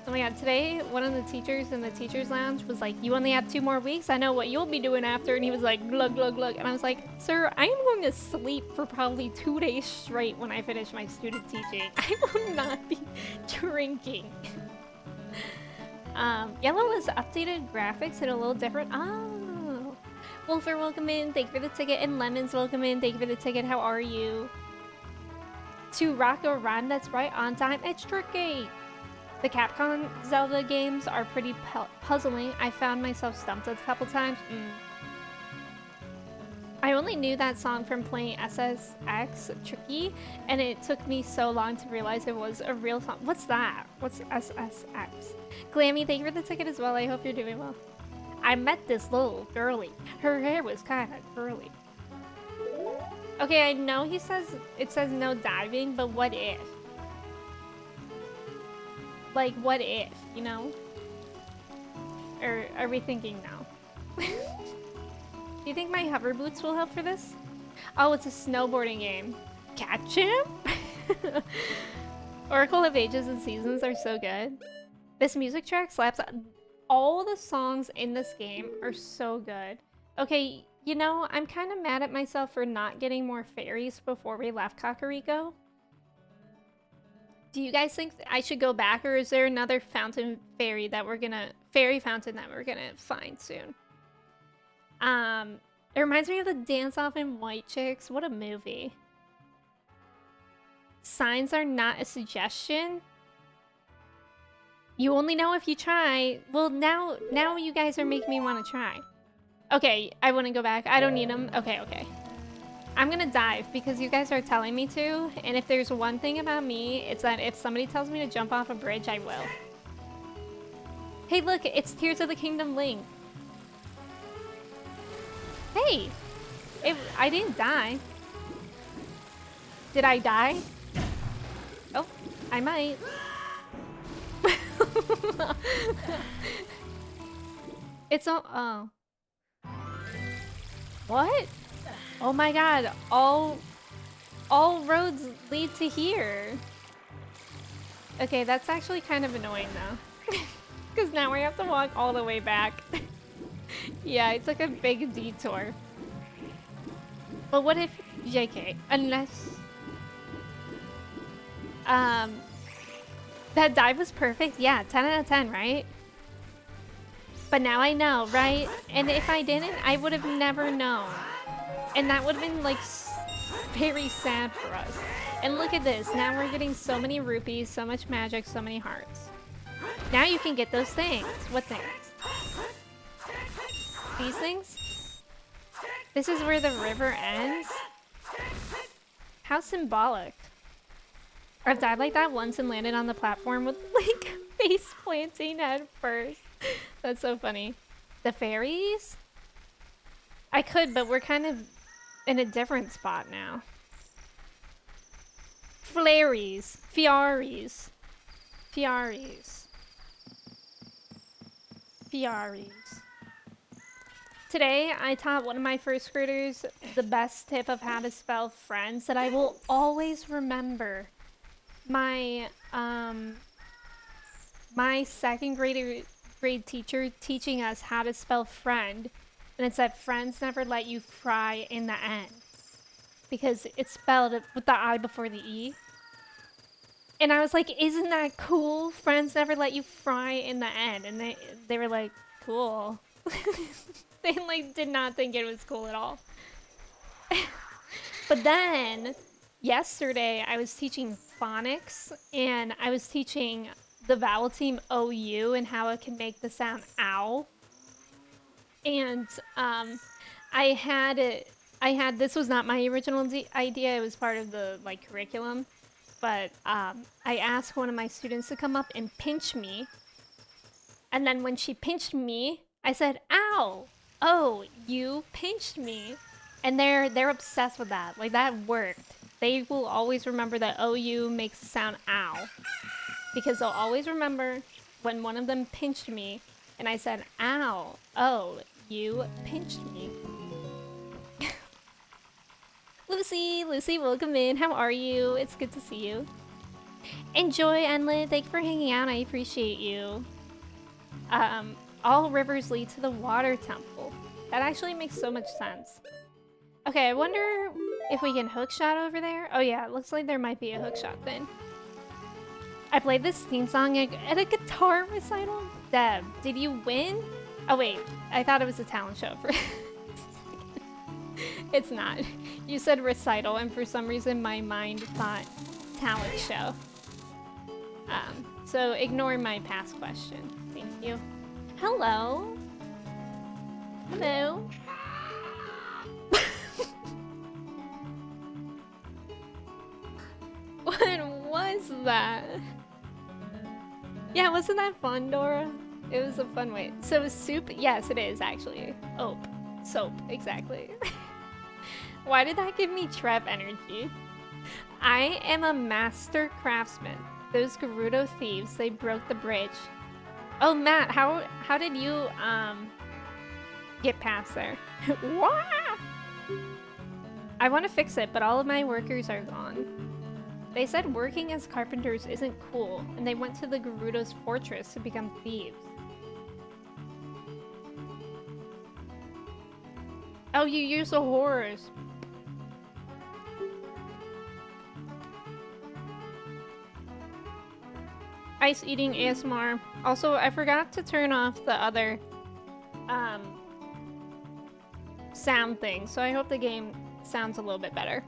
Oh my god, today one of the teachers in the teacher's lounge was like, you only have 2 more weeks? I know what you'll be doing after. And he was like, glug, glug, glug. And I was like, sir, I am going to sleep for probably 2 days straight when I finish my student teaching. I will not be drinking. Yellow has updated graphics and a little different. Oh. Wolfer, welcome in. Thank you for the ticket. And Lemons, welcome in. Thank you for the ticket. How are you? To rock or run, that's right, on time. It's tricky. The Capcom Zelda games are pretty puzzling. I found myself stumped a couple times. I only knew that song from playing SSX Tricky, and it took me so long to realize it was a real song. What's that? What's SSX? Glammy, thank you for the ticket as well. I hope you're doing well. I met this little girlie. Her hair was kind of curly. Okay, I know it says no diving, but what if? Like, what if, you know? Or are we thinking now? Do you think my hover boots will help for this? Oh, it's a snowboarding game. Catch him? Oracle of Ages and Seasons are so good. This music track slaps. All the songs in this game are so good. Okay, you know, I'm kind of mad at myself for not getting more fairies before we left Kakariko. Do you guys think I should go back, or is there another fountain fairy that we're gonna... Fairy fountain that we're gonna find soon? It reminds me of the dance-off in White Chicks. What a movie. Signs are not a suggestion. You only know if you try. Well, now you guys are making me want to try. Okay, I want to go back. I don't need them. Okay, okay. I'm gonna dive because you guys are telling me to, and if there's one thing about me, it's that if somebody tells me to jump off a bridge, I will. Hey, look, it's Tears of the Kingdom Link. Hey, I didn't die. Did I die? Oh, I might. It's all, oh. What? Oh my god, all roads lead to here. Okay, that's actually kind of annoying though. Because now we have to walk all the way back. Yeah, I took a big detour. But what if... JK, unless... That dive was perfect. Yeah, 10 out of 10, right? But now I know, right? And if I didn't, I would have never known. And that would have been, like, very sad for us. And look at this. Now we're getting so many rupees, so much magic, so many hearts. Now you can get those things. What things? These things? This is where the river ends? How symbolic. I've died like that once and landed on the platform with, like, face planting head first. That's so funny. The fairies? I could, but we're kind of in a different spot now. Flaries. Fiaries. Fiaries. Fiaries. Today, I taught one of my first graders the best tip of how to spell friends that I will always remember. My second grade teacher teaching us how to spell friend, and it said friends never let you fry in the end because it's spelled with the I before the E. And I was like, isn't that cool? Friends never let you fry in the end. And they were like, cool. They like did not think it was cool at all. But then yesterday I was teaching phonics and I was teaching the vowel team OU and how it can make the sound ow. And this was not my original idea. It was part of the like curriculum. But I asked one of my students to come up and pinch me. And then when she pinched me, I said, ow, oh, you pinched me. And they're obsessed with that. Like, that worked. They will always remember that OU makes the sound ow. Because they'll always remember when one of them pinched me and I said, ow, oh, you pinched me. Lucy, welcome in. How are you? It's good to see you. Enjoy, Enlid. Thank you for hanging out. I appreciate you. All rivers lead to the water temple. That actually makes so much sense. Okay, I wonder if we can hookshot over there. Oh yeah, it looks like there might be a hookshot thing. I played this theme song at a guitar recital. Deb, did you win? Oh wait, I thought it was a talent show for It's not. You said recital, and for some reason my mind thought talent show. So ignore my past question. Thank you. Hello. Hello. What was that? Yeah, wasn't that fun, Dora? It was a fun way. So soup? Yes, it is actually. Ope. Soap, exactly. Why did that give me Trev energy? I am a master craftsman. Those Gerudo thieves, they broke the bridge. Oh, Matt, how did you get past there? Wah! I want to fix it, but all of my workers are gone. They said working as carpenters isn't cool, and they went to the Gerudo's Fortress to become thieves. Oh, you use the horrors. Ice eating ASMR. Also, I forgot to turn off the other sound thing, so I hope the game sounds a little bit better.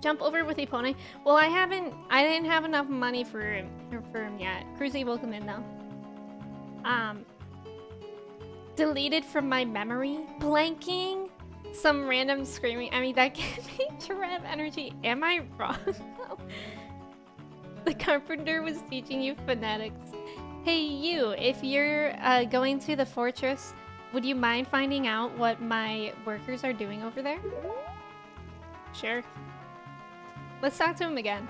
Jump over with a pony. Well, I didn't have enough money for him yet. Cruzy, welcome in though. Deleted from my memory. Blanking. Some random screaming. I mean, that gave me Trev energy. Am I wrong? The carpenter was teaching you phonetics. Hey, you, if you're going to the fortress, would you mind finding out what my workers are doing over there? Sure. Let's talk to him again.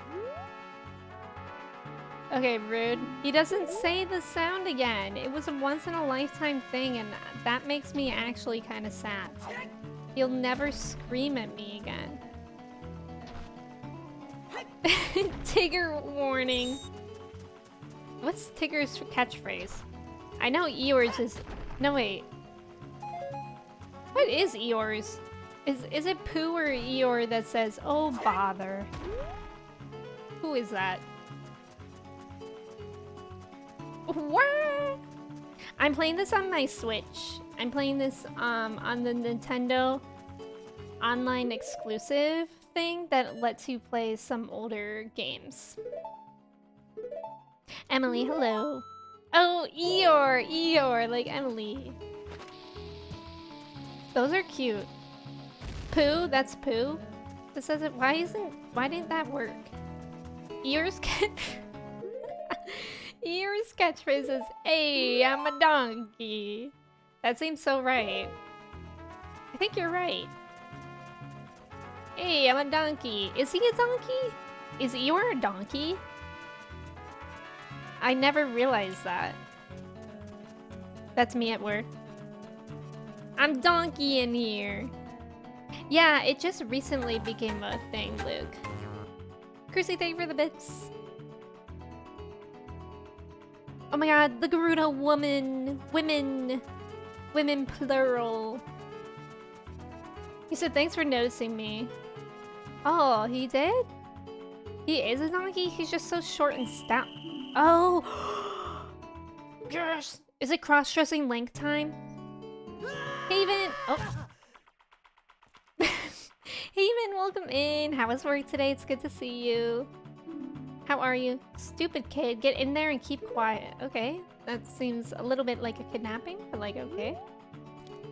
Okay, rude. He doesn't say the sound again. It was a once-in-a-lifetime thing, and that makes me actually kind of sad. He'll never scream at me again. Tigger warning. What's Tigger's catchphrase? I know Eeyore's is... No, wait. What is Eeyore's? Is it Pooh or Eeyore that says, oh bother? Who is that? What? I'm playing this on my Switch. I'm playing this on the Nintendo online exclusive thing that lets you play some older games. Emily, hello. Oh, Eeyore, like Emily. Those are cute. Pooh, that's Pooh. This says it. Why didn't that work? Eeyore's catchphrase is, hey, I'm a donkey. That seems so right. I think you're right. Hey, I'm a donkey. Is he a donkey? Is Eeyore a donkey? I never realized that. That's me at work. I'm donkey in here. Yeah, it just recently became a thing, Luke. Chrissy, thank you for the bits. Oh my god, the Gerudo woman. Women plural. He said, thanks for noticing me. Oh, he did? He is a donkey? He's just so short and stout. Oh! Yes! Is it cross-dressing Link time? Haven! Oh! Haven, welcome in! How was work today? It's good to see you. How are you? Stupid kid, get in there and keep quiet. Okay, that seems a little bit like a kidnapping, but like, okay.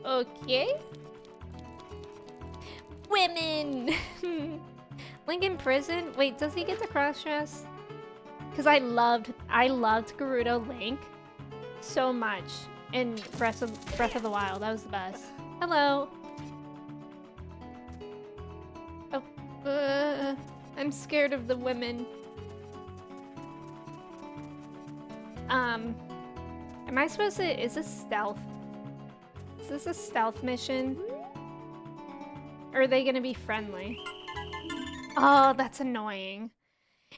Okay. Women! Link in prison? Wait, does he get to cross-dress? Because I loved Gerudo Link so much in Breath of the Wild. That was the best. Hello. Oh, I'm scared of the women. Am I supposed to? Is this stealth? Is this a stealth mission? Or are they gonna be friendly? Oh, that's annoying.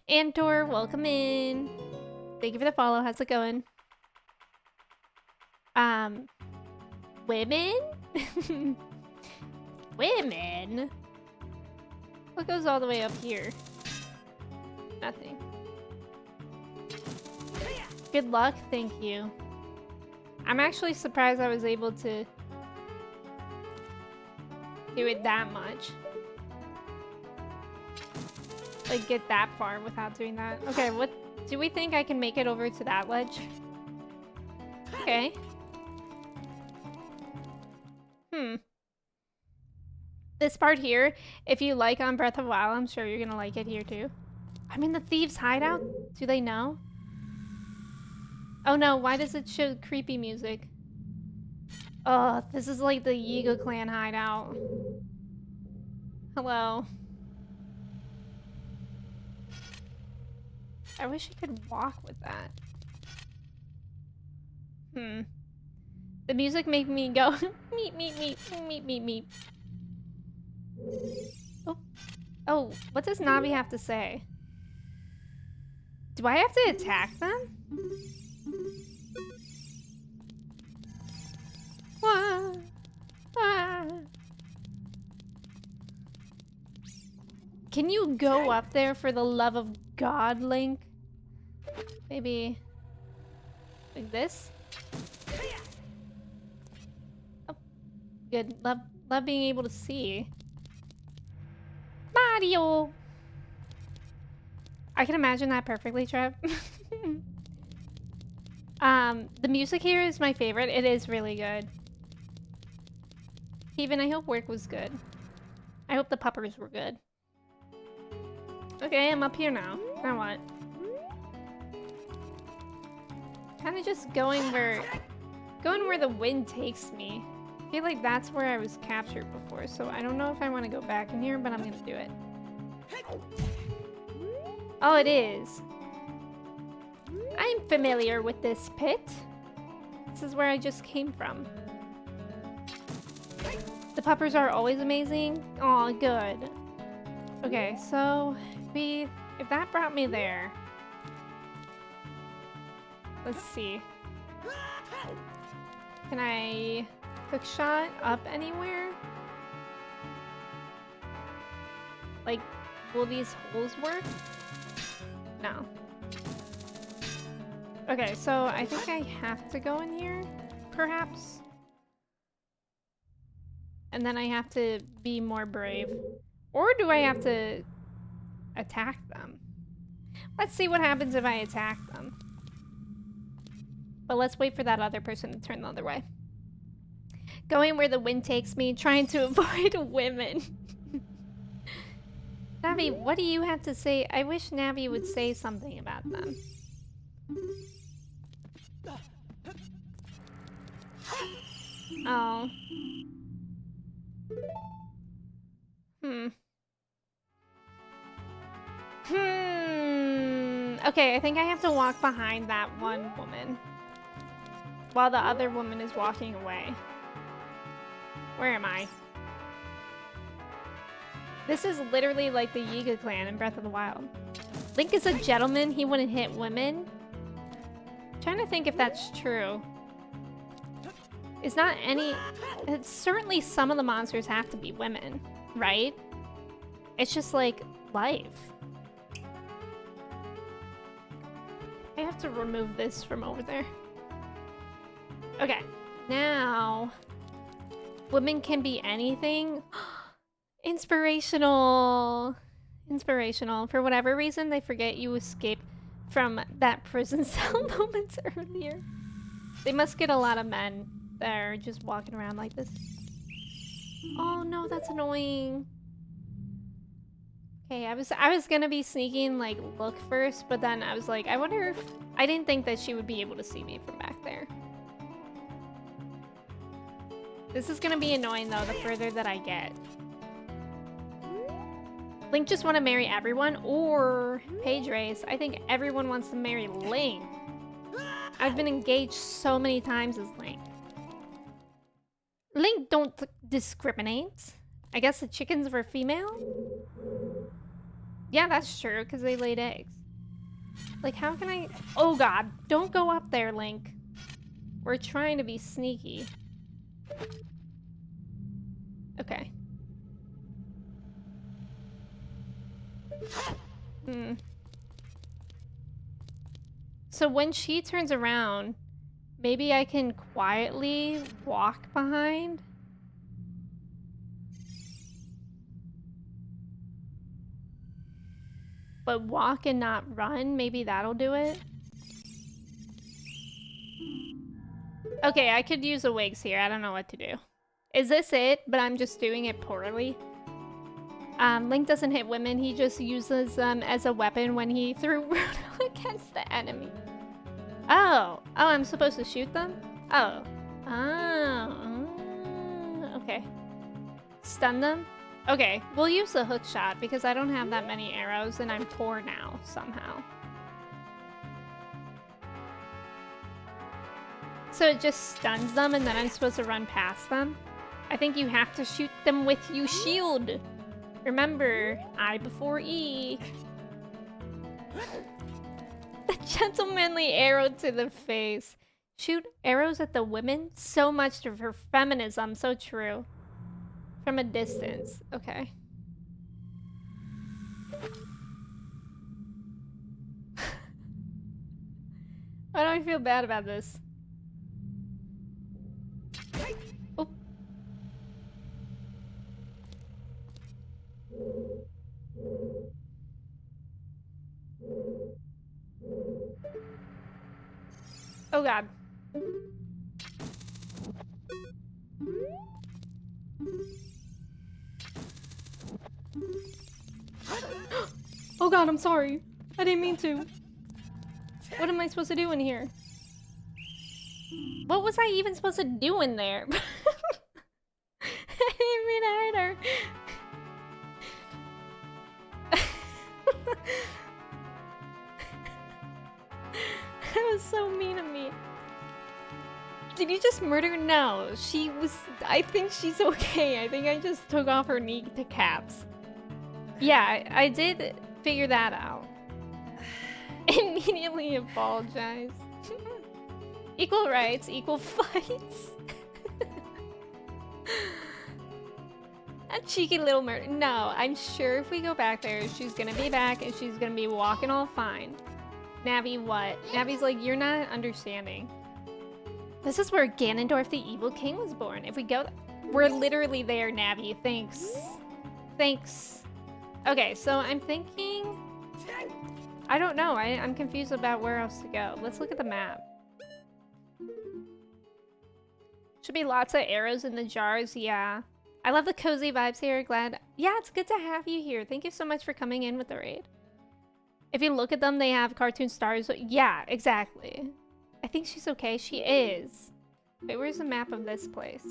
Antor, welcome in. Thank you for the follow. How's it going? Women? Women? What goes all the way up here? Nothing. Good luck, thank you. I'm actually surprised I was able to do it that much. Like, get that far without doing that. Okay, what do we think I can make it over to that ledge? Okay. This part here, if you like on Breath of the Wild, I'm sure you're gonna like it here too. I'm in the thieves' hideout? Do they know? Oh no, why does it show creepy music? Oh, this is like the Yiga clan hideout. Hello. I wish I could walk with that. The music made me go meep meep meep meep meep meep. Oh. Oh, what does Navi have to say? Do I have to attack them? Wah. Ah. Can you go up there for the love of God, Link? Maybe like this? Oh, good. Love being able to see. Mario! I can imagine that perfectly, Trev. The music here is my favorite. It is really good. Even I hope work was good. I hope the puppers were good. Okay, I'm up here now. Now what? Kind of just going where the wind takes me. I feel like that's where I was captured before, so I don't know if I want to go back in here, but I'm gonna do it. Oh, it is. I'm familiar with this pit. This is where I just came from. The puppers are always amazing. Aw, good. Okay, so if that brought me there. Let's see. Can I hook shot up anywhere? Like, will these holes work? No. Okay, so I think I have to go in here, perhaps. And then I have to be more brave. Or do I have to attack them? Let's see what happens if I attack them. But let's wait for that other person to turn the other way. Going where the wind takes me, trying to avoid women. Navi, what do you have to say? I wish Navi would say something about them. Oh. Okay, I think I have to walk behind that one woman while the other woman is walking away. Where am I? This is literally like the Yiga clan in Breath of the Wild. Link is a gentleman, he wouldn't hit women. I'm trying to think if that's true. It's not any... It's certainly some of the monsters have to be women, right? It's just like life. I have to remove this from over there. Okay, now women can be anything. Inspirational. Inspirational. For whatever reason, they forget you escaped from that prison cell moments earlier. They must get a lot of men that are just walking around like this. Oh no, that's annoying. Okay, I was gonna be sneaking, like, look first, but then I was like, I wonder if... I didn't think that she would be able to see me from back there. This is gonna be annoying, though, the further that I get. Link just want to marry everyone, or Page Race. I think everyone wants to marry Link. I've been engaged so many times as Link. Link don't discriminate. I guess the chickens were female? Yeah, that's true, because they laid eggs. Like, how can I... Oh god, don't go up there, Link. We're trying to be sneaky. Okay. So when she turns around, maybe I can quietly walk behind? But walk and not run? Maybe that'll do it? Okay, I could use the wigs here. I don't know what to do. Is this it? But I'm just doing it poorly. Link doesn't hit women. He just uses them as a weapon when he threw Gerudo against the enemy. Oh. Oh, I'm supposed to shoot them? Oh. Oh. Okay. Stun them? Okay, we'll use the hook shot because I don't have that many arrows and I'm poor now, somehow. So it just stuns them and then I'm supposed to run past them? I think you have to shoot them with your shield. Remember, I before E. The gentlemanly arrow to the face. Shoot arrows at the women? So much for feminism, so true. From a distance, okay. Why do I feel bad about this? Oh. Oh god. Oh god, I'm sorry. I didn't mean to. What am I supposed to do in here? What was I even supposed to do in there? I didn't mean to hurt her. That was so mean of me. Did you just murder her? No, she was... I think she's okay. I think I just took off her kneecaps. Yeah, I did figure that out. Immediately apologize. Equal rights, equal fights. A cheeky little murder. No, I'm sure if we go back there, she's gonna be back and she's gonna be walking all fine. Navi, what? Navi's like, you're not understanding. This is where Ganondorf the Evil King was born. If we go... We're literally there, Navi. Thanks. Thanks. Okay, so I'm thinking... I don't know. I'm confused about where else to go. Let's look at the map. Should be lots of arrows in the jars, yeah. I love the cozy vibes here, glad... Yeah, it's good to have you here. Thank you so much for coming in with the raid. If you look at them, they have cartoon stars. Yeah, exactly. I think she's okay. She is. Wait, where's the map of this place?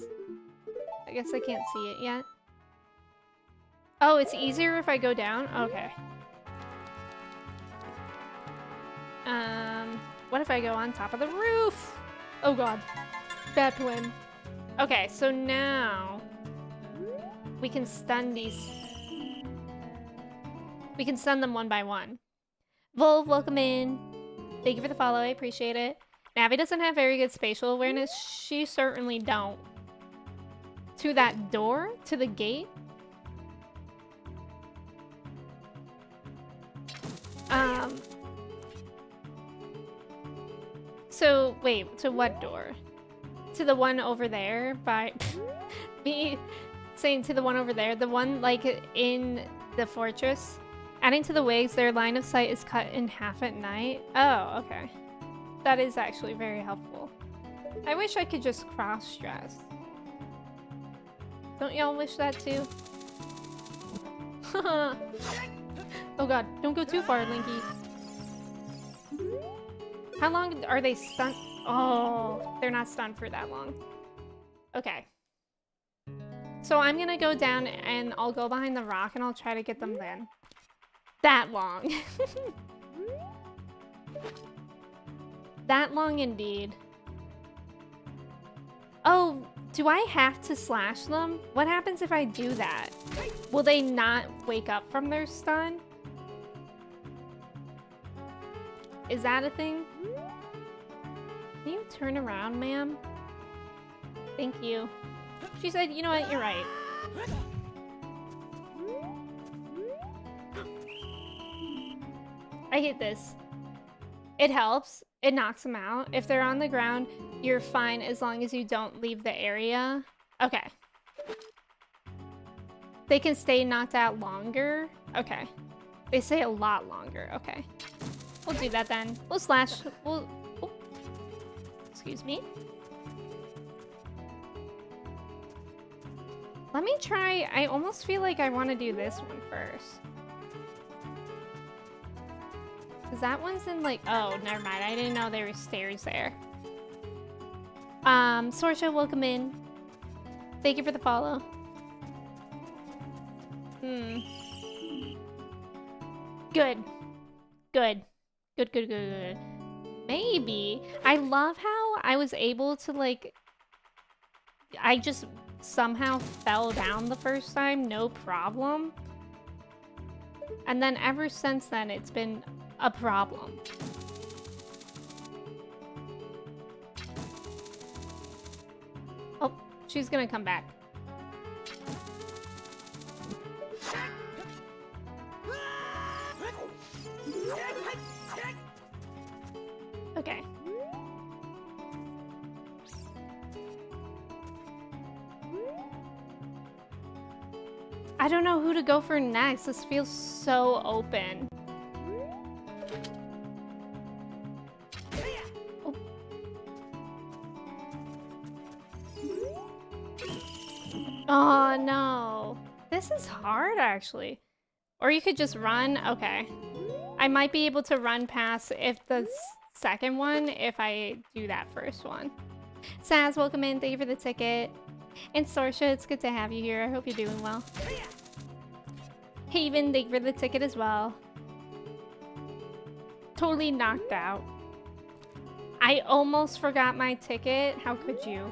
I guess I can't see it yet. Oh, it's easier if I go down? Okay. What if I go on top of the roof? Oh god. Bad plan. Okay, so now we can stun these. We can stun them one by one. Volv, welcome in. Thank you for the follow, I appreciate it. Navi doesn't have very good spatial awareness. She certainly don't. To that door? To the gate? So, wait, to what door? To the one over there by... me saying to the one over there, the one, like, in the fortress. Adding to the wigs, their line of sight is cut in half at night. Oh, okay. That is actually very helpful. I wish I could just cross-dress. Don't y'all wish that too? Oh god, don't go too far, Linky. How long are they stunned? Oh, they're not stunned for that long. Okay. So I'm gonna go down and I'll go behind the rock and I'll try to get them then. That long. That long indeed. Oh, do I have to slash them? What happens if I do that? Will they not wake up from their stun? Is that a thing? Can you turn around, ma'am? Thank you. She said, you know what, you're right. I hate this. It helps. It knocks them out. If they're on the ground, you're fine as long as you don't leave the area. Okay. They can stay knocked out longer. Okay. They say a lot longer. Okay. We'll do that then. We'll slash. We'll... Oh. Excuse me. Let me try. I almost feel like I want to do this one first. Because that one's in like... Oh, never mind. I didn't know there were stairs there. Sorsha, welcome in. Thank you for the follow. Good. Good. Good, good, good, good. Maybe. I love how I was able to, like... I just somehow fell down the first time, no problem. And then ever since then, it's been a problem. Oh, she's gonna come back. Okay. I don't know who to go for next. This feels so open. Oh. Oh no. This is hard actually. Or you could just run. Okay. I might be able to run past if the second one if I do that first one. Saz, welcome in. Thank you for the ticket. And Sorsha, it's good to have you here. I hope you're doing well. Haven, thank you for the ticket as well. Totally knocked out. I almost forgot my ticket. How could you?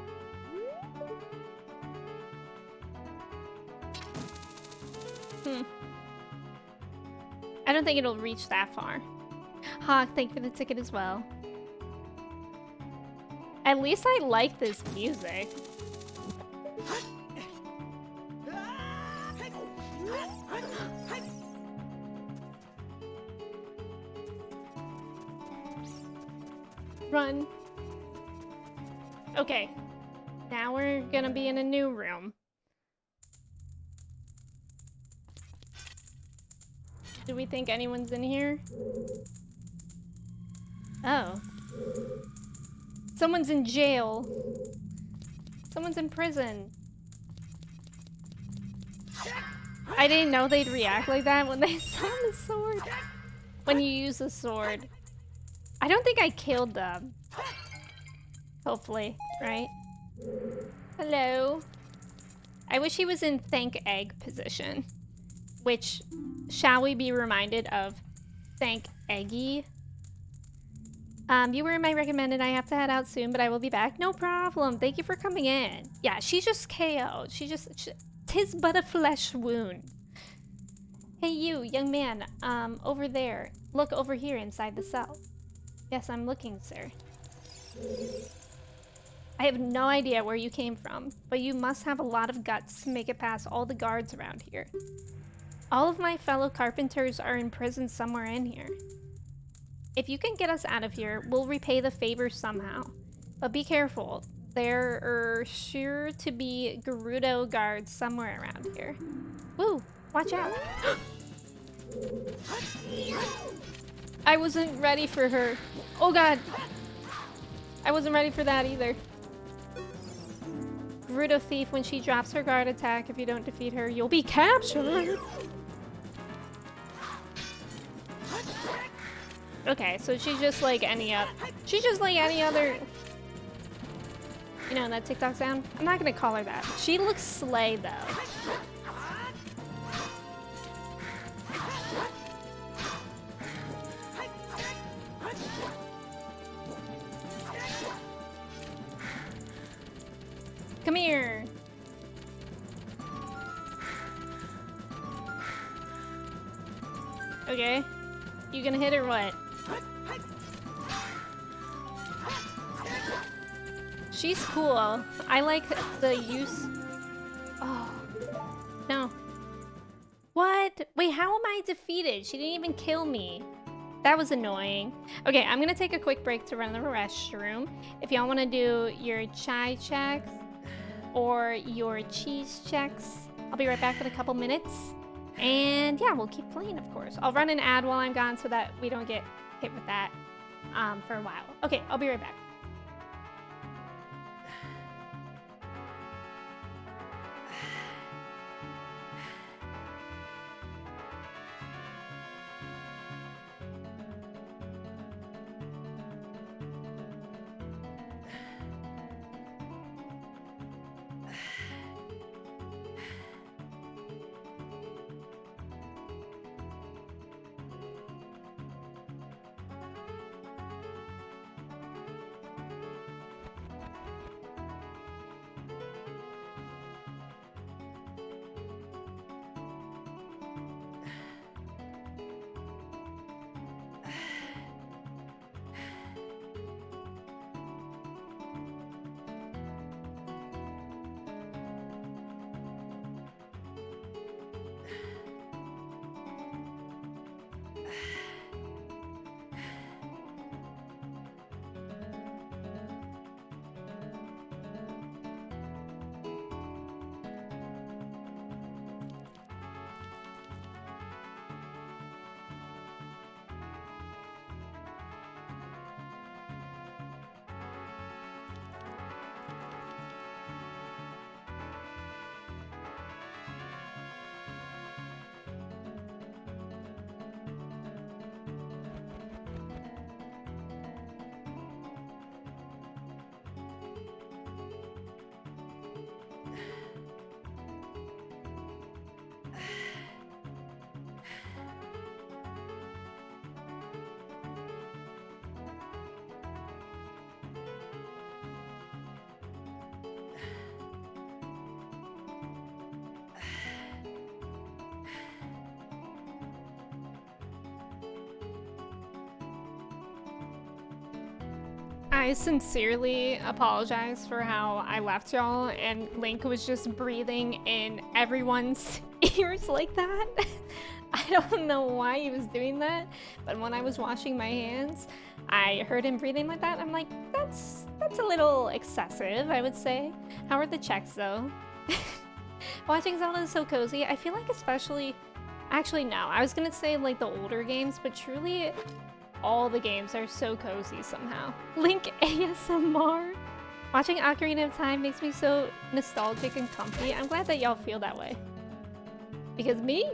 I don't think it'll reach that far. Hawk, thank you for the ticket as well. At least I like this music. Run. Okay. Now we're gonna be in a new room. Do we think anyone's in here? Oh. Someone's in jail. Someone's in prison. I didn't know they'd react like that when they saw the sword. When you use the sword. I don't think I killed them. Hopefully, right? Hello. I wish he was in thank egg position. Which, shall we be reminded of thank eggy? You were in my recommended. I have to head out soon, but I will be back. No problem. Thank you for coming in. Yeah, she just KO'd. Tis but a flesh wound. Hey you, young man, over there. Look over here inside the cell. Yes, I'm looking, sir. I have no idea where you came from, but you must have a lot of guts to make it past all the guards around here. All of my fellow carpenters are in prison somewhere in here. If you can get us out of here, we'll repay the favor somehow. But be careful. There are sure to be Gerudo guards somewhere around here. Woo! Watch out! I wasn't ready for her. Oh god! I wasn't ready for that either. Gerudo Thief, when she drops her guard attack, if you don't defeat her, you'll be captured! Okay, so she's just like any other. She's just like any other. You know that TikTok sound? I'm not gonna call her that. She looks slay though. Come here. Okay. You gonna hit or what? She's cool. I like the use. Oh. No. What? Wait, how am I defeated? She didn't even kill me. That was annoying. Okay, I'm gonna take a quick break to run the restroom. If y'all wanna do your chai checks or your cheese checks, I'll be right back in a couple minutes. And yeah, we'll keep playing, of course. I'll run an ad while I'm gone so that we don't get hit with that for a while. Okay, I'll be right back. I sincerely apologize for how I left y'all and Link was just breathing in everyone's ears like that. I don't know why he was doing that, but when I was washing my hands, I heard him breathing like that. I'm like, that's a little excessive, I would say. How are the checks though? Watching Zelda is so cozy. I feel like actually no, I was gonna say like the older games, but truly all the games are so cozy somehow. Link ASMR. Watching Ocarina of Time makes me so nostalgic and comfy. I'm glad that y'all feel that way. Because me?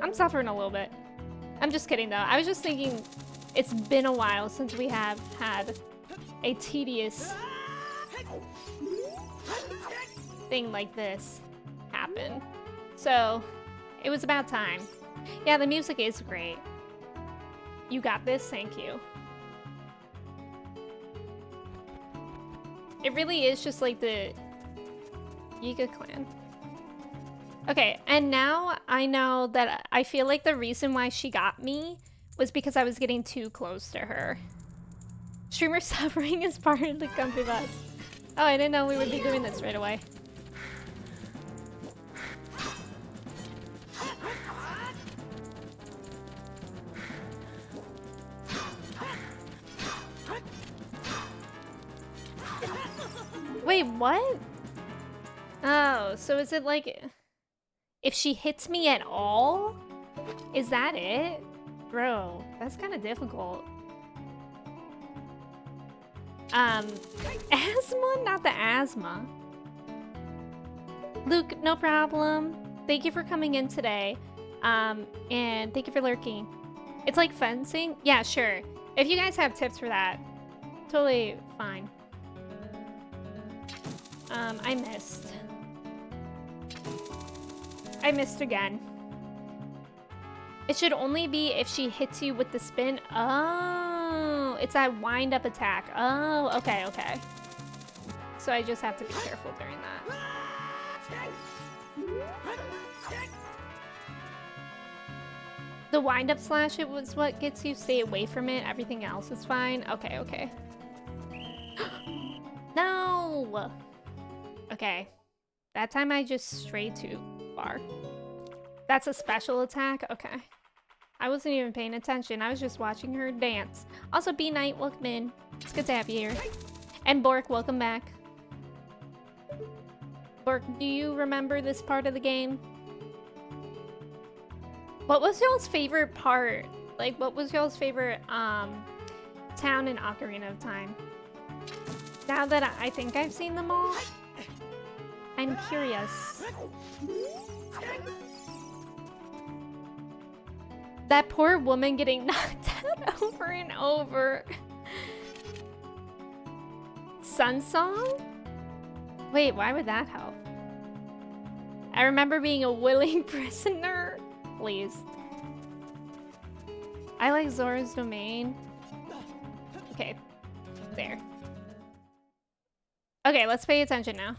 I'm suffering a little bit. I'm just kidding though. I was just thinking it's been a while since we have had a tedious thing like this happen. So, it was about time. Yeah, the music is great. You got this, thank you. It really is just like the Yiga clan. Okay, and now I know that I feel like the reason why she got me was because I was getting too close to her. Streamer suffering is part of the comfy bus. Oh, I didn't know we would be doing this right away. Wait, what? Oh, so is it like... If she hits me at all? Is that it? Bro, that's kind of difficult. Asthma? Not the asthma. Luke, no problem. Thank you for coming in today. And thank you for lurking. It's like fencing? Yeah, sure. If you guys have tips for that, totally fine. I missed. I missed again. It should only be if she hits you with the spin. Oh, it's that wind-up attack. Oh, okay, okay. So I just have to be careful during that. The wind-up slash, it was what gets you. Stay away from it. Everything else is fine. Okay, okay. No! Okay. That time I just strayed too far. That's a special attack? Okay. I wasn't even paying attention. I was just watching her dance. Also, B-Night, welcome in. It's good to have you here. And Bork, welcome back. Bork, do you remember this part of the game? What was y'all's favorite part? Like, what was y'all's favorite town in Ocarina of Time? Now that I think I've seen them all, I'm curious. That poor woman getting knocked out over and over. Sun Song? Wait, why would that help? I remember being a willing prisoner. Please. I like Zora's Domain. Okay. There. Okay, let's pay attention now.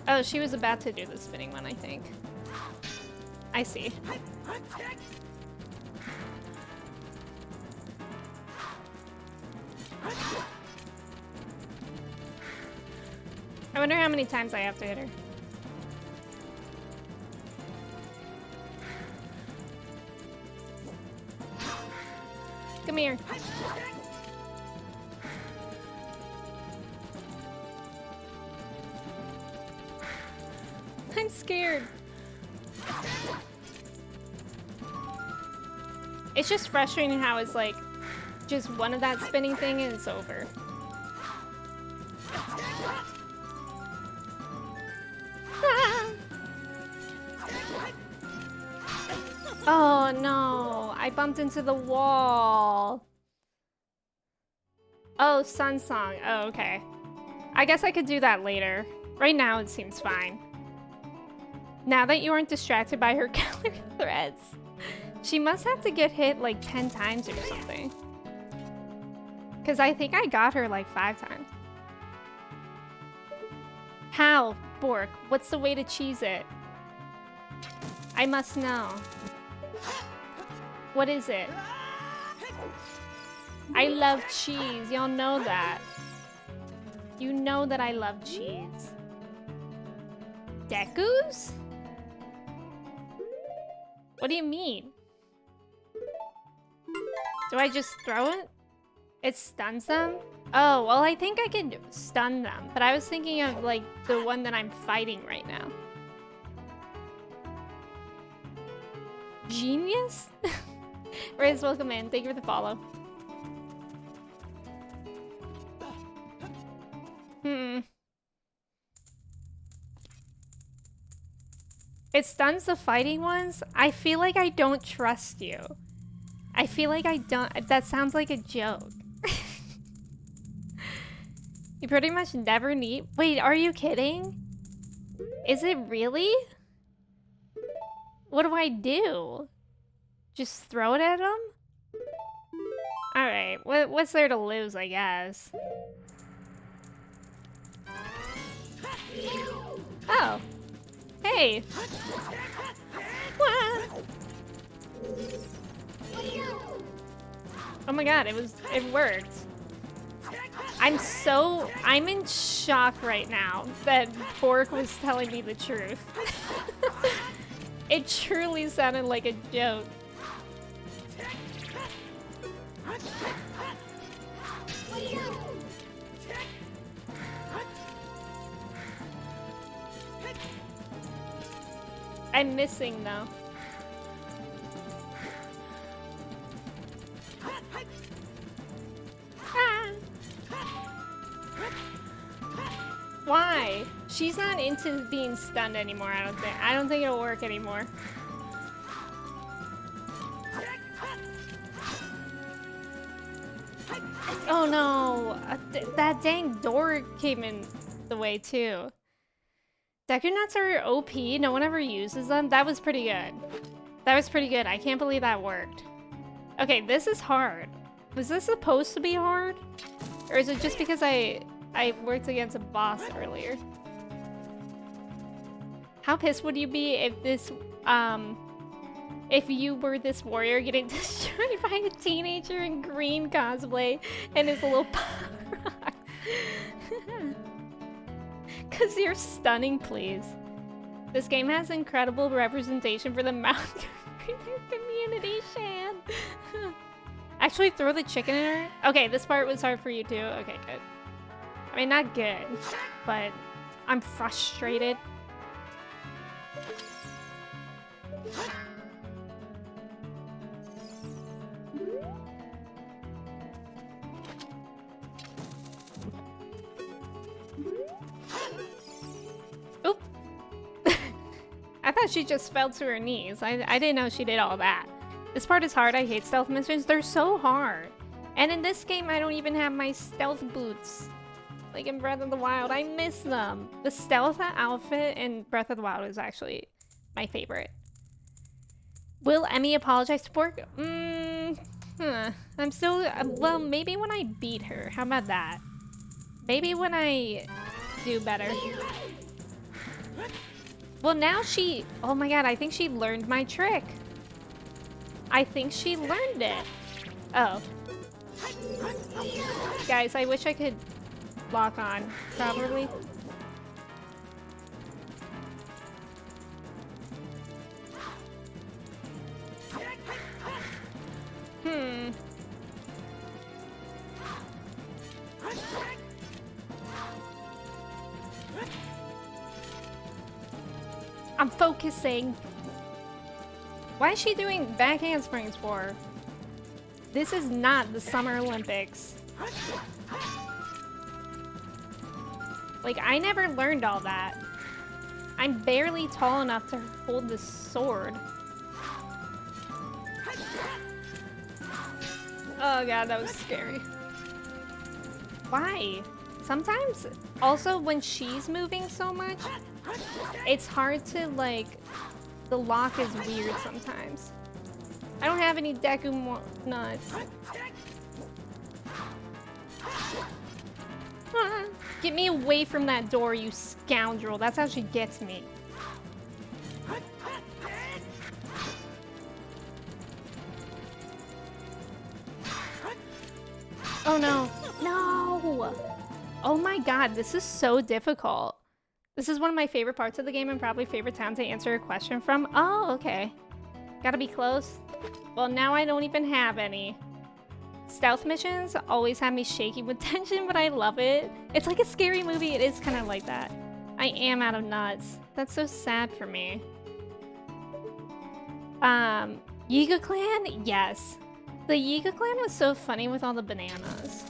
Oh, she was about to do the spinning one, I think. I see. I wonder how many times I have to hit her. Come here. I'm scared. It's just frustrating how it's like just one of that spinning thing and it's over. Oh no, I bumped into the wall. Oh, Sun Song. Oh, okay. I guess I could do that later. Right now it seems fine. Now that you aren't distracted by her color threads. She must have to get hit like 10 times or something. Because I think I got her like 5 times. How, Bork? What's the way to cheese it? I must know. What is it? I love cheese. Y'all know that. You know that I love cheese. Deku's? What do you mean? Do I just throw it? It stuns them? Oh, well, I think I can stun them. But I was thinking of, like, the one that I'm fighting right now. Genius? Riz, welcome in. Thank you for the follow. It stuns the fighting ones? I feel like I don't trust you. I feel like I don't. That sounds like a joke. You pretty much never need. Wait, are you kidding? Is it really? What do I do? Just throw it at them? Alright, what's there to lose, I guess? Oh. Hey. What? Oh my god, it worked. I'm in shock right now that Bork was telling me the truth. It truly sounded like a joke. I'm missing though. Ah. Why? She's not into being stunned anymore, I don't think. I don't think it'll work anymore. Oh no! That dang door came in the way too. Deku nuts are OP, no one ever uses them. That was pretty good. That was pretty good. I can't believe that worked. Okay, this is hard. Was this supposed to be hard? Or is it just because I worked against a boss earlier? How pissed would you be if this, if you were this warrior getting destroyed by a teenager in green cosplay and his little rock? Cause you're stunning, please. This game has incredible representation for the mountain community, Shan. Actually, throw the chicken in her? Okay, this part was hard for you too. Okay, good. I mean, not good, but I'm frustrated. Oop. I thought she just fell to her knees. I didn't know she did all that. This part is hard. I hate stealth missions. They're so hard. And in this game, I don't even have my stealth boots. Like in Breath of the Wild, I miss them. The stealth outfit in Breath of the Wild is actually my favorite. Will Emmy apologize to Pork? I'm still, well, maybe when I beat her. How about that? Maybe when I do better. Well, now she, oh my god, I think she learned my trick. I think she learned it. Oh. Guys, I wish I could lock on properly. I'm focusing. Why is she doing back handsprings for? This is not the Summer Olympics. Like, I never learned all that. I'm barely tall enough to hold this sword. Oh god, that was scary. Why? Sometimes, also when she's moving so much, it's hard to, like, the lock is weird sometimes. I don't have any Deku nuts. Get me away from that door, you scoundrel. That's how she gets me. Oh no. No! Oh my god, this is so difficult. This is one of my favorite parts of the game and probably favorite time to answer a question from. Oh, okay. Gotta be close. Well, now I don't even have any. Stealth missions always have me shaking with tension, but I love it. It's like a scary movie. It is kind of like that. I am out of nuts. That's so sad for me. Yiga Clan? Yes. The Yiga Clan was so funny with all the bananas.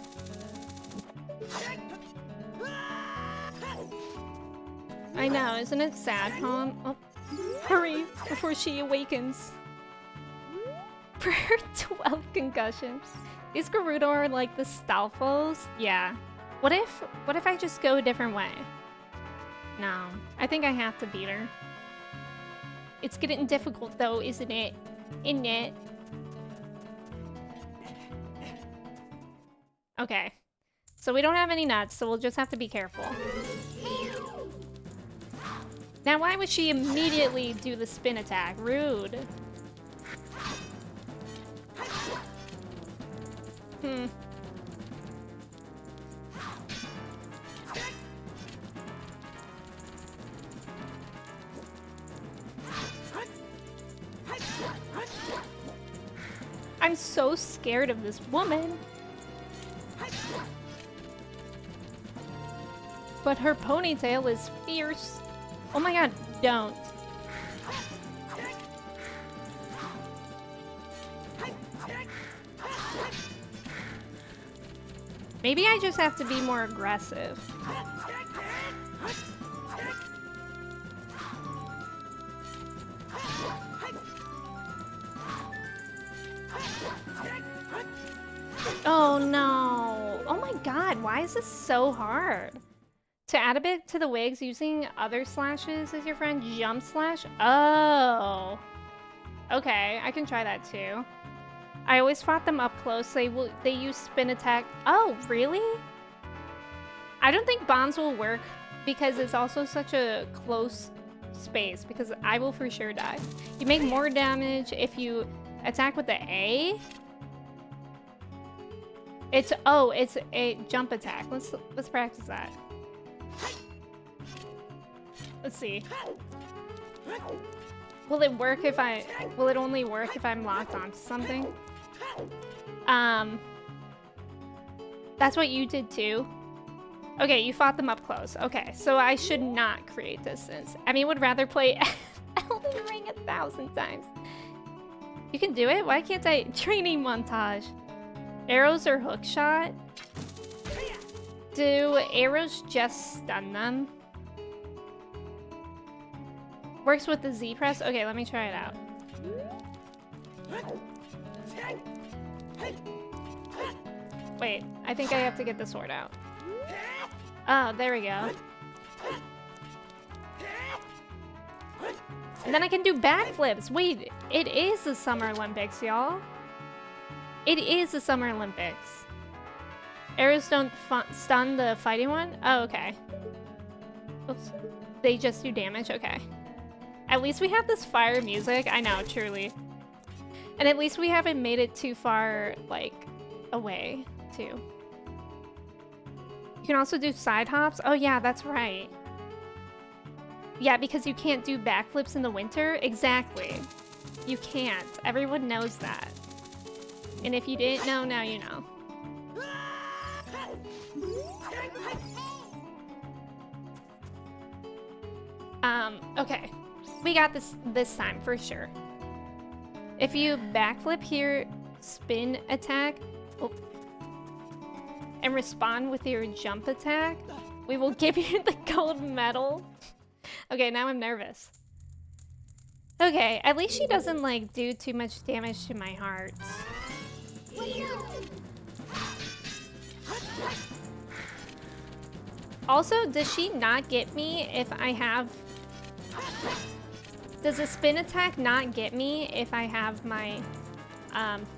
I know, isn't it sad, Tom? Oh, hurry, before she awakens. For her 12 concussions. These Gerudo are like the Stalfos? Yeah. What if I just go a different way? No, I think I have to beat her. It's getting difficult though, isn't it? Isn't it? Okay. So we don't have any nuts, so we'll just have to be careful. Now why would she immediately do the spin attack? Rude. so scared of this woman. But her ponytail is fierce. Oh my god, don't. Maybe I just have to be more aggressive. Oh no. Oh my god, why is this so hard? To add a bit to the wigs, using other slashes as your friend, jump slash? Oh. Okay, I can try that too. I always fought them up close. They use spin attack. Oh, really? I don't think bombs will work because it's also such a close space, because I will for sure die. You make more damage if you attack with the A. It's a jump attack. Let's practice that. Let's see. Will it work if will it only work if I'm locked onto something? That's what you did too. Okay, you fought them up close. Okay, so I should not create distance. Emmy would rather play Elden Ring 1,000 times. You can do it? Why can't I? Training montage. Arrows or hook shot? Do arrows just stun them? Works with the Z press? Okay, let me try it out. Wait, I think I have to get the sword out. Oh, there we go. And then I can do backflips. Wait, it is the Summer Olympics, y'all. It is the Summer Olympics. Arrows don't stun the fighting one? Oh, okay. Oops. They just do damage? Okay. At least we have this fire music. I know, truly. And at least we haven't made it too far, like, away, too. You can also do side hops. Oh, yeah, that's right. Yeah, because you can't do backflips in the winter. Exactly. You can't. Everyone knows that. And if you didn't know, now you know. Okay. We got this time for sure. If you backflip here, spin attack, and respond with your jump attack, we will give you the gold medal. Okay, now I'm nervous. Okay, at least she doesn't like do too much damage to my heart. Also, does she not get me if I have... Does a spin attack not get me if I have my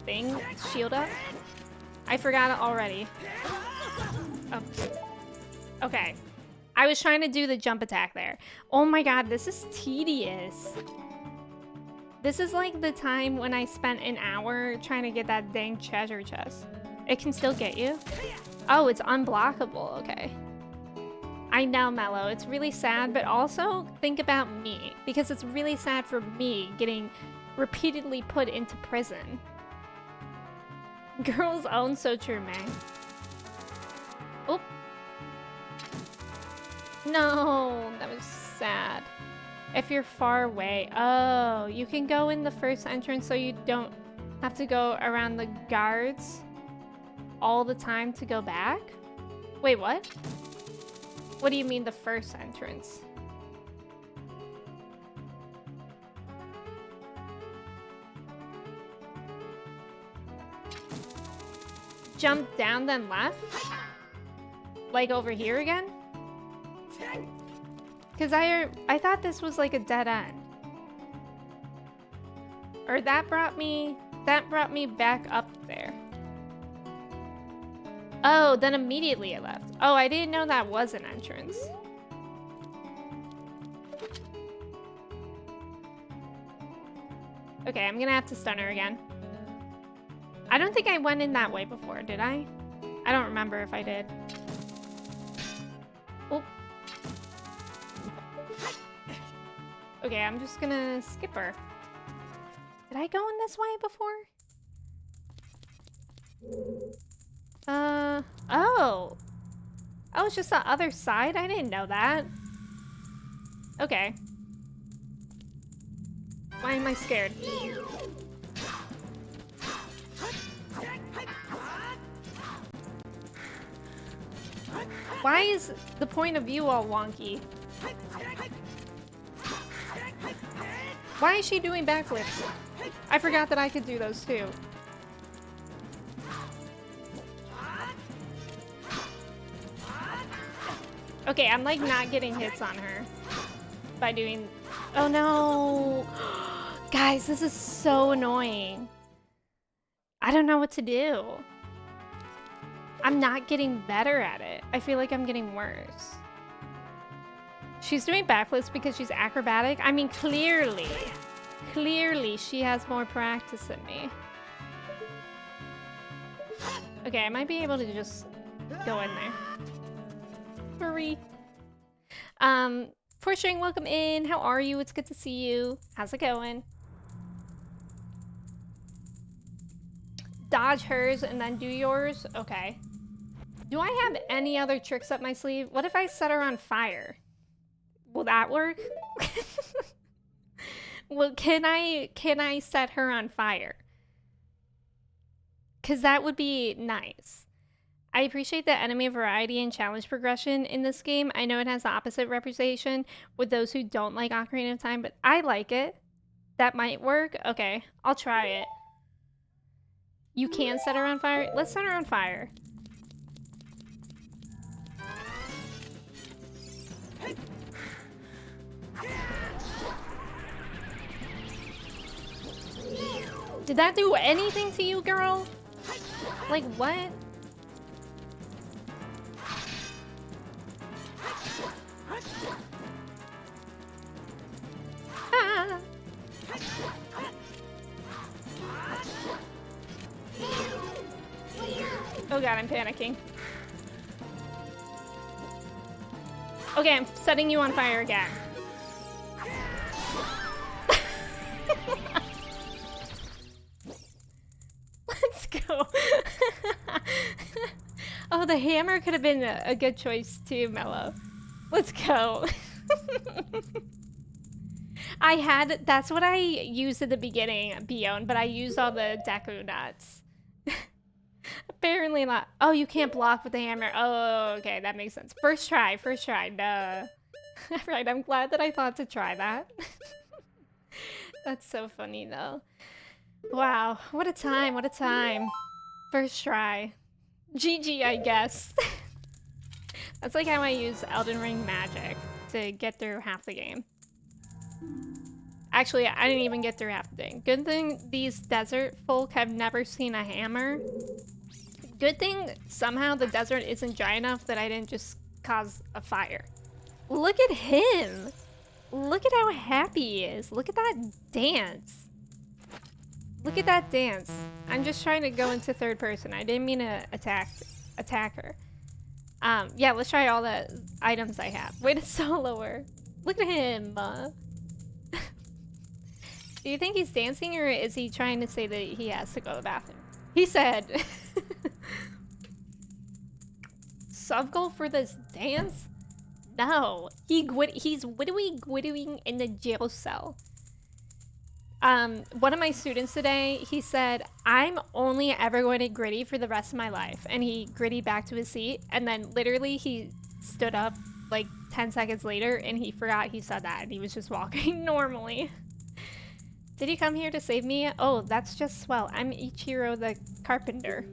thing shield up? I forgot it already. Oh. Okay. I was trying to do the jump attack there. Oh my god, this is tedious. This is like the time when I spent an hour trying to get that dang treasure chest. It can still get you? Oh, it's unblockable. Okay. I know, Mello. It's really sad, but also think about me, because it's really sad for me getting repeatedly put into prison. Girls own so true, man. Oh. No, that was sad. If you're far away. Oh, you can go in the first entrance so you don't have to go around the guards all the time to go back? Wait, what? What do you mean the first entrance? Jump down then left? Like over here again? Because I thought this was like a dead end. Or that brought me back up there. Oh, then immediately it left. Oh, I didn't know that was an entrance. Okay, I'm gonna have to stun her again. I don't think I went in that way before, did I? I don't remember if I did. Oh. Okay, I'm just gonna skip her. Did I go in this way before? Oh. Oh, it's just the other side? I didn't know that. Okay. Why am I scared? Why is the point of view all wonky? Why is she doing backflips? I forgot that I could do those too. Okay, I'm like not getting hits on her by doing... Oh no! Guys, this is so annoying. I don't know what to do. I'm not getting better at it. I feel like I'm getting worse. She's doing backflips because she's acrobatic. I mean, clearly she has more practice than me. Okay, I might be able to just go in there. Hurry. Forstring, welcome in. How are you? It's good to see you. How's it going? Dodge hers and then do yours? Okay. Do I have any other tricks up my sleeve? What if I set her on fire? Will that work? Well, can I set her on fire? 'Cause that would be nice. I appreciate the enemy variety and challenge progression in this game. I know it has the opposite representation with those who don't like Ocarina of Time, but I like it. That might work. Okay, I'll try it. You can set her on fire? Let's set her on fire. Did that do anything to you, girl? Like, what? Ah. Oh god, I'm panicking. Okay, I'm setting you on fire again. Let's go. Oh, the hammer could have been a good choice too, Mello. Let's go. That's what I used at the beginning, Bion, but I used all the Deku nuts. Apparently not. Oh, you can't block with the hammer. Oh, okay, that makes sense. First try, duh. Right, I'm glad that I thought to try that. That's so funny, though. Wow, what a time, what a time. First try. GG, I guess. That's like how I use Elden Ring magic to get through half the game. Actually, I didn't even get through half the thing. Good thing these desert folk have never seen a hammer. Good thing somehow the desert isn't dry enough that I didn't just cause a fire. Look at him! Look at how happy he is. Look at that dance. Look at that dance. I'm just trying to go into third person. I didn't mean to attack her. Yeah, let's try all the items I have. Way to solo her. Look at him. Do you think he's dancing or is he trying to say that he has to go to the bathroom? He said. Sub goal for this dance? No. He's wittowing in the jail cell. One of my students today, he said, I'm only ever going to gritty for the rest of my life. And he gritty back to his seat. And then literally he stood up like 10 seconds later and he forgot he said that. And he was just walking normally. Did you come here to save me? Oh, that's just swell. I'm Ichiro the carpenter.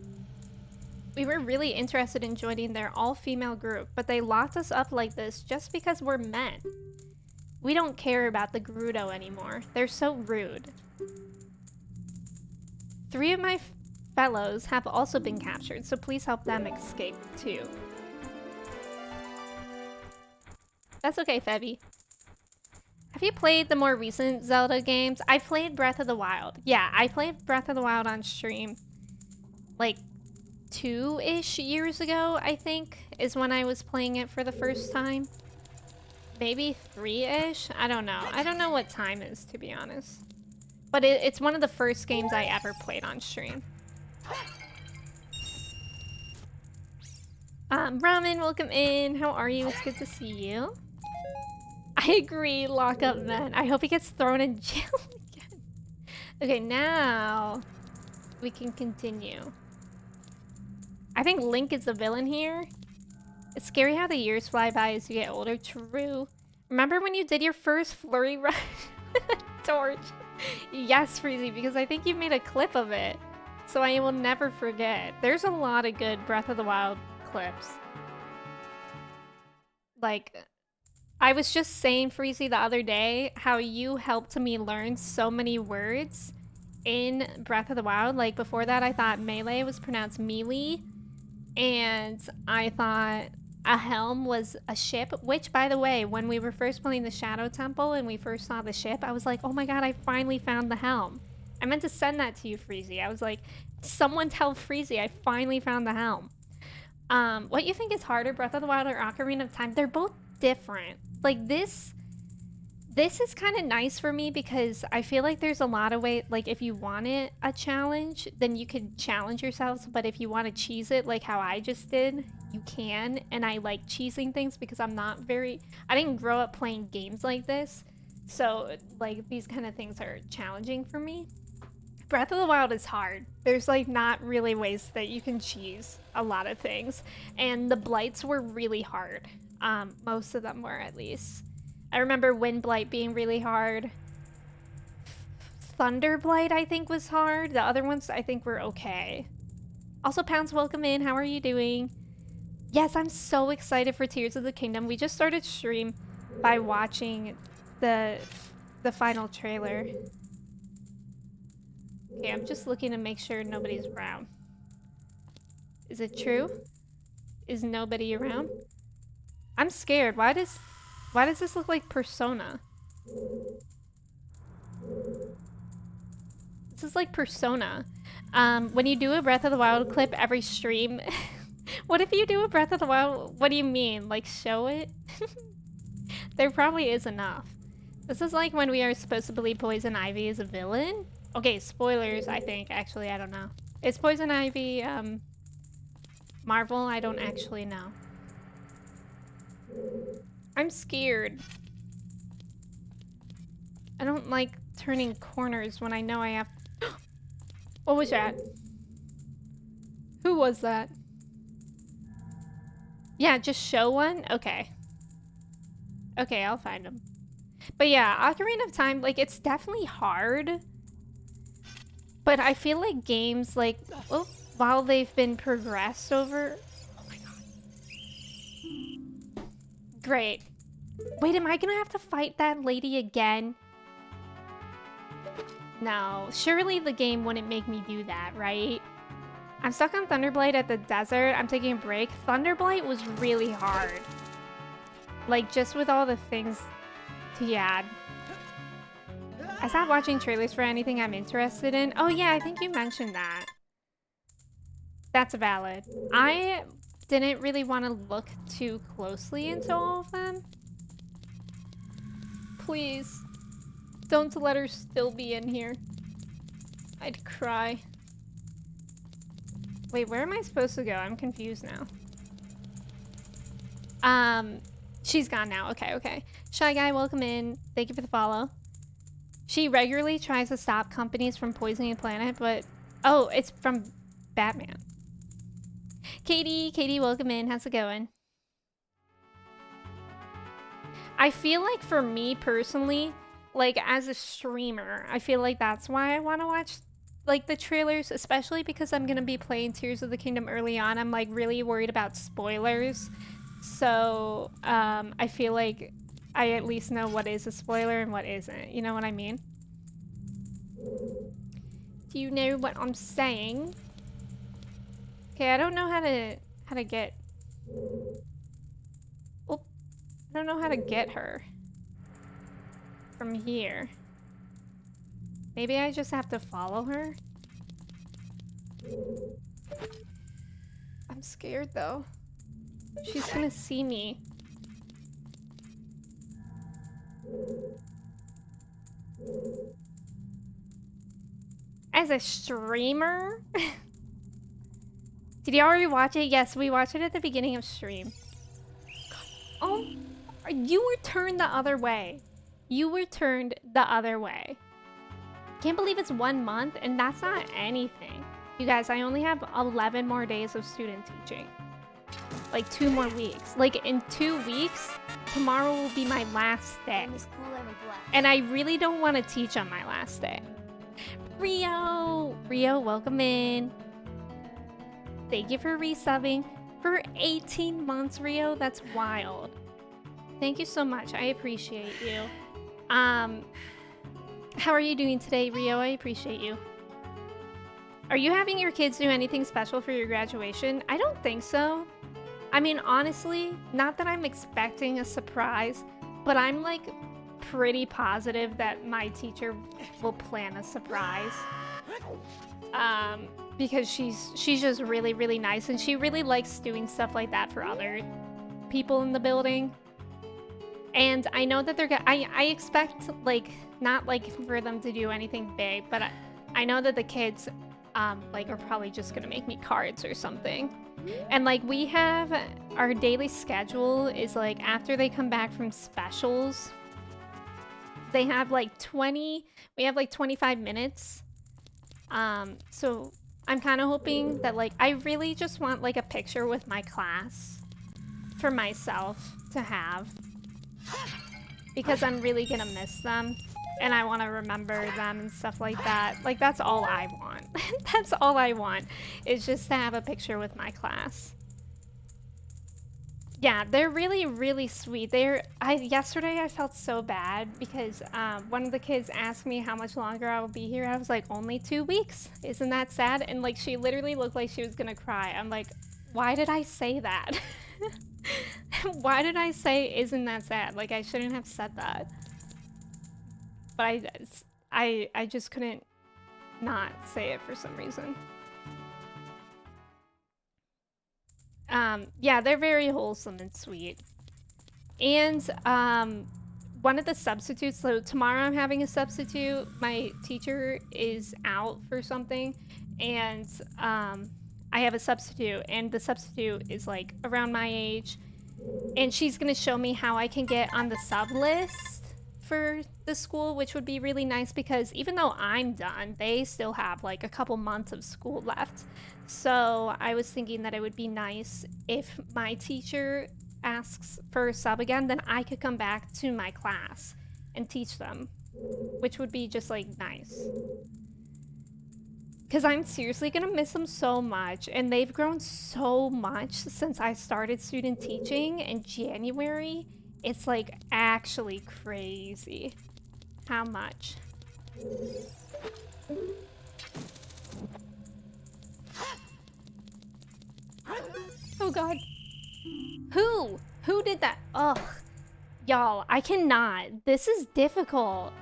We were really interested in joining their all-female group, but they locked us up like this just because we're men. We don't care about the Gerudo anymore. They're so rude. 3 of my fellows have also been captured, so please help them escape too. That's okay, Febby. Have you played the more recent Zelda games? I played Breath of the Wild. Yeah, I played Breath of the Wild on stream like 2-ish years ago, I think, is when I was playing it for the first time. Maybe 3-ish? I don't know. I don't know what time is, to be honest. But it's one of the first games I ever played on stream. Ramen, welcome in. How are you? It's good to see you. I agree, lock up man. I hope he gets thrown in jail again. Okay, now we can continue. I think Link is the villain here. It's scary how the years fly by as you get older. True. Remember when you did your first flurry rush with a torch? Yes, Freezy, because I think you made a clip of it. So I will never forget. There's a lot of good Breath of the Wild clips. Like, I was just saying, Freezy, the other day, how you helped me learn so many words in Breath of the Wild. Like, before that, I thought melee was pronounced melee. And I thought a helm was a ship, which, by the way, when we were first playing the Shadow Temple and we first saw the ship, I was like, oh my god, I finally found the helm. I meant to send that to you, Freezy. I was like, someone tell Freezy I finally found the helm. What you think is harder, Breath of the Wild or Ocarina of Time? They're both different. Like, this is kind of nice for me because I feel like there's a lot of ways, like if you want it a challenge, then you could challenge yourselves, but if you want to cheese it like how I just did, you can, and I like cheesing things because I didn't grow up playing games like this, so like these kind of things are challenging for me. Breath of the Wild is hard. There's like not really ways that you can cheese a lot of things, and the blights were really hard. Most of them were, at least. I remember Wind Blight being really hard. Thunder Blight, I think, was hard. The other ones, I think, were okay. Also, Pounds, welcome in. How are you doing? Yes, I'm so excited for Tears of the Kingdom. We just started stream by watching the final trailer. Okay, I'm just looking to make sure nobody's around. Is it true? Is nobody around? I'm scared. Why does this look like Persona? This is like Persona. When you do a Breath of the Wild clip every stream, what if you do a Breath of the Wild? What do you mean? Like, show it? There probably is enough. This is like when we are supposed to believe Poison Ivy is a villain. Okay, spoilers, I think. Actually, I don't know. Is Poison Ivy, Marvel? I don't actually know. I'm scared. I don't like turning corners when I know I have... What was that? Who was that? Yeah, just show one? Okay. Okay, I'll find him. But yeah, Ocarina of Time, like, it's definitely hard. But I feel like games, like, while they've been progressed over... Oh my god. Great. Wait, am I gonna have to fight that lady again? No, surely the game wouldn't make me do that, right? I'm stuck on Thunderblight at the desert. I'm taking a break. Thunderblight was really hard. Like, just with all the things to add. I stopped watching trailers for anything I'm interested in. Oh yeah, I think you mentioned that. That's valid. I didn't really want to look too closely into all of them. Please, don't let her still be in here. I'd cry. Wait, where am I supposed to go? I'm confused now. She's gone now. Okay, okay. Shy Guy, welcome in. Thank you for the follow. She regularly tries to stop companies from poisoning the planet, but... Oh, it's from Batman. Katie, welcome in. How's it going? I feel like for me personally, like as a streamer, I feel like that's why I want to watch like the trailers, especially because I'm gonna be playing Tears of the Kingdom early on. I'm like really worried about spoilers, so I feel like I at least know what is a spoiler and what isn't. You know what I mean? Do you know what I'm saying? Okay, I don't know how to get. Oh, I don't know how to get her from here. Maybe I just have to follow her? I'm scared though. She's gonna see me. As a streamer? Did you already watch it? Yes, we watched it at the beginning of stream. Oh, you were turned the other way. You were turned the other way. Can't believe it's 1 month, and that's not anything. You guys, I only have 11 more days of student teaching. Like 2 more weeks. Like in 2 weeks, tomorrow will be my last day. And I really don't want to teach on my last day. Rio, welcome in. Thank you for resubbing for 18 months, Rio. That's wild. Thank you so much. I appreciate you. How are you doing today, Rio? I appreciate you. Are you having your kids do anything special for your graduation? I don't think so. I mean, honestly, not that I'm expecting a surprise, but I'm like pretty positive that my teacher will plan a surprise. Because she's just really, really nice, and she really likes doing stuff like that for other people in the building. And I know that they're gonna, I expect, like, not like for them to do anything big, but I know that the kids, like, are probably just gonna make me cards or something. And like, we have, our daily schedule is like, after they come back from specials, they have like 25 minutes. So I'm kind of hoping that, like, I really just want like a picture with my class for myself to have, because I'm really gonna miss them and I want to remember them and stuff like that. Like, that's all I want. That's all I want, is just to have a picture with my class. Yeah, they're really, really sweet. Yesterday I felt so bad because one of the kids asked me how much longer I will be here. I was like, only 2 weeks. Isn't that sad? And like, she literally looked like she was gonna cry. I'm like, why did I say that? Why did I say, isn't that sad? Like, I shouldn't have said that. But I just couldn't not say it for some reason. Yeah, they're very wholesome and sweet. And one of the substitutes, so tomorrow I'm having a substitute. My teacher is out for something, and I have a substitute, and the substitute is like around my age, and she's gonna show me how I can get on the sub list for the school, which would be really nice, because even though I'm done, they still have like a couple months of school left. So I was thinking that it would be nice if my teacher asks for a sub again, then I could come back to my class and teach them, which would be just like nice. Because I'm seriously gonna miss them so much, and they've grown so much since I started student teaching in January. It's like actually crazy how much. Oh god. Who did that? Ugh. Y'all, I cannot. This is difficult.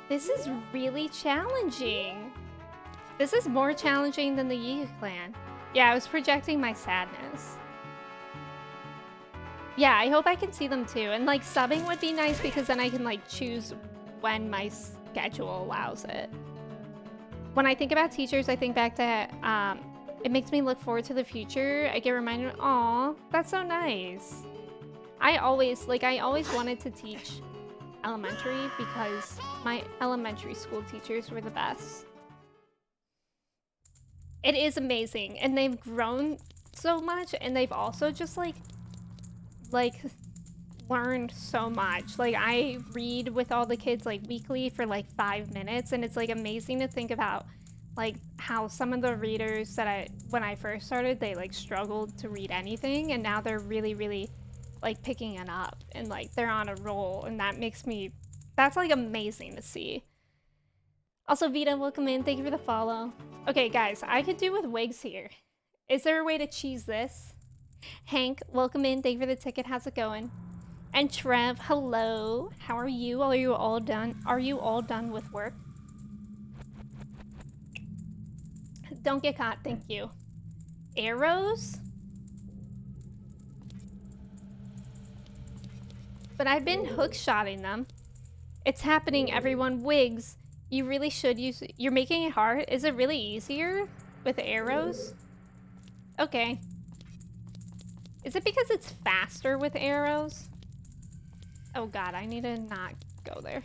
This is really challenging. This is more challenging than the Yiga clan. Yeah, I was projecting my sadness. Yeah, I hope I can see them too. And like, subbing would be nice, because then I can like choose when my schedule allows it. When I think about teachers, I think back to, it makes me look forward to the future. I get reminded, aw, that's so nice. I always wanted to teach elementary because my elementary school teachers were the best. It is amazing, and they've grown so much, and they've also just like learned so much. Like, I read with all the kids like weekly for like 5 minutes, and it's like amazing to think about like how some of the readers that when I first started, they like struggled to read anything, and now they're really, really like picking it up, and like they're on a roll, and that's like amazing to see. Also, Vita, welcome in. Thank you for the follow. Okay, guys, I could do with wigs here. Is there a way to cheese this? Hank, welcome in. Thank you for the ticket. How's it going? And Trev, hello. How are you? Are you all done? Are you all done with work? Don't get caught. Thank you. Arrows? But I've been hook-shotting them. It's happening, everyone. Wigs. You really should use... You're making it hard? Is it really easier with arrows? Okay. Is it because it's faster with arrows? Oh god, I need to not go there.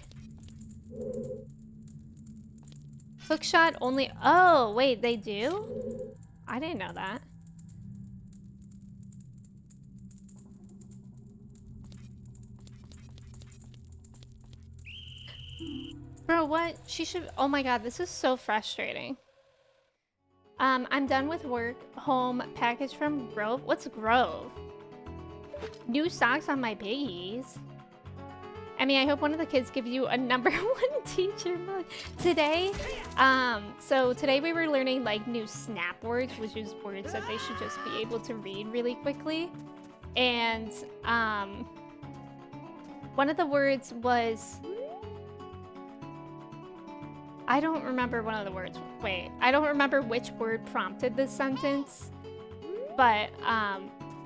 Hookshot only. Oh, wait, they do? I didn't know that. Bro, what? She should. Oh my god, this is so frustrating. I'm done with work. Home package from Grove. What's Grove? New socks on my piggies. I mean, I hope one of the kids give you a number one teacher mug. Today, so today we were learning like new snap words, which is words that they should just be able to read really quickly. And one of the words was, I don't remember one of the words. Wait, I don't remember which word prompted this sentence, but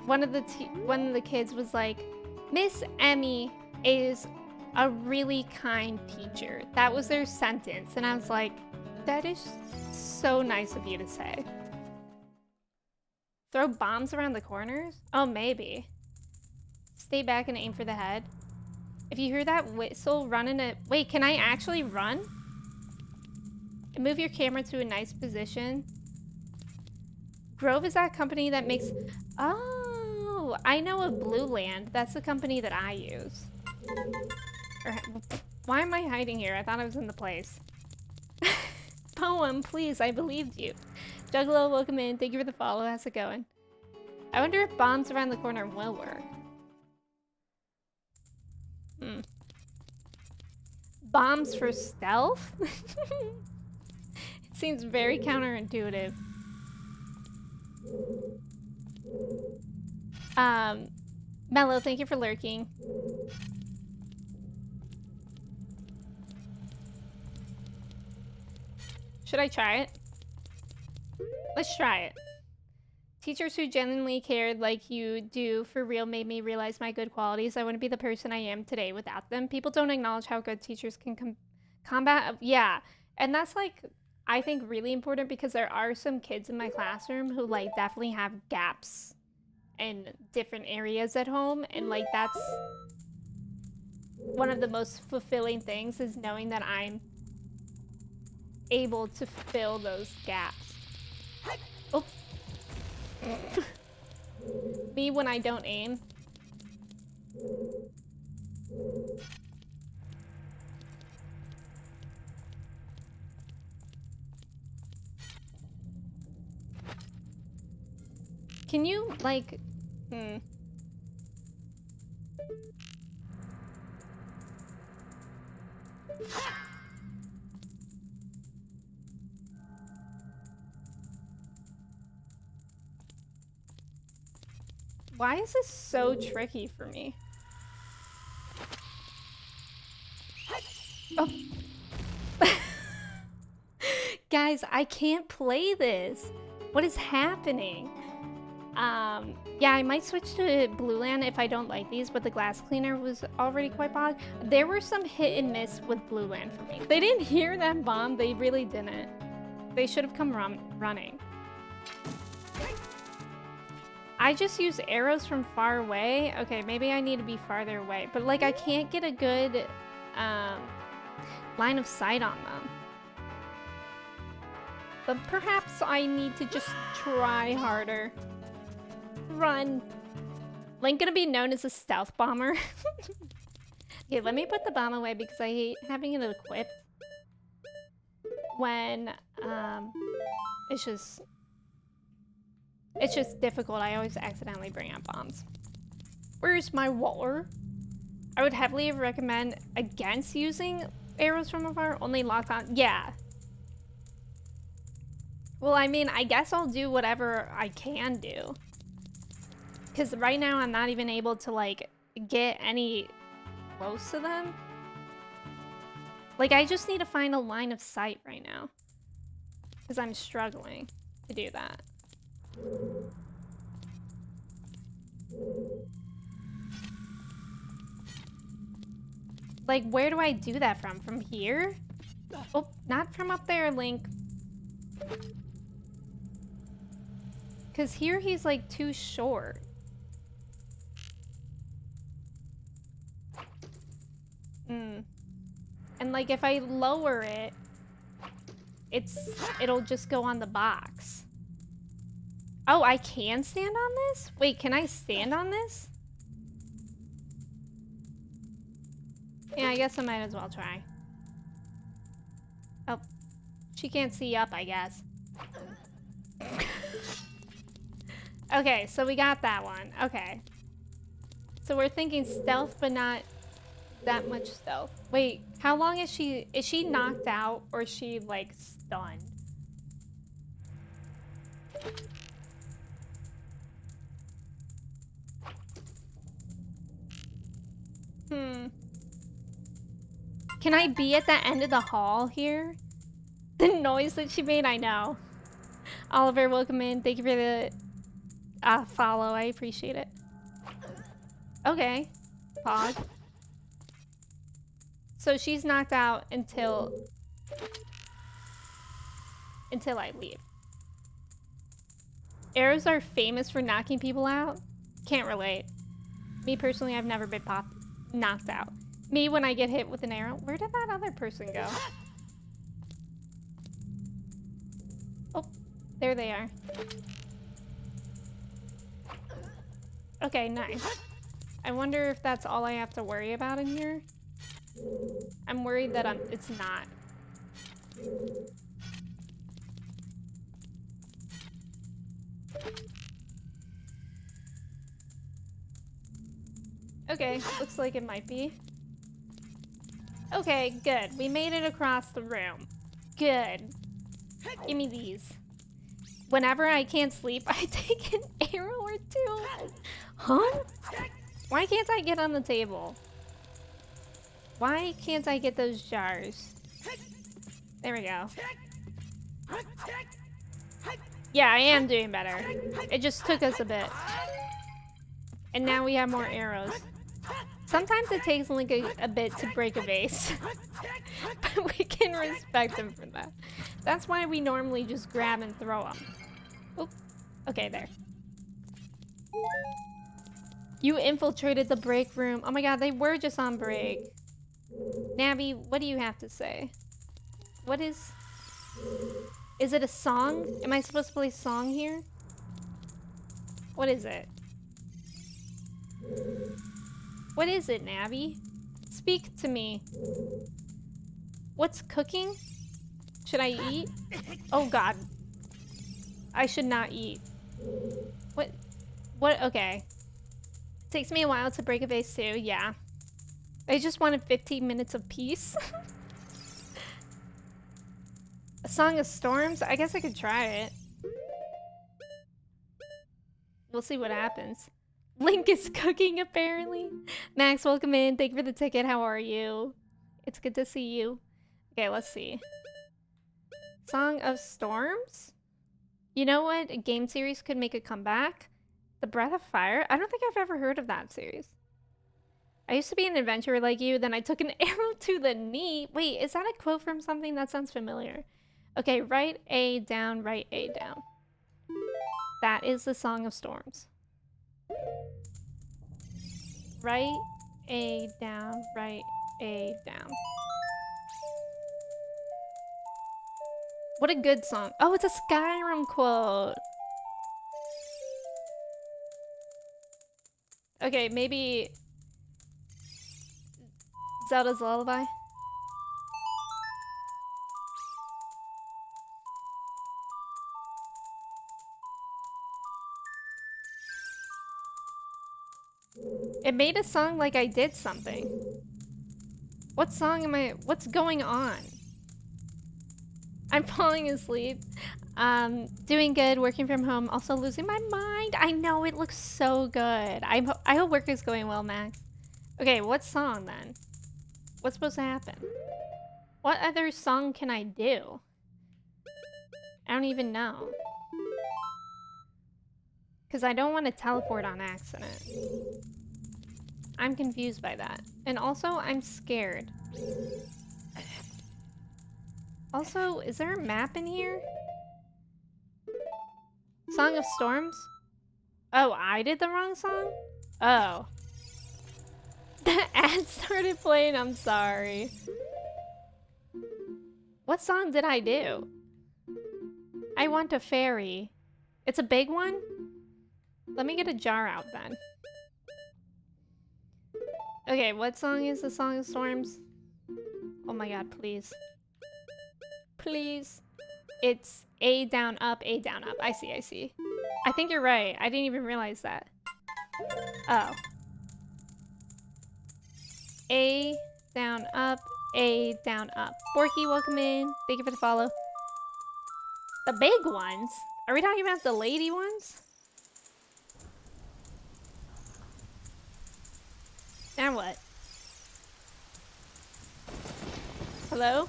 one of the kids was like, Miss Emmy is a really kind teacher. That was their sentence, and I was like, that is so nice of you to say. Throw bombs around the corners? Oh, maybe. Stay back and aim for the head. If you hear that whistle, run in a... Wait, can I actually run? And move your camera to a nice position. Grove is that company that makes... Oh, I know of Blue Land. That's the company that I use. Why am I hiding here? I thought I was in the place. Poem, please, I believed you. Juggalo, welcome in. Thank you for the follow. How's it going? I wonder if bombs around the corner will work. Bombs for stealth? It seems very counterintuitive. Mello, thank you for lurking. Should I try it? Let's try it. Teachers who genuinely cared like you do for real made me realize my good qualities. I wouldn't be the person I am today without them. People don't acknowledge how good teachers can combat. Yeah, and that's like, I think really important because there are some kids in my classroom who like definitely have gaps in different areas at home, and like that's one of the most fulfilling things is knowing that I'm able to fill those gaps. Oh. Me when I don't aim. Can you like Why is this so tricky for me? Oh. Guys, I can't play this. What is happening? Yeah, I might switch to Blue Land if I don't like these, but the glass cleaner was already quite bog. There were some hit and miss with Blue Land for me. They didn't hear that bomb. They really didn't. They should have come running. I just use arrows from far away. Okay, maybe I need to be farther away. But like, I can't get a good line of sight on them. But perhaps I need to just try harder. Run. Link gonna be known as a stealth bomber. Okay, let me put the bomb away because I hate having it equipped. When it's just difficult. I always accidentally bring out bombs. Where's my water? I would heavily recommend against using arrows from afar, only locked on. Yeah. Well, I mean, I guess I'll do whatever I can do. Because right now I'm not even able to, like, get any close to them. Like, I just need to find a line of sight right now. Because I'm struggling to do that. Like, where do I do that from? From here? Oh, not from up there, Link. Because here he's like too short. And like if I lower it, it'll just go on the box. Oh, I can stand on this? Wait, can I stand on this? Yeah, I guess I might as well try. Oh, she can't see up, I guess. Okay, so we got that one. Okay. So we're thinking stealth, but not that much stealth. Wait, how long is she? Is she knocked out or is she like stunned? Can I be at the end of the hall here? The noise that she made, I know. Oliver, welcome in. Thank you for the follow. I appreciate it. Okay. Pause. So she's knocked out until I leave. Arrows are famous for knocking people out. Can't relate. Me personally, I've never been knocked out. Me when I get hit with an arrow. Where did that other person go? Oh, there they are. Okay, nice. I wonder if that's all I have to worry about in here. I'm worried that it's not. Okay, looks like it might be. Okay, good. We made it across the room. Good. Give me these. Whenever I can't sleep, I take an arrow or two. Huh? Why can't I get on the table? Why can't I get those jars? There we go. Yeah, I am doing better. It just took us a bit. And now we have more arrows. Sometimes it takes like a bit to break a vase. But we can respect him for that. That's why we normally just grab and throw them. Oh, okay, there. You infiltrated the break room. Oh my god, they were just on break. Nabby, what do you have to say? What is... Is it a song? Am I supposed to play a song here? What is it? What is it, Nabby? Speak to me. What's cooking? Should I eat? Oh god. I should not eat. What? What? Okay. Takes me a while to break a vase too, yeah. I just wanted 15 minutes of peace. A Song of Storms? I guess I could try it. We'll see what happens. Link is cooking, apparently. Max, welcome in. Thank you for the ticket. How are you? It's good to see you. Okay, let's see. Song of Storms? You know what? A game series could make a comeback? The Breath of Fire? I don't think I've ever heard of that series. I used to be an adventurer like you, then I took an arrow to the knee. Wait, is that a quote from something? That sounds familiar. Okay, write A down, write A down. That is the Song of Storms. Write A down, write A down. What a good song. Oh, it's a Skyrim quote. Okay, maybe Zelda's Lullaby. It made a song like I did something. What song am I? What's going on? I'm falling asleep. Doing good, working from home, also losing my mind. I know, it looks so good. I hope work is going well, Max. Okay, what song then? What's supposed to happen? What other song can I do? I don't even know. Because I don't want to teleport on accident. I'm confused by that. And also, I'm scared. Also, is there a map in here? Song of Storms? Oh, I did the wrong song? Oh. The ad started playing, I'm sorry. What song did I do? I want a fairy. It's a big one? Let me get a jar out then. Okay, what song is the Song of Storms? Oh my god, please. Please. It's A down up, A down up. I see, I see. I think you're right. I didn't even realize that. Oh. A down up, A down up. Borky, welcome in. Thank you for the follow. The big ones? Are we talking about the lady ones? Now what? Hello?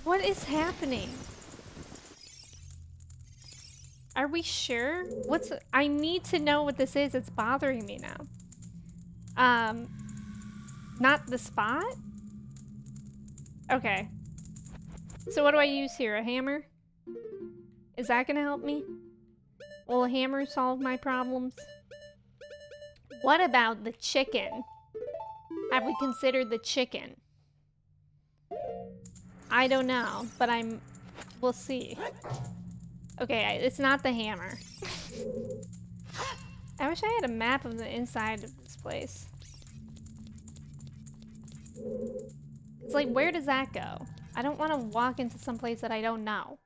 What is happening? Are we sure? I need to know what this is. It's bothering me now. Not the spot? Okay. So what do I use here? A hammer? Is that gonna help me? Will a hammer solve my problems? What about the chicken? Have we considered the chicken? I don't know, but we'll see. Okay, it's not the hammer. I wish I had a map of the inside of this place. It's like, where does that go? I don't want to walk into some place that I don't know.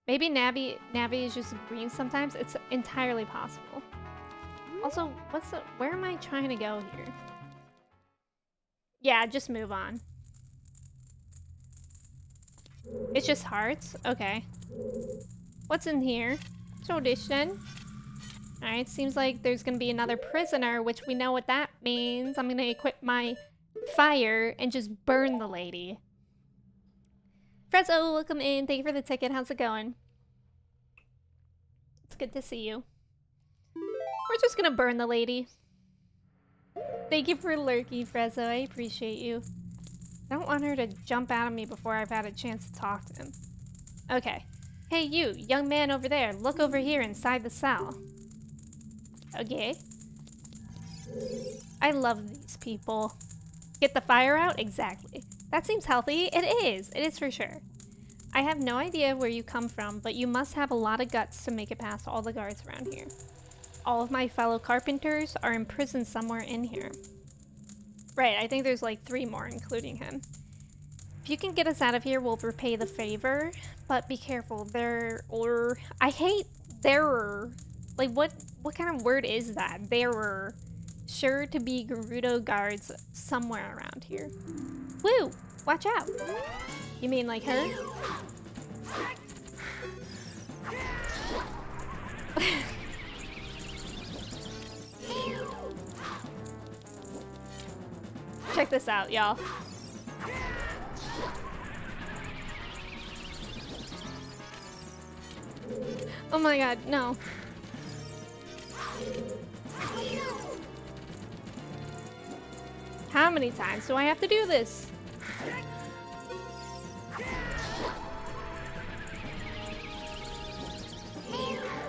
Maybe Navi is just green sometimes. It's entirely possible. Also, where am I trying to go here? Yeah, just move on. It's just hearts? Okay. What's in here? Tradition. Alright, seems like there's gonna be another prisoner, which we know what that means. I'm gonna equip my fire and just burn the lady. Frezzo, welcome in. Thank you for the ticket. How's it going? It's good to see you. We're just gonna burn the lady. Thank you for lurking, Frezzo. I appreciate you. I don't want her to jump out of me before I've had a chance to talk to him. Okay. Hey you, young man over there, look over here inside the cell. Okay. I love these people. Get the fire out? Exactly. That seems healthy. It is for sure. I have no idea where you come from, but you must have a lot of guts to make it past all the guards around here. All of my fellow carpenters are imprisoned somewhere in here. Right, I think there's like 3 more, including him. If you can get us out of here, we'll repay the favor. But be careful, I hate there. Like, what kind of word is that? There. Sure to be Gerudo guards somewhere around here. Woo! Watch out! You mean like her? Check this out, y'all. Oh my god, no. How many times do I have to do this?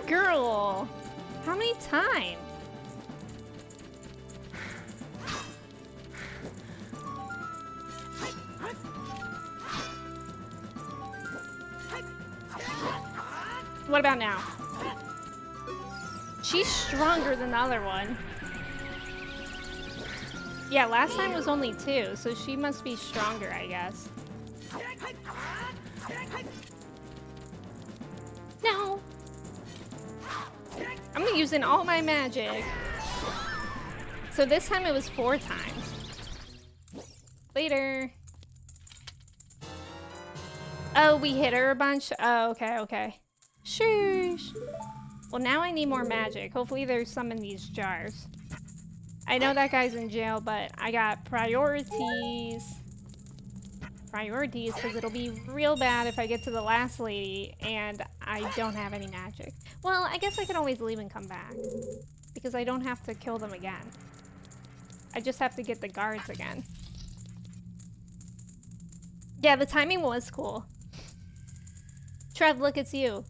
Girl, how many times? What about now? She's stronger than the other one. Yeah, last time was only 2, so she must be stronger, I guess. No! I'm using all my magic. So this time it was 4 times. Later. Oh, we hit her a bunch? Oh, okay, okay. Sheesh. Well, now I need more magic. Hopefully there's some in these jars. I know that guy's in jail, but I got priorities. Priorities, because it'll be real bad if I get to the last lady and I don't have any magic. Well, I guess I can always leave and come back. Because I don't have to kill them again. I just have to get the guards again. Yeah, the timing was cool. Trev, look, it's you.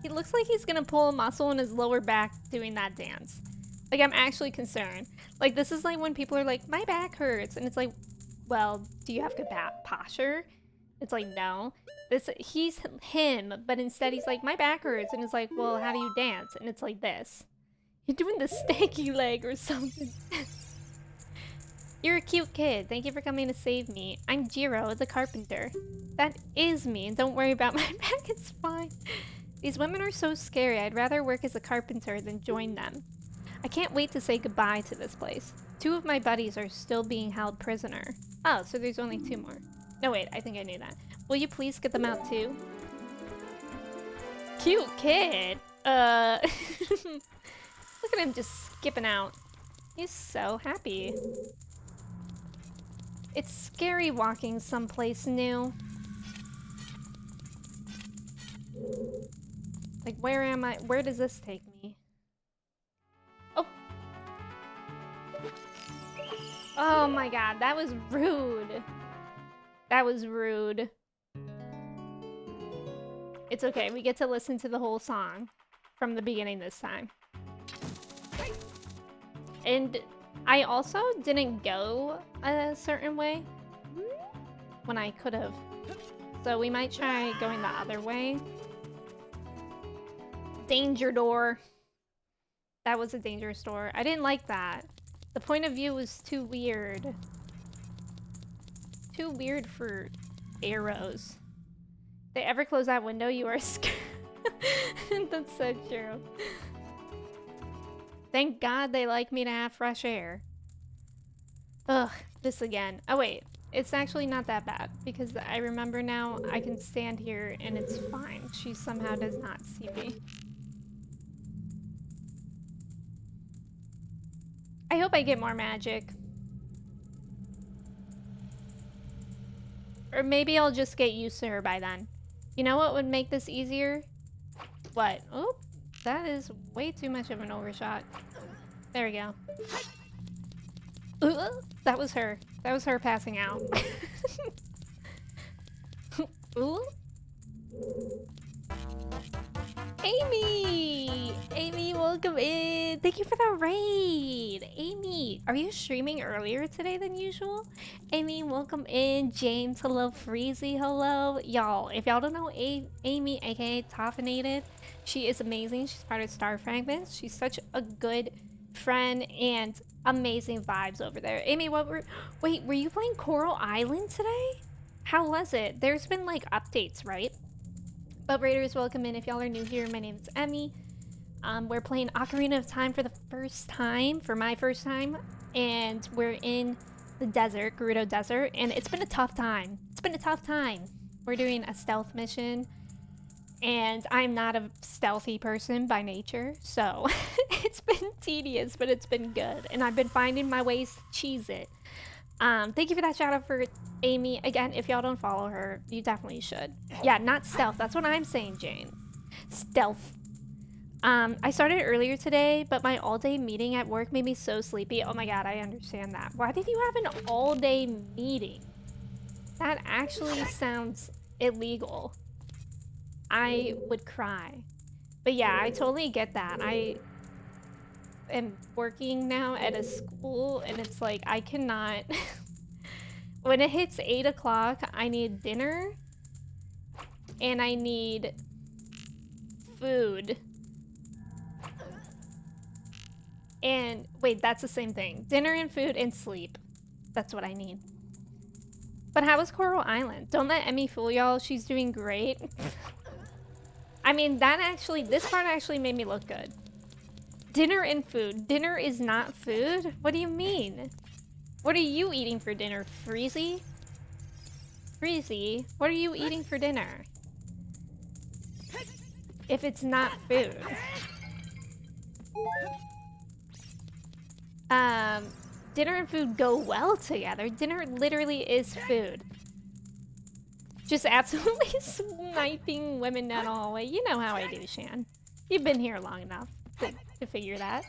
He looks like he's gonna pull a muscle in his lower back doing that dance. Like, I'm actually concerned. Like, this is like when people are like, my back hurts. And it's like, well, do you have good posture? It's like, no. He's him, but instead he's like, my back hurts. And it's like, well, how do you dance? And it's like this. You're doing the stanky leg or something. You're a cute kid. Thank you for coming to save me. I'm Jiro, the carpenter. That is me, and don't worry about my back, it's fine. These women are so scary. I'd rather work as a carpenter than join them. I can't wait to say goodbye to this place. 2 of my buddies are still being held prisoner. Oh, so there's only 2 more. No, wait, I think I knew that. Will you please get them out too? Cute kid. Look at him just skipping out. He's so happy. It's scary walking someplace new. Like, where am I? Where does this take me? Oh. Oh my god, that was rude. That was rude. It's okay, we get to listen to the whole song from the beginning this time. And I also didn't go a certain way when I could have. So we might try going the other way. Danger door. That was a dangerous door. I didn't like that. The point of view was too weird. Too weird for arrows. If they ever close that window, you are scared. That's so true. Thank God they like me to have fresh air. Ugh, this again. Oh wait, it's actually not that bad because I remember now I can stand here and it's fine. She somehow does not see me. I hope I get more magic. Or maybe I'll just get used to her by then. You know what would make this easier? What? Oh, that is way too much of an overshot. There we go. That was her. That was her passing out. Ooh. Amy! Amy, welcome in. Thank you for the raid. Amy, are you streaming earlier today than usual? Amy, welcome in. James, hello. Freezy, hello. Y'all, if y'all don't know Amy, aka Toffinated, she is amazing. She's part of Star Fragments. She's such a good friend and amazing vibes over there. Amy, wait, were you playing Coral Island today? How was it? There's been like updates, right? But Raiders, welcome in. If y'all are new here, my name is Emmy. We're playing Ocarina of Time for the first time, for my first time, and we're in the desert, Gerudo Desert, and it's been a tough time. It's been a tough time. We're doing a stealth mission, and I'm not a stealthy person by nature, so it's been tedious, but it's been good, and I've been finding my ways to cheese it. Thank you for that shout out for Amy. Again, if y'all don't follow her, you definitely should. Yeah, not stealth. That's what I'm saying, James. Stealth. I started earlier today, but my all-day meeting at work made me so sleepy. Oh my god, I understand that. Why did you have an all-day meeting? That actually sounds illegal. I would cry. But yeah, I totally get that. I am working now at a school, and it's like, I cannot... When it hits 8 o'clock, I need dinner, and I need food. And wait, that's the same thing. Dinner and food and sleep. That's what I need. But how was Coral Island? Don't let Emmy fool y'all. She's doing great. I mean, this part actually made me look good. Dinner and food. Dinner is not food? What do you mean? What are you eating for dinner, Freezy? Freezy, what are you eating for dinner? If it's not food. Dinner and food go well together. Dinner literally is food. Just absolutely sniping women down the hallway. You know how I do, Shan. You've been here long enough to figure that.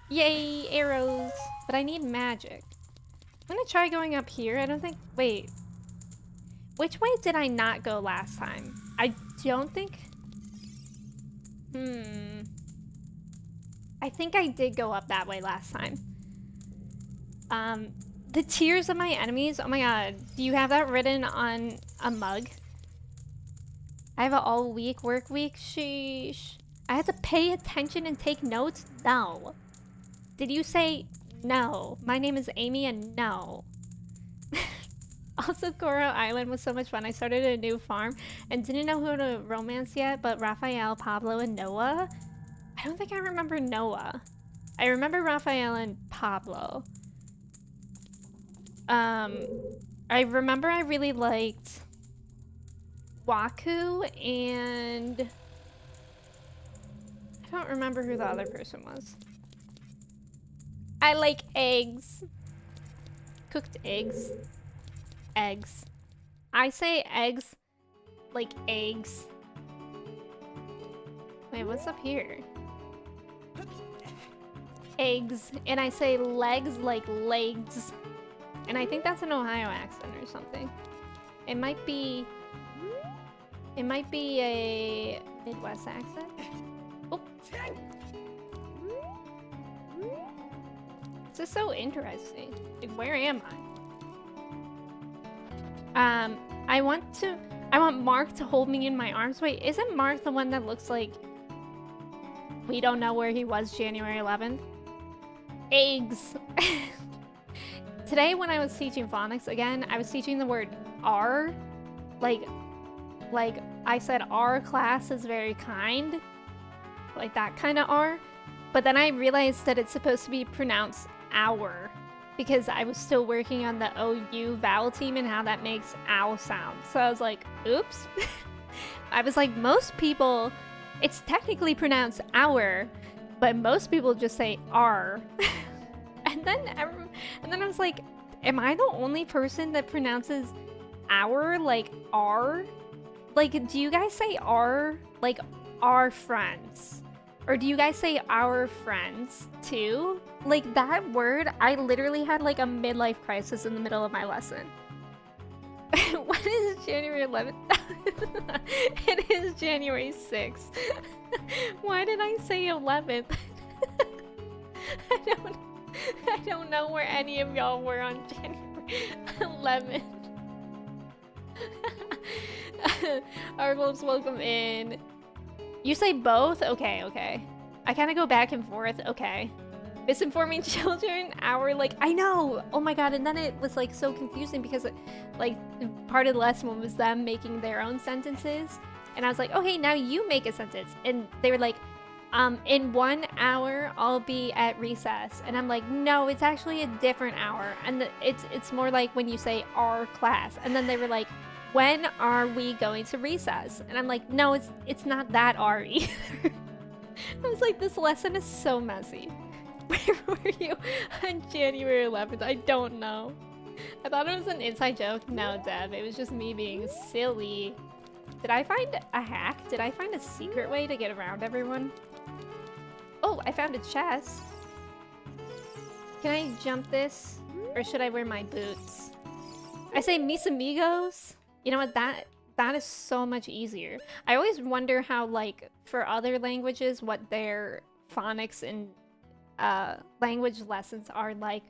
Yay, arrows. But I need magic. I'm gonna try going up here. I don't think... Wait. Which way did I not go last time? I don't think... I think I did go up that way last time. The tears of my enemies. Oh my god. Do you have that written on a mug? I have an all-week work week. Sheesh. I had to pay attention and take notes? No. Did you say no? My name is Amy and no. Also, Coral Island was so much fun. I started a new farm and didn't know who to romance yet, but Raphael, Pablo, and Noah. I don't think I remember Noah. I remember Raphael and Pablo. I remember I really liked Waku and I don't remember who the other person was. I like eggs. Cooked eggs. Eggs. I say eggs like eggs. Wait, what's up here? Eggs. And I say legs like legs. And I think that's an Ohio accent or something. It might be a Midwest accent. Oh. This is so interesting. Like, where am I? I want Mark to hold me in my arms. Wait, isn't Mark the one that looks like we don't know where he was January 11th? Eggs. Today when I was teaching phonics again, I was teaching the word R. Like I said, our class is very kind. Like that kind of R. But then I realized that it's supposed to be pronounced our. Because I was still working on the OU vowel team and how that makes ow sound. So I was like, oops. I was like, most people, it's technically pronounced our, but most people just say R. And then I was like, am I the only person that pronounces our like R? Like, do you guys say R like our friends? Or do you guys say our friends too? Like that word, I literally had like a midlife crisis in the middle of my lesson. When is January 11th? It is January 6th. Why did I say 11th? I don't know where any of y'all were on January 11th. Argol's welcome in. You say both? Okay, okay. I kind of go back and forth. Okay. Misinforming children, our like, I know. Oh my god, and then it was like so confusing because like part of the lesson was them making their own sentences. And I was like, okay, now you make a sentence. And they were like, in 1 hour, I'll be at recess. And I'm like, no, it's actually a different hour. And it's more like when you say our class. And then they were like, when are we going to recess? And I'm like, no, it's not that R either. I was like, this lesson is so messy. Where were you on January 11th? I don't know. I thought it was an inside joke. No, Deb, it was just me being silly. Did I find a hack? Did I find a secret way to get around everyone? Oh, I found a chest. Can I jump this? Or should I wear my boots? I say mis amigos. You know what? That is so much easier. I always wonder how, like, for other languages, what their phonics and language lessons are like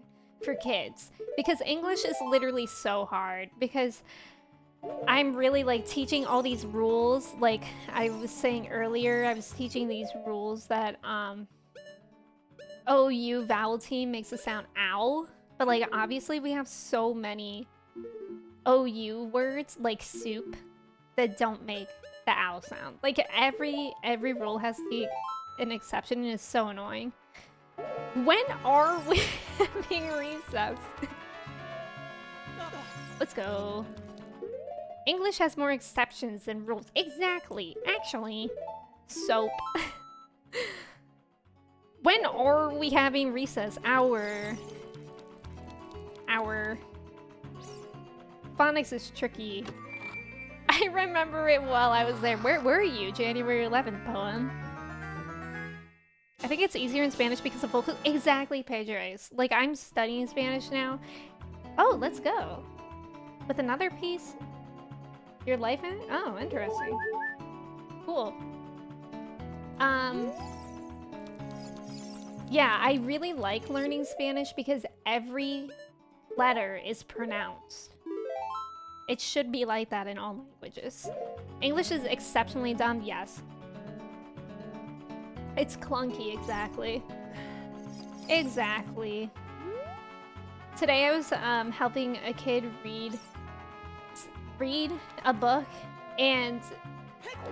for kids. Because English is literally so hard. Because I'm really like teaching all these rules. Like I was saying earlier, I was teaching these rules that OU vowel team makes the sound ow. But like obviously we have so many OU words like soup that don't make the ow sound. Like every rule has to be an exception and it's so annoying. When are we having recess? Let's go. English has more exceptions than rules. Exactly. Actually, soap. When are we having recess? Our phonics is tricky. I remember it while I was there. Where were you? January 11th poem. I think it's easier in Spanish because of vocals. Exactly, Pedro. Like, I'm studying Spanish now. Oh, let's go. With another piece? Your life in? Oh, interesting. Cool. Yeah, I really like learning Spanish because every letter is pronounced. It should be like that in all languages. English is exceptionally dumb, yes. It's clunky, exactly. Exactly. Today I was helping a kid read a book, and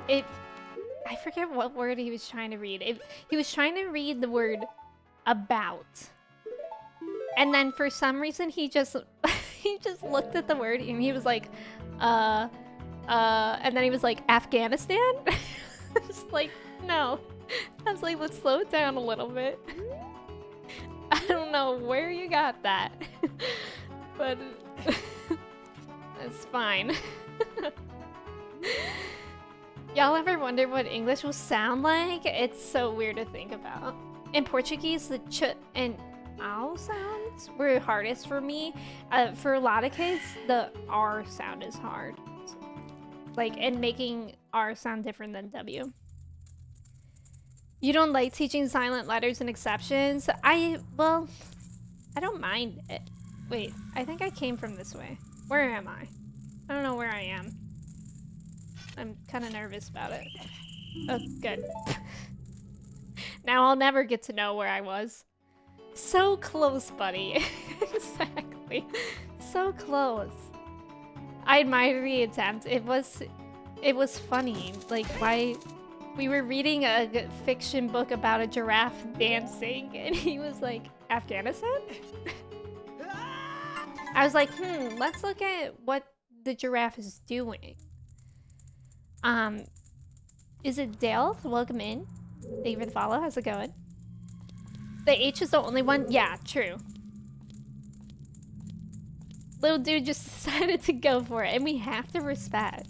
I forget what word he was trying to read. He was trying to read the word about. And then for some reason he just he just looked at the word and he was like, and then he was like, Afghanistan? I was like, no. I was like, let's slow it down a little bit. I don't know where you got that. But it's fine. Y'all ever wonder what English will sound like? It's so weird to think about. In Portuguese, the ch and ow sounds were hardest for me. For a lot of kids, the R sound is hard. Like, and making R sound different than W. You don't like teaching silent letters and exceptions? Well, I don't mind it. Wait, I think I came from this way. Where am I? I don't know where I am. I'm kind of nervous about it. Oh, good. Now I'll never get to know where I was. So close, buddy. Exactly. So close. I admire the attempt. It was funny. Like, why... We were reading a fiction book about a giraffe dancing, and he was like, Afghanistan? I was like, let's look at what the giraffe is doing. Is it Dale? Welcome in. Thank you for the follow. How's it going? The H is the only one? Yeah, true. Little dude just decided to go for it, and we have to respect.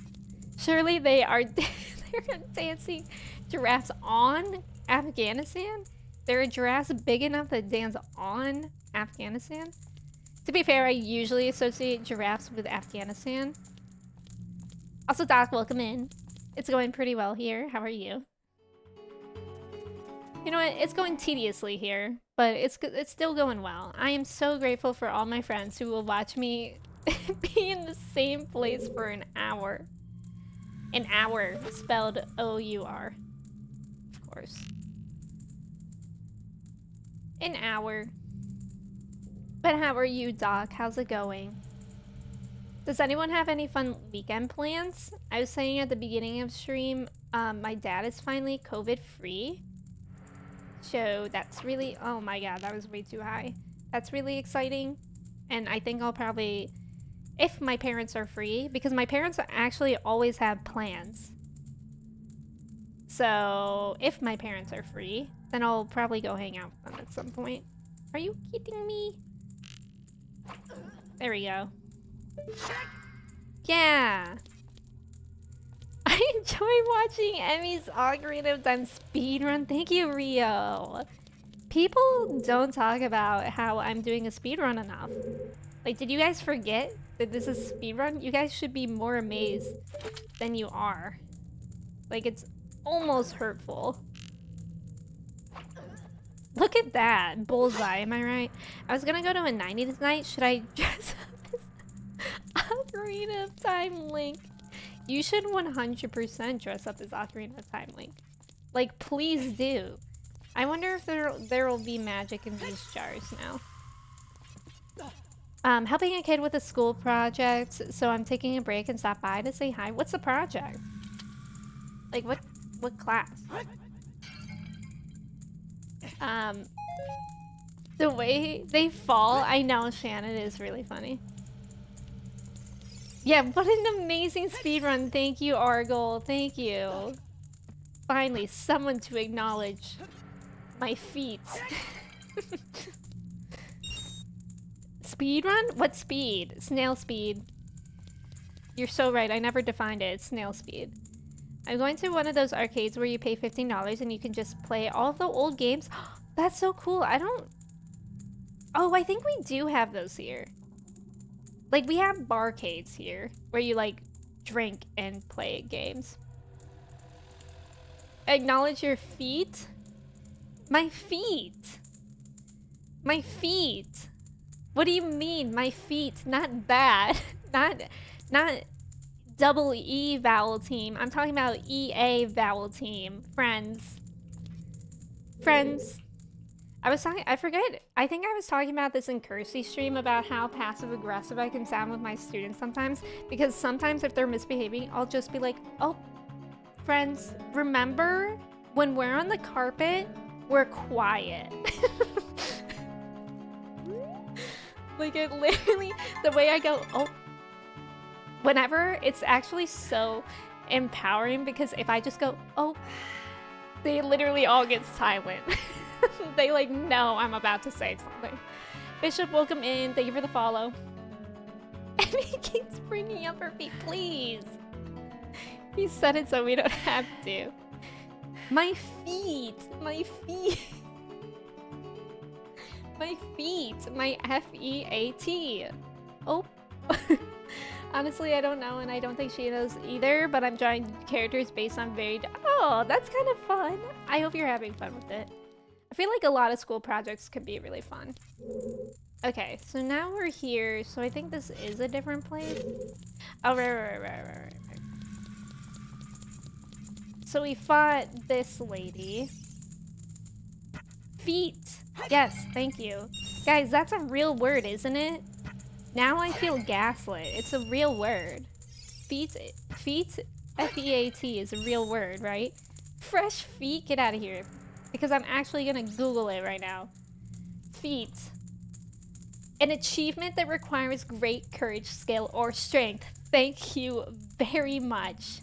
Surely they are they're dancing giraffes on Afghanistan? There are giraffes big enough that dance on Afghanistan? To be fair, I usually associate giraffes with Afghanistan. Also, Doc, welcome in. It's going pretty well here. How are you? You know what? It's going tediously here, but it's still going well. I am so grateful for all my friends who will watch me be in the same place for an hour. An hour, spelled O-U-R. Of course. An hour. But how are you, Doc? How's it going? Does anyone have any fun weekend plans? I was saying at the beginning of stream, my dad is finally COVID-free. So that's really... Oh my god, that was way too high. That's really exciting. And I think I'll probably... If my parents are free, because my parents actually always have plans. So, if my parents are free, then I'll probably go hang out with them at some point. Are you kidding me? There we go. Yeah! I enjoy watching Emmy's Ocarina of Time speedrun. Thank you, Rio! People don't talk about how I'm doing a speedrun enough. Like, did you guys forget that this is a speedrun? You guys should be more amazed than you are. Like, it's almost hurtful. Look at that. Bullseye, am I right? I was gonna go to a 90 tonight. Should I dress up as Ocarina of Time Link? You should 100% dress up as Ocarina of Time Link. Like, please do. I wonder if there will be magic in these jars now. Helping a kid with a school project, so I'm taking a break and stop by to say hi. What's the project? Like, what class? The way they fall, I know, Shannon, is really funny. Yeah, what an amazing speedrun. Thank you, Argyle. Thank you. Finally, someone to acknowledge my feats. Speedrun? What speed? Snail speed. You're so right. I never defined it. It's snail speed. I'm going to one of those arcades where you pay $15 and you can just play all of the old games. That's so cool. I don't... Oh, I think we do have those here. Like, we have barcades here where you, like, drink and play games. Acknowledge your feet? My feet! My feet! What do you mean, my feet? Not that. Not double E vowel team. I'm talking about EA vowel team. Friends. Friends. I forget, I think I was talking about this in Kirsty stream about how passive aggressive I can sound with my students sometimes, because sometimes if they're misbehaving, I'll just be like, oh, friends, remember when we're on the carpet, we're quiet. Like, it literally, the way I go, oh, whenever, it's actually so empowering, because if I just go, oh, they literally all get silent. They like know I'm about to say something. Bishop, welcome in. Thank you for the follow. And he keeps bringing up her feet, please. He said it so we don't have to. My feet. My feet. My feet. My F-E-A-T. Oh. Honestly, I don't know, and I don't think she knows either, but I'm drawing characters based on varied... Oh, that's kind of fun. I hope you're having fun with it. I feel like a lot of school projects can be really fun. Okay, so now we're here, so I think this is a different place. Oh, right. So we fought this lady. Feet! Yes, thank you. Guys, that's a real word, isn't it? Now I feel gaslit. It's a real word. Feet, F-E-A-T is a real word, right? Fresh feet? Get out of here. Because I'm actually gonna Google it right now. Feet. An achievement that requires great courage, skill, or strength. Thank you very much.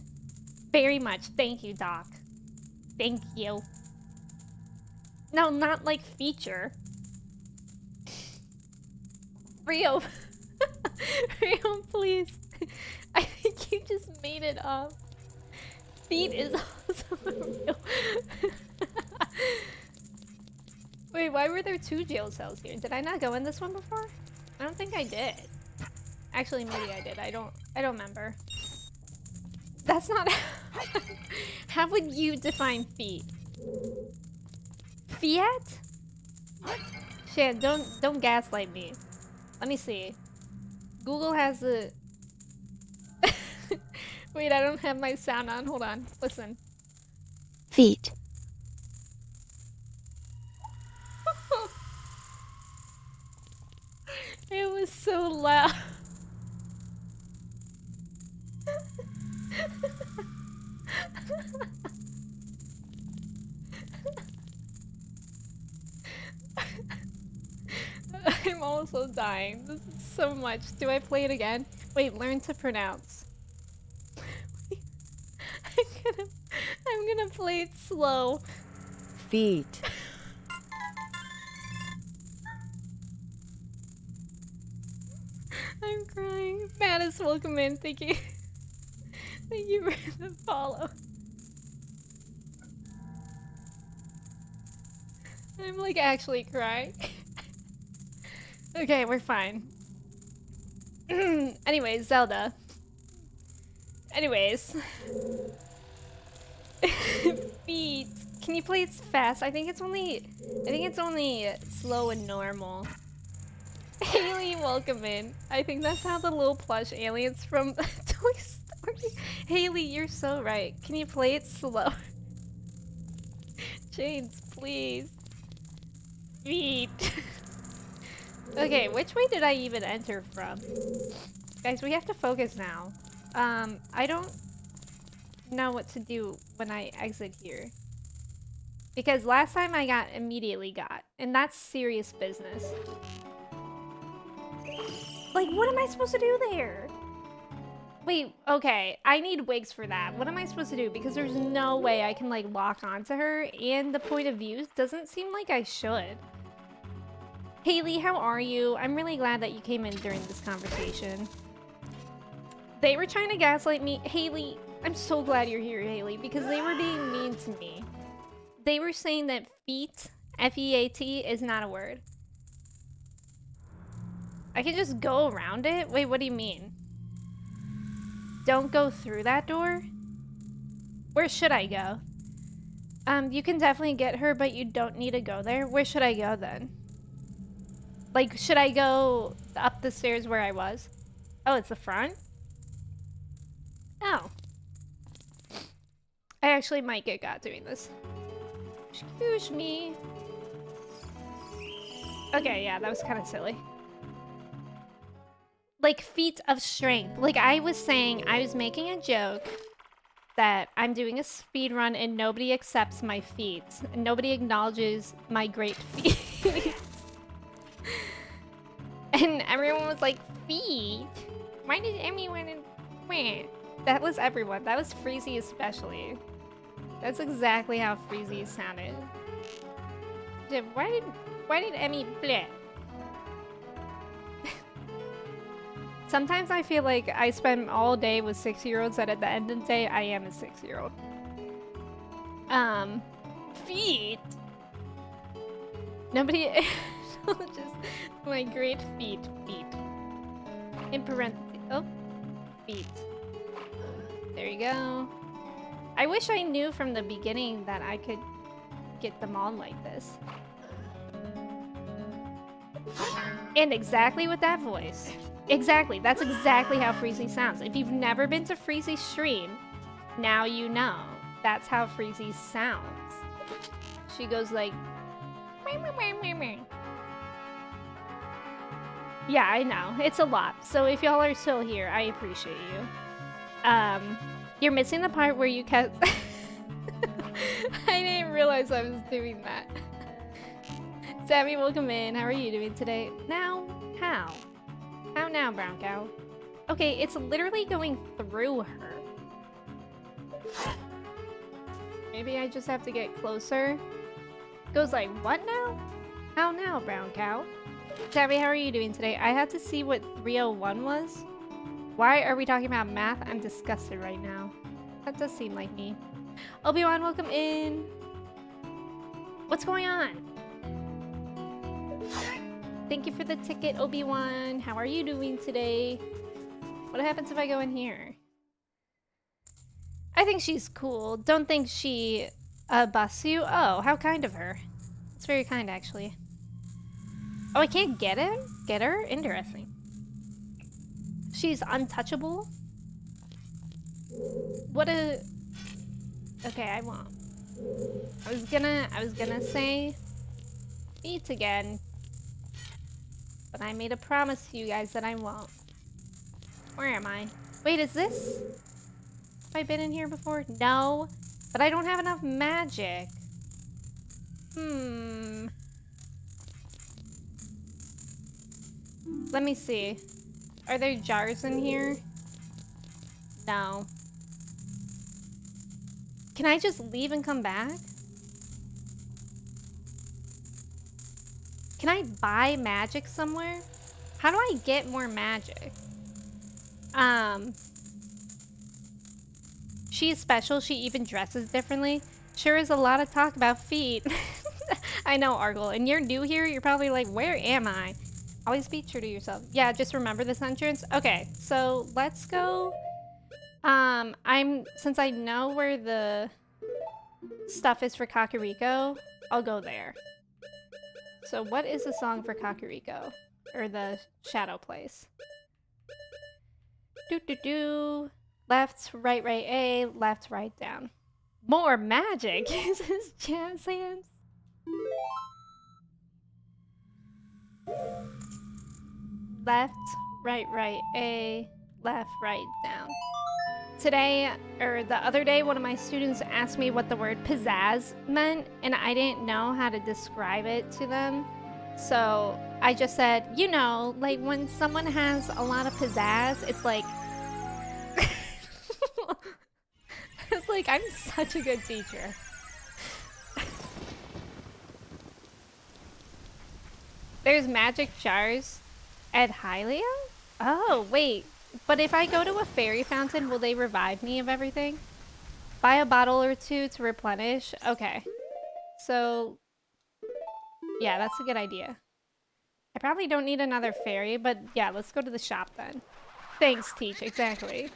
Very much. Thank you, Doc. Thank you. No, not like feature. Rio. Rio, please. I think you just made it up. Feet is also real. Wait, why were there 2 jail cells here? Did I not go in this one before? I don't think I did. Actually, maybe I did. I don't remember. That's not how would you define feet? Fiat? Shit, don't gaslight me. Let me see. Google has the Wait, I don't have my sound on. Hold on. Listen. Feet. It was so loud. I'm also dying. This is so much. Do I play it again? Wait, learn to pronounce. I'm gonna play it slow. Feet. I'm crying. Mattis, welcome in. Thank you. Thank you for the follow. I'm like actually crying. Okay, we're fine. Anyways, Zelda. Anyways. Feet. Can you play it fast? I think it's only slow and normal. Haley, welcome in. I think that's how the little plush aliens from Toy Story. Haley, you're so right. Can you play it slow? James, please. Feet. Okay, which way did I even enter from? Guys, we have to focus now. I don't know what to do when I exit here. Because last time I immediately got, and that's serious business. Like, what am I supposed to do there? Wait, okay, I need wigs for that. What am I supposed to do? Because there's no way I can, like, lock onto her, and the point of view doesn't seem like I should. Haley, how are you? I'm really glad that you came in during this conversation. They were trying to gaslight me. Haley, I'm so glad you're here, Haley, because they were being mean to me. They were saying that feet, F-E-A-T, is not a word. I can just go around it? Wait, what do you mean? Don't go through that door? Where should I go? You can definitely get her, but you don't need to go there. Where should I go then? Like, should I go up the stairs where I was? Oh, it's the front? Oh. I actually might get got doing this. Excuse me. Okay, yeah, that was kind of silly. Like, feat of strength. Like, I was saying, I was making a joke that I'm doing a speed run and nobody accepts my feats. And nobody acknowledges my great feats. And everyone was like, feat? Why did everyone... Wait. That was everyone. That was Freezy especially. That's exactly how Freezy sounded. Why did Emmy bleh? Sometimes I feel like I spend all day with 6-year-olds that at the end of the day, I am a 6-year-old. Feet? Nobody... just my great feet. In parentheses. Oh. Feet. There you go. I wish I knew from the beginning that I could get them on like this. And exactly with that voice. Exactly. That's exactly how Freezy sounds. If you've never been to Freezy's stream, now you know. That's how Freezy sounds. She goes like... Yeah, I know. It's a lot. So if y'all are still here, I appreciate you. You're missing the part where you kept... I didn't realize I was doing that. Sammy, welcome in. How are you doing today? Now? How? How now, brown cow? Okay, it's literally going through her. Maybe I just have to get closer. Goes like, what now? How now, brown cow? Sammy, how are you doing today? I had to see what 301 was. Why are we talking about math? I'm disgusted right now. That does seem like me. Obi-Wan, welcome in. What's going on? Thank you for the ticket, Obi-Wan. How are you doing today? What happens if I go in here? I think she's cool. Don't think she busts you. Oh, how kind of her. It's very kind, actually. Oh, I can't get it? Get her? Interesting. She's untouchable? What a... Okay, I won't. I was gonna say eat again. But I made a promise to you guys that I won't. Where am I? Wait, is this... Have I been in here before? No. But I don't have enough magic. Let me see. Are there jars in here? No. Can I just leave and come back? Can I buy magic somewhere? How do I get more magic? She's special. She even dresses differently. Sure is a lot of talk about feet. I know, Argle. And you're new here. You're probably like, where am I? Always be true to yourself. Yeah, just remember this entrance. Okay, so let's go. Since I know where the stuff is for Kakariko, I'll go there. So what is the song for Kakariko? Or the shadow place? Do. Left, right, A. Left, right, down. More magic! This is jazz hands. Left, right, A. Left, right, down. Today, or the other day, one of my students asked me what the word pizzazz meant, and I didn't know how to describe it to them. So I just said, you know, like when someone has a lot of pizzazz, it's like... It's like, I'm such a good teacher. There's magic jars at Hylia? Oh, wait. But if I go to a fairy fountain, will they revive me of everything? Buy a bottle or two to replenish? Okay. So, yeah, that's a good idea. I probably don't need another fairy, but yeah, let's go to the shop then. Thanks, Teach, exactly.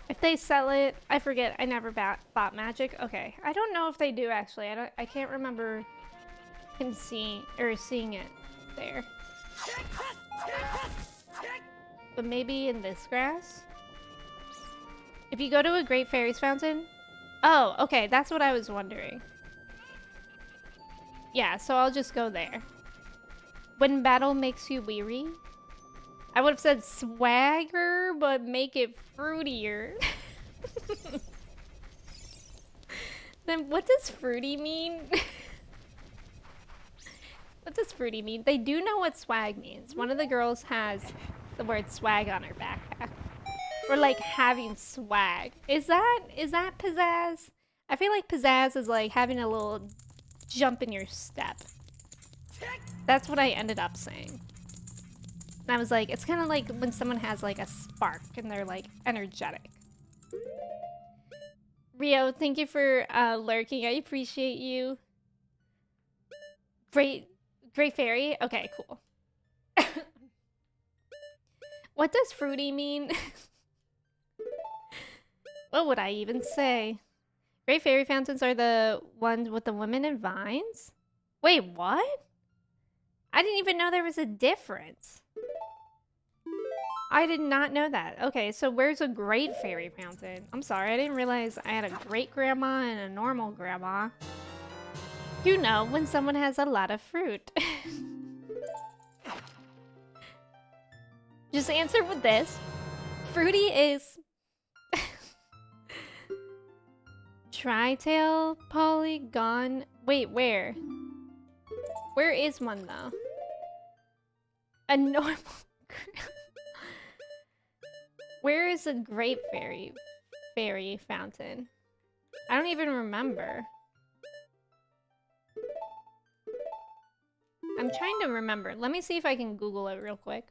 If they sell it, I forget, I never bought magic. Okay, I don't know if they do actually. I can't remember seeing it there. But maybe in this grass? If you go to a Great Fairies Fountain? Oh, okay, that's what I was wondering. Yeah, so I'll just go there. When battle makes you weary? I would have said swagger, but make it fruitier. Then what does fruity mean? What does fruity mean? They do know what swag means. One of the girls has the word swag on her backpack. Or like having swag. Is that pizzazz? I feel like pizzazz is like having a little jump in your step. That's what I ended up saying. And I was like, it's kind of like when someone has like a spark and they're like energetic. Rio, thank you for lurking. I appreciate you. Great fairy? Okay, cool. What does fruity mean? What would I even say? Great fairy fountains are the ones with the women and vines? Wait, what? I didn't even know there was a difference. I did not know that. Okay, so where's a great fairy fountain? I'm sorry, I didn't realize I had a great grandma and a normal grandma. You know, when someone has a lot of fruit. Just answer with this. Fruity is... Tri-tail polygon... Wait, where? Where is one, though? A normal... Where is a great fairy fountain? I don't even remember. I'm trying to remember. Let me see if I can Google it real quick.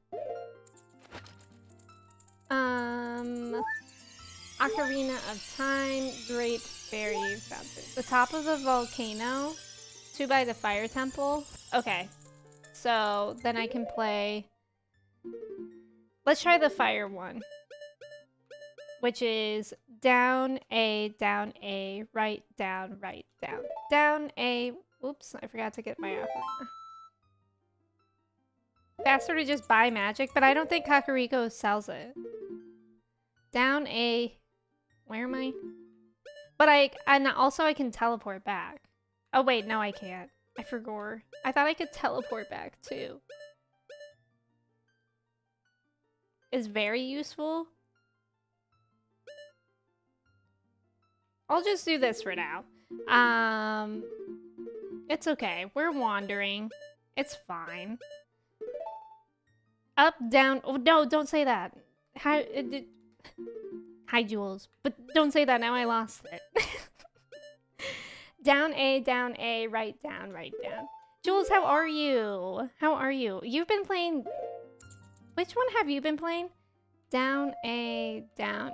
Ocarina of Time, Great Fairy Fountain. The top of the volcano, 2 by the fire temple. Okay, so then I can play. Let's try the fire one, which is down A, right, down, right, down, down A. Oops, I forgot to get my ocarina. Faster to just buy magic, but I don't think Kakariko sells it. Down A. Where am I? But and also I can teleport back. Oh wait, no I can't. I forgot. I thought I could teleport back too. Is very useful. I'll just do this for now. It's okay. We're wandering. It's fine. Up, down. Oh no, don't say that. Hi, Jules. But don't say that, now I lost it. Down, right, down, right, down. Jules, how are you? How are you? You've been playing... Which one have you been playing? Down, right, down,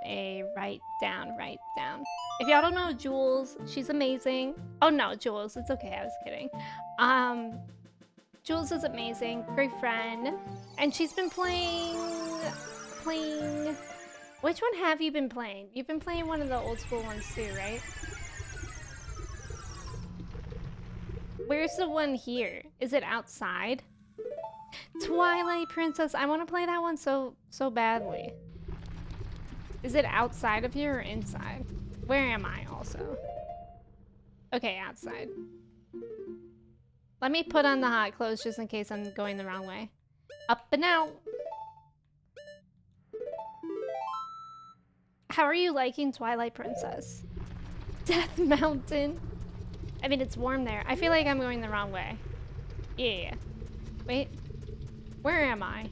right, down. If y'all don't know Jules, she's amazing. Oh no, Jules, it's okay, I was kidding. Jules is amazing, great friend. And she's been playing... Which one have you been playing? You've been playing one of the old school ones too, right? Where's the one here? Is it outside? Twilight Princess. I want to play that one so badly. Is it outside of here or inside? Where am I also? Okay, outside. Let me put on the hot clothes just in case I'm going the wrong way. Up and out. How are you liking Twilight Princess? Death Mountain. I mean, it's warm there. I feel like I'm going the wrong way. Yeah. Wait. Where am I?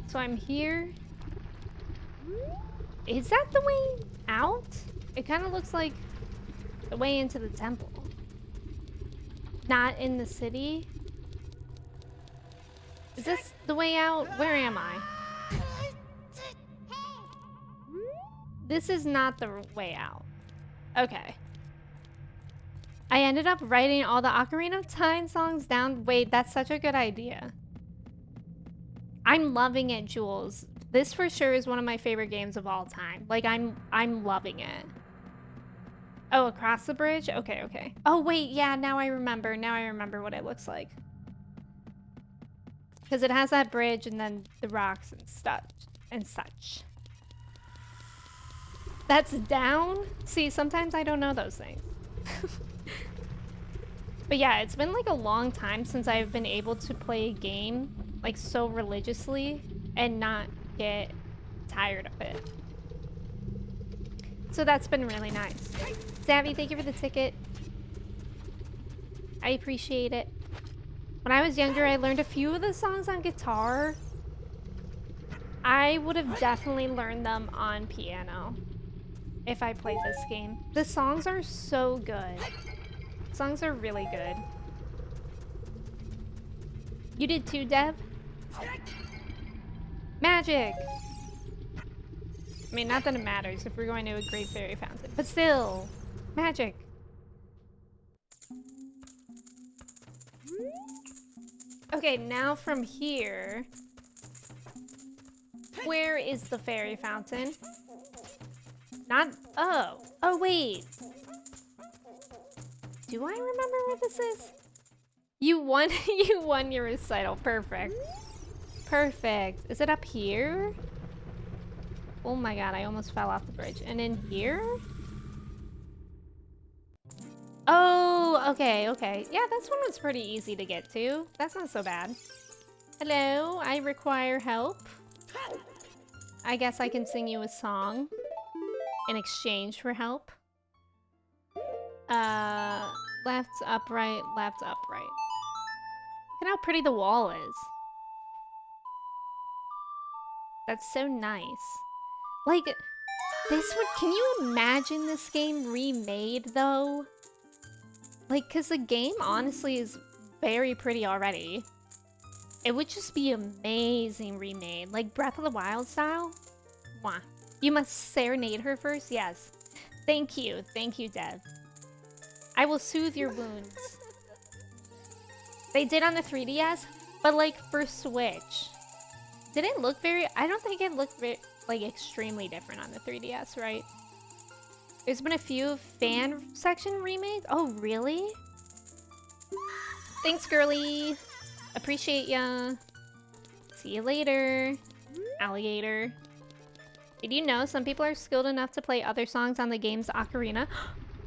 So I'm here. Is that the way out? It kind of looks like the way into the temple. Not in the city. Is this the way out? Where am I? This is not the way out. Okay. I ended up writing all the Ocarina of Time songs down. Wait, that's such a good idea. I'm loving it, Jules. This for sure is one of my favorite games of all time. Like, I'm loving it. Oh, across the bridge? Okay, okay. Oh, wait, yeah, now I remember. Now I remember what it looks like. Because it has that bridge and then the rocks and stuff and such. That's down? See, sometimes I don't know those things. But yeah, it's been like a long time since I've been able to play a game like so religiously and not get tired of it. So that's been really nice. Savvy, thank you for the ticket. I appreciate it. When I was younger, I learned a few of the songs on guitar. I would have definitely learned them on piano if I played this game. The songs are so good. Songs are really good. You did too, Dev? Magic! I mean, not that it matters if we're going to a Great Fairy Fountain, but still, magic. Okay, now from here, where is the fairy fountain? Not, oh wait. Do I remember where this is? You won, you won your recital, perfect. Perfect. Is it up here? Oh my god, I almost fell off the bridge. And in here? Oh, okay, okay. Yeah, this one was pretty easy to get to. That's not so bad. Hello, I require help. I guess I can sing you a song in exchange for help. Left, upright, left, upright. Look at how pretty the wall is. That's so nice. Like, this would, can you imagine this game remade though? Like, cause the game honestly is very pretty already. It would just be amazing remade. Like Breath of the Wild style. Mwah. You must serenade her first? Yes. Thank you, Dev. I will soothe your wounds. They did on the 3DS, but like for Switch. Did it look very, I don't think it looked very, like extremely different on the 3DS, right? There's been a few fan section remakes. Oh, really? Thanks, girly. Appreciate ya. See you later, alligator. Did you know some people are skilled enough to play other songs on the game's ocarina?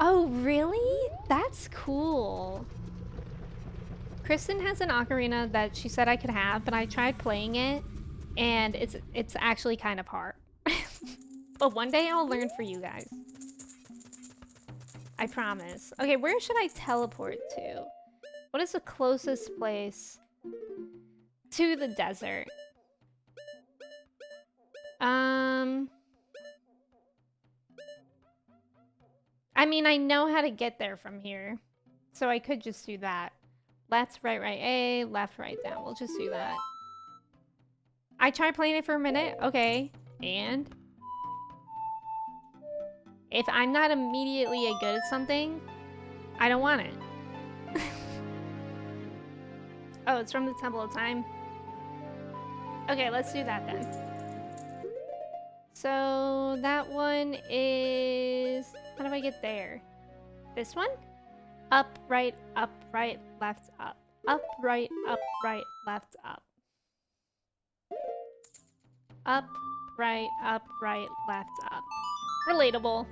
Oh, really? That's cool. Kristen has an ocarina that she said I could have, but I tried playing it, and it's actually kind of hard. But one day I'll learn for you guys. I promise. Okay, where should I teleport to? What is the closest place to the desert? I mean, I know how to get there from here, so I could just do that. Left, right, A, left, right, down. We'll just do that. I tried playing it for a minute. Okay, and if I'm not immediately good at something, I don't want it. Oh, it's from the Temple of Time. Okay, let's do that then. So that one is... How do I get there? This one? Up, right, left, up. Up, right, left, up. Up, right, left, up. Relatable.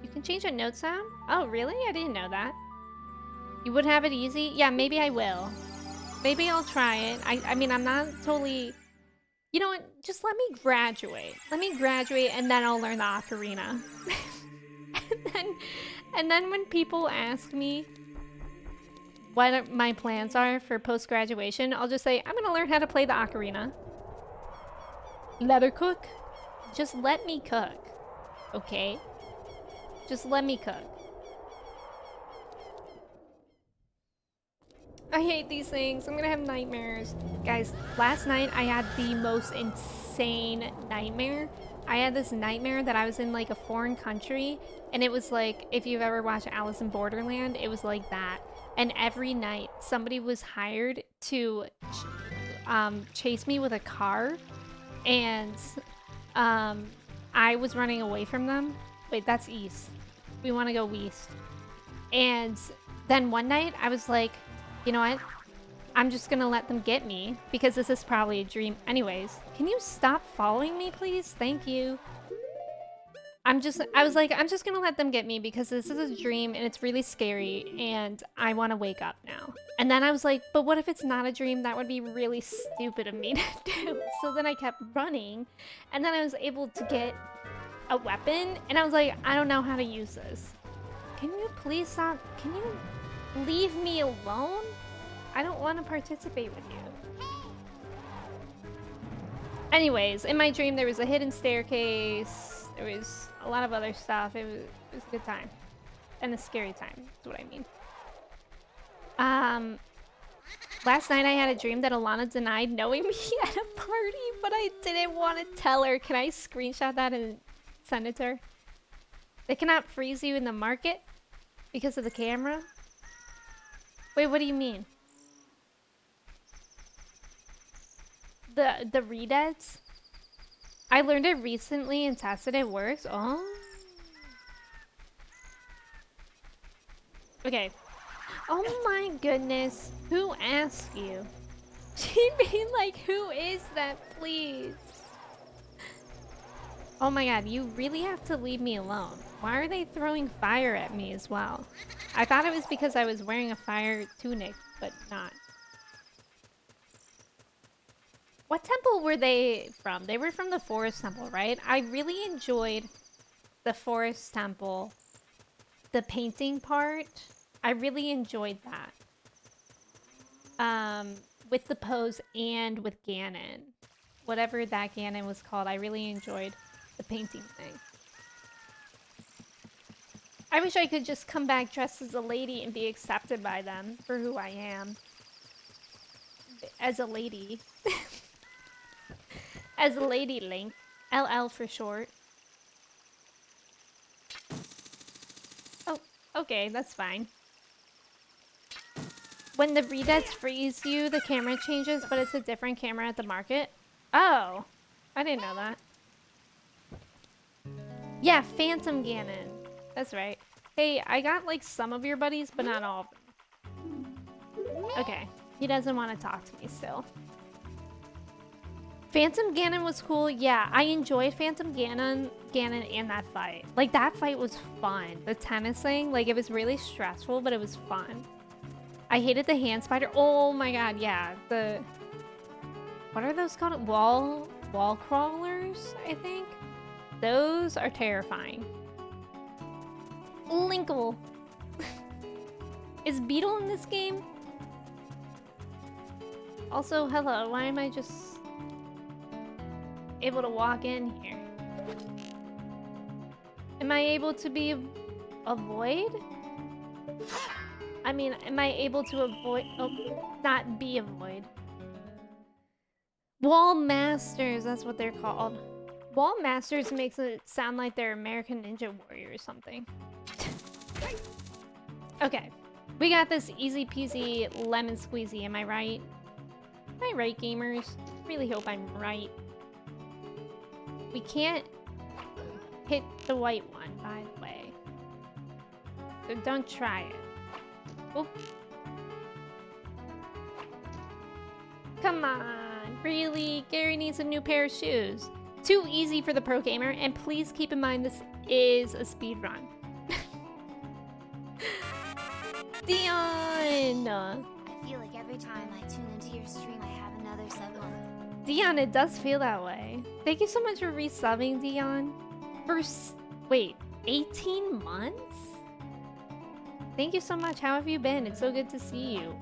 You can change a note sound? Oh, really? I didn't know that. You would have it easy? Yeah, maybe I will. Maybe I'll try it. I mean, I'm not totally... You know what? Just let me graduate. Let me graduate and then I'll learn the ocarina. and then when people ask me what my plans are for post-graduation, I'll just say, I'm gonna learn how to play the ocarina. Let her cook. Just let me cook. Okay? Just let me cook. I hate these things. I'm gonna have nightmares. Guys, last night I had the most insane nightmare I had this nightmare that I was in like a foreign country, and it was like, if you've ever watched Alice in Borderland, it was like that. And every night somebody was hired to chase me with a car, and I was running away from them. Wait, that's east. We want to go west. And then one night I was like, you know what? I'm just gonna let them get me because this is probably a dream. Anyways, can you stop following me, please? Thank you. I was like, I'm just gonna let them get me because this is a dream and it's really scary and I want to wake up now. And then I was like, but what if it's not a dream? That would be really stupid of me to do. So then I kept running, and then I was able to get a weapon, and I was like, I don't know how to use this. Can you please stop? Can you leave me alone? I don't want to participate with you. Anyways, in my dream there was a hidden staircase. There was a lot of other stuff. It was a good time. And a scary time, is what I mean. Last night I had a dream that Alana denied knowing me at a party, but I didn't want to tell her. Can I screenshot that and send it to her? They cannot freeze you in the market because of the camera? Wait, what do you mean? The redeads? I learned it recently and tested it works. Oh. Okay. Oh my goodness. Who asked you? She'd be like, who is that, please? Oh my god, you really have to leave me alone. Why are they throwing fire at me as well? I thought it was because I was wearing a fire tunic, but not. What temple were they from? They were from the forest temple, right? I really enjoyed the forest temple. The painting part. I really enjoyed that. With the pose and with Ganon. Whatever that Ganon was called, I really enjoyed the painting thing. I wish I could just come back dressed as a lady and be accepted by them for who I am. As a lady. As a lady Link. LL for short. Oh, okay, that's fine. When the redeads freeze you, the camera changes, but it's a different camera at the market. Oh, I didn't know that. Yeah, Phantom Ganon. That's right. Hey, I got like some of your buddies, but not all of them. Okay, he doesn't want to talk to me still. Phantom Ganon was cool. Yeah, I enjoyed Phantom Ganon and that fight. Like, that fight was fun. The tennis thing, like, it was really stressful, but it was fun. I hated the hand spider. Oh my god, yeah. What are those called? Wall crawlers, I think? Those are terrifying. Linkle. Is Beetle in this game? Also, hello. Why am I just able to walk in here? Am I able to be avoid? I mean, am I able to avoid? Oh, not be avoid. Wall Masters, that's what they're called. Wall Masters makes it sound like they're American Ninja Warrior or something. Okay, we got this easy peasy lemon squeezy, am I right? Am I right, gamers? Really hope I'm right. We can't hit the white one, by the way. So don't try it. Oop. Come on, really? Gary needs a new pair of shoes. Too easy for the pro gamer, and please keep in mind this is a speed run. Dion! I feel like every time I tune into your stream, I have another sub-month. Dion, it does feel that way. Thank you so much for resubbing, Dion. Wait, 18 months? Thank you so much. How have you been? It's so good to see you.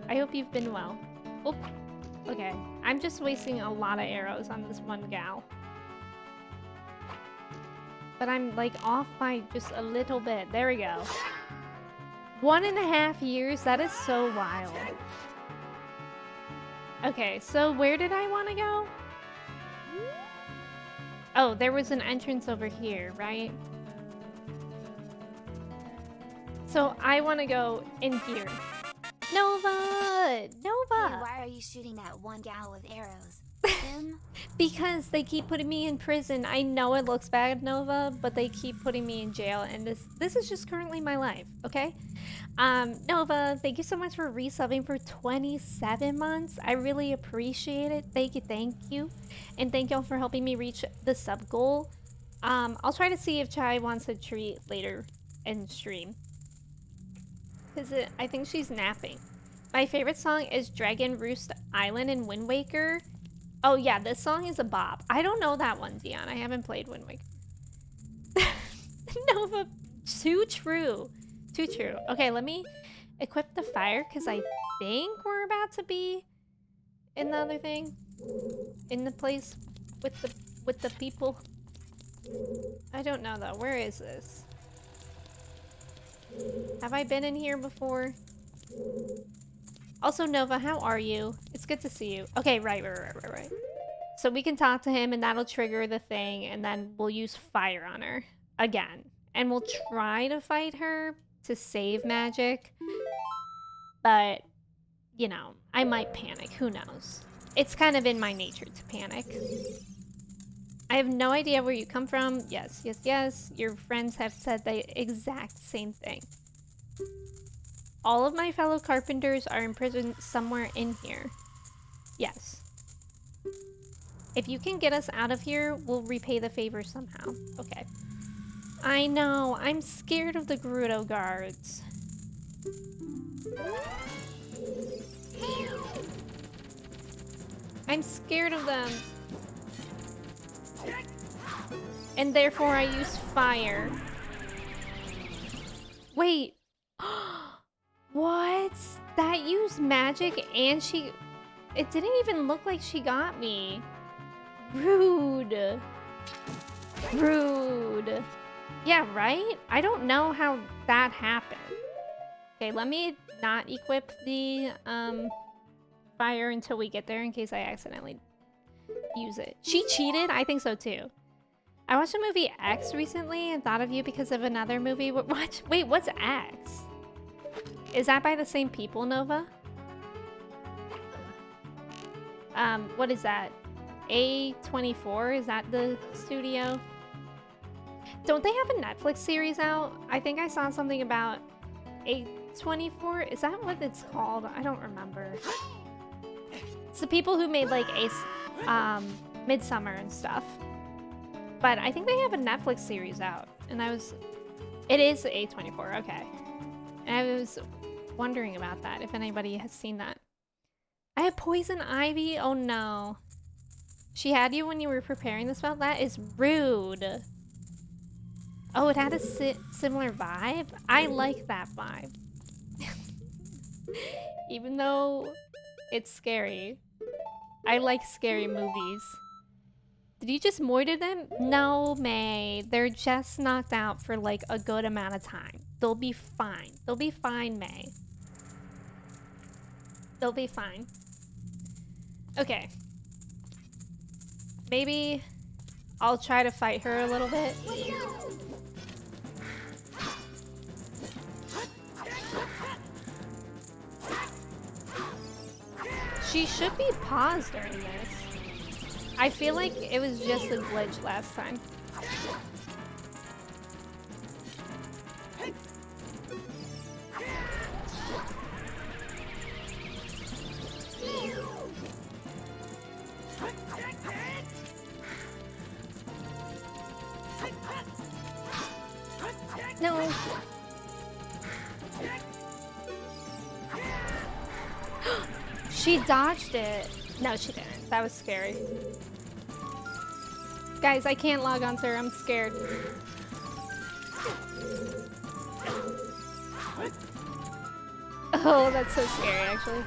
I hope you've been well. Oh, okay. I'm just wasting a lot of arrows on this one gal. But I'm like off by just a little bit. There we go. 1.5 years? That is so wild. Okay, so where did I want to go? Oh, there was an entrance over here, right? So I want to go in here. Nova! Nova! Hey, why are you shooting that one gal with arrows? Him? Because they keep putting me in prison. I know it looks bad, Nova, but they keep putting me in jail, and this is just currently my life, okay? Nova, thank you so much for resubbing for 27 months. I really appreciate it. Thank you. And thank y'all for helping me reach the sub goal. I'll try to see if Chai wants a treat later in stream. Because I think she's napping. My favorite song is Dragon Roost Island in Wind Waker. Oh yeah, this song is a bop. I don't know that one, Dion. I haven't played Wind Waker. Nova, too true. Too true. Okay, let me equip the fire because I think we're about to be in the other thing. In the place with the people. I don't know though. Where is this? Have I been in here before? Also, Nova, how are you? It's good to see you. Okay, right. So we can talk to him and that'll trigger the thing and then we'll use fire on her again. And we'll try to fight her to save magic. But, you know, I might panic. Who knows? It's kind of in my nature to panic. I have no idea where you come from. Yes. Your friends have said the exact same thing. All of my fellow carpenters are imprisoned somewhere in here. Yes. If you can get us out of here, we'll repay the favor somehow. Okay. I know. I'm scared of the Gerudo guards. I'm scared of them. And therefore I use fire. Wait. What? That used magic and she... It didn't even look like she got me. Rude. Rude. Yeah, right? I don't know how that happened. Okay, let me not equip the fire until we get there in case I accidentally use it. She cheated? I think so too. I watched the movie X recently and thought of you because of another movie. What? Wait, what's X? Is that by the same people, Nova? What is that? A24? Is that the studio? Don't they have a Netflix series out? I think I saw something about A24. Is that what it's called? I don't remember. It's the people who made like Midsummer and stuff. But I think they have a Netflix series out. And it is A24, okay. And I was wondering about that, if anybody has seen that. I have poison ivy? Oh no. She had you when you were preparing the spell? That is rude. Oh, it had a similar vibe? I like that vibe. Even though it's scary. I like scary movies. Did you just moiter them? No, May. They're just knocked out for like a good amount of time. They'll be fine. They'll be fine, May. They'll be fine. Okay. Maybe I'll try to fight her a little bit. She should be paused during this. I feel like it was just a glitch last time. No. She dodged it. No, she didn't. That was scary. Guys, I can't log on to her. I'm scared. Oh, that's so scary, actually.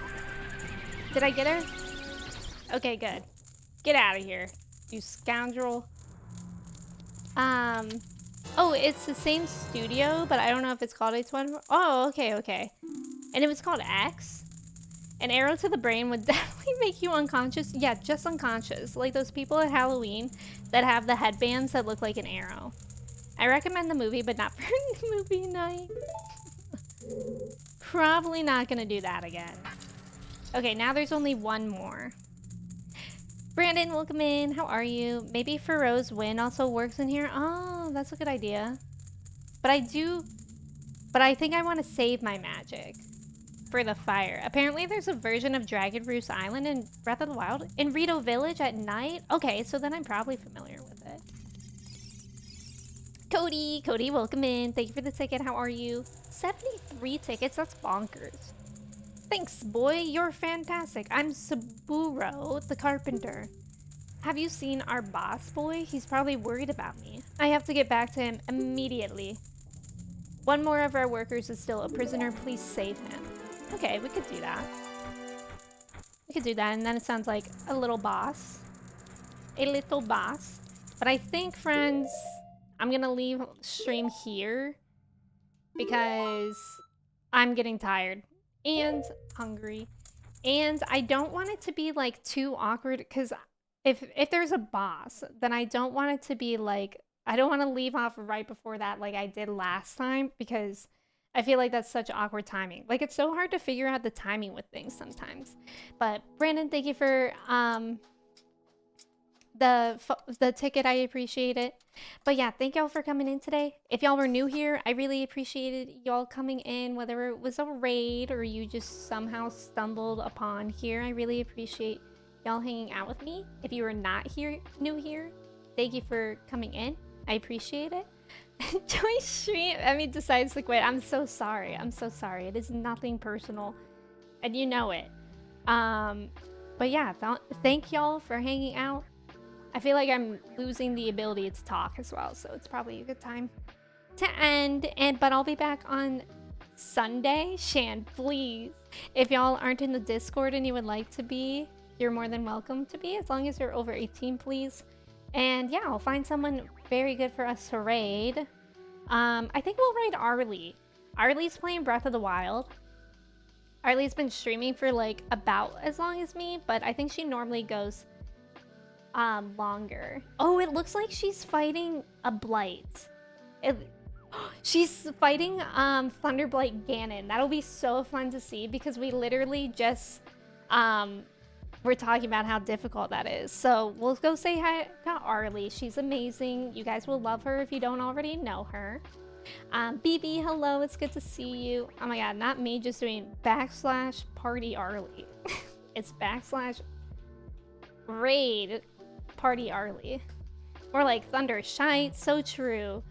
Did I get her? Okay, good. Get out of here, you scoundrel. Oh, it's the same studio, but I don't know if it's called H1. Oh, okay. And it was called X? An arrow to the brain would definitely make you unconscious. Yeah, just unconscious. Like those people at Halloween that have the headbands that look like an arrow. I recommend the movie, but not for movie night. Probably not gonna do that again. Okay, now there's only one more. Brandon, welcome in. How are you? Maybe Feroz Win also works in here. Oh, that's a good idea. But I think I want to save my magic for the fire. Apparently there's a version of Dragon Roost Island in Breath of the Wild in Rito Village at night. Okay, so then I'm probably familiar with it. Cody, welcome in. Thank you for the ticket. How are you? 73 tickets, that's bonkers. Thanks, boy. You're fantastic. I'm Saburo, the carpenter. Have you seen our boss, boy? He's probably worried about me. I have to get back to him immediately. One more of our workers is still a prisoner. Please save him. Okay, we could do that. We could do that, and then it sounds like a little boss. A little boss. But I think, friends, I'm gonna leave stream here because I'm getting tired and hungry. And I don't want it to be like too awkward because if there's a boss, then I don't want it to be like, I don't want to leave off right before that like I did last time because I feel like that's such awkward timing. Like it's so hard to figure out the timing with things sometimes. But Brandon, thank you for the ticket. I appreciate it. But yeah, thank y'all for coming in today. If y'all were new here, I really appreciated y'all coming in, whether it was a raid or you just somehow stumbled upon here. I really appreciate y'all hanging out with me. If you were not new here, thank you for coming in. I appreciate it. Joy stream, decides to quit. I'm so sorry. I'm so sorry. It is nothing personal, and you know it. But yeah, thank y'all for hanging out. I feel like I'm losing the ability to talk as well, so it's probably a good time to end. But I'll be back on Sunday. Shan, please, if y'all aren't in the Discord and you would like to be, you're more than welcome to be, as long as you're over 18, please. And yeah, I'll find someone very good for us to raid. I think we'll raid Arlie. Arlie's playing Breath of the Wild. Arlie's been streaming for like about as long as me, but I think she normally goes longer. Oh, it looks like she's fighting a blight. She's fighting Thunderblight Ganon. That'll be so fun to see because we literally just we're talking about how difficult that is. So we'll go say hi to Arlie. She's amazing. You guys will love her if you don't already know her. BB, hello, it's good to see you. Oh my god, not me just doing /party Arlie. It's /raid party Arlie. Or like Thunder Shite, so true.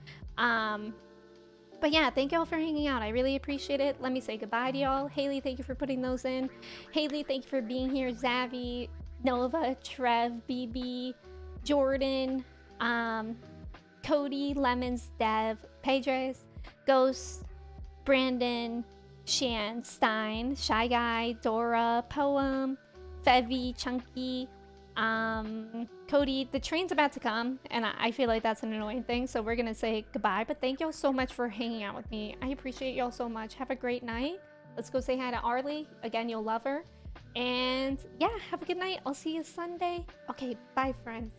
But yeah, thank y'all for hanging out. I really appreciate it. Let me say goodbye to y'all. Haley, thank you for putting those in. Haley, thank you for being here. Zavi, Nova, Trev, BB, Jordan, Cody, Lemons, Dev, Pedres, Ghost, Brandon, Shan, Stein, Shy Guy, Dora, Poem, Fevy, Chunky, Cody. The train's about to come, and I feel like that's an annoying thing, so we're gonna say goodbye. But thank y'all so much for hanging out with me. I appreciate y'all so much. Have a great night. Let's go say hi to Arlie. Again, you'll love her. And yeah, have a good night. I'll see you Sunday. Okay, bye, friends.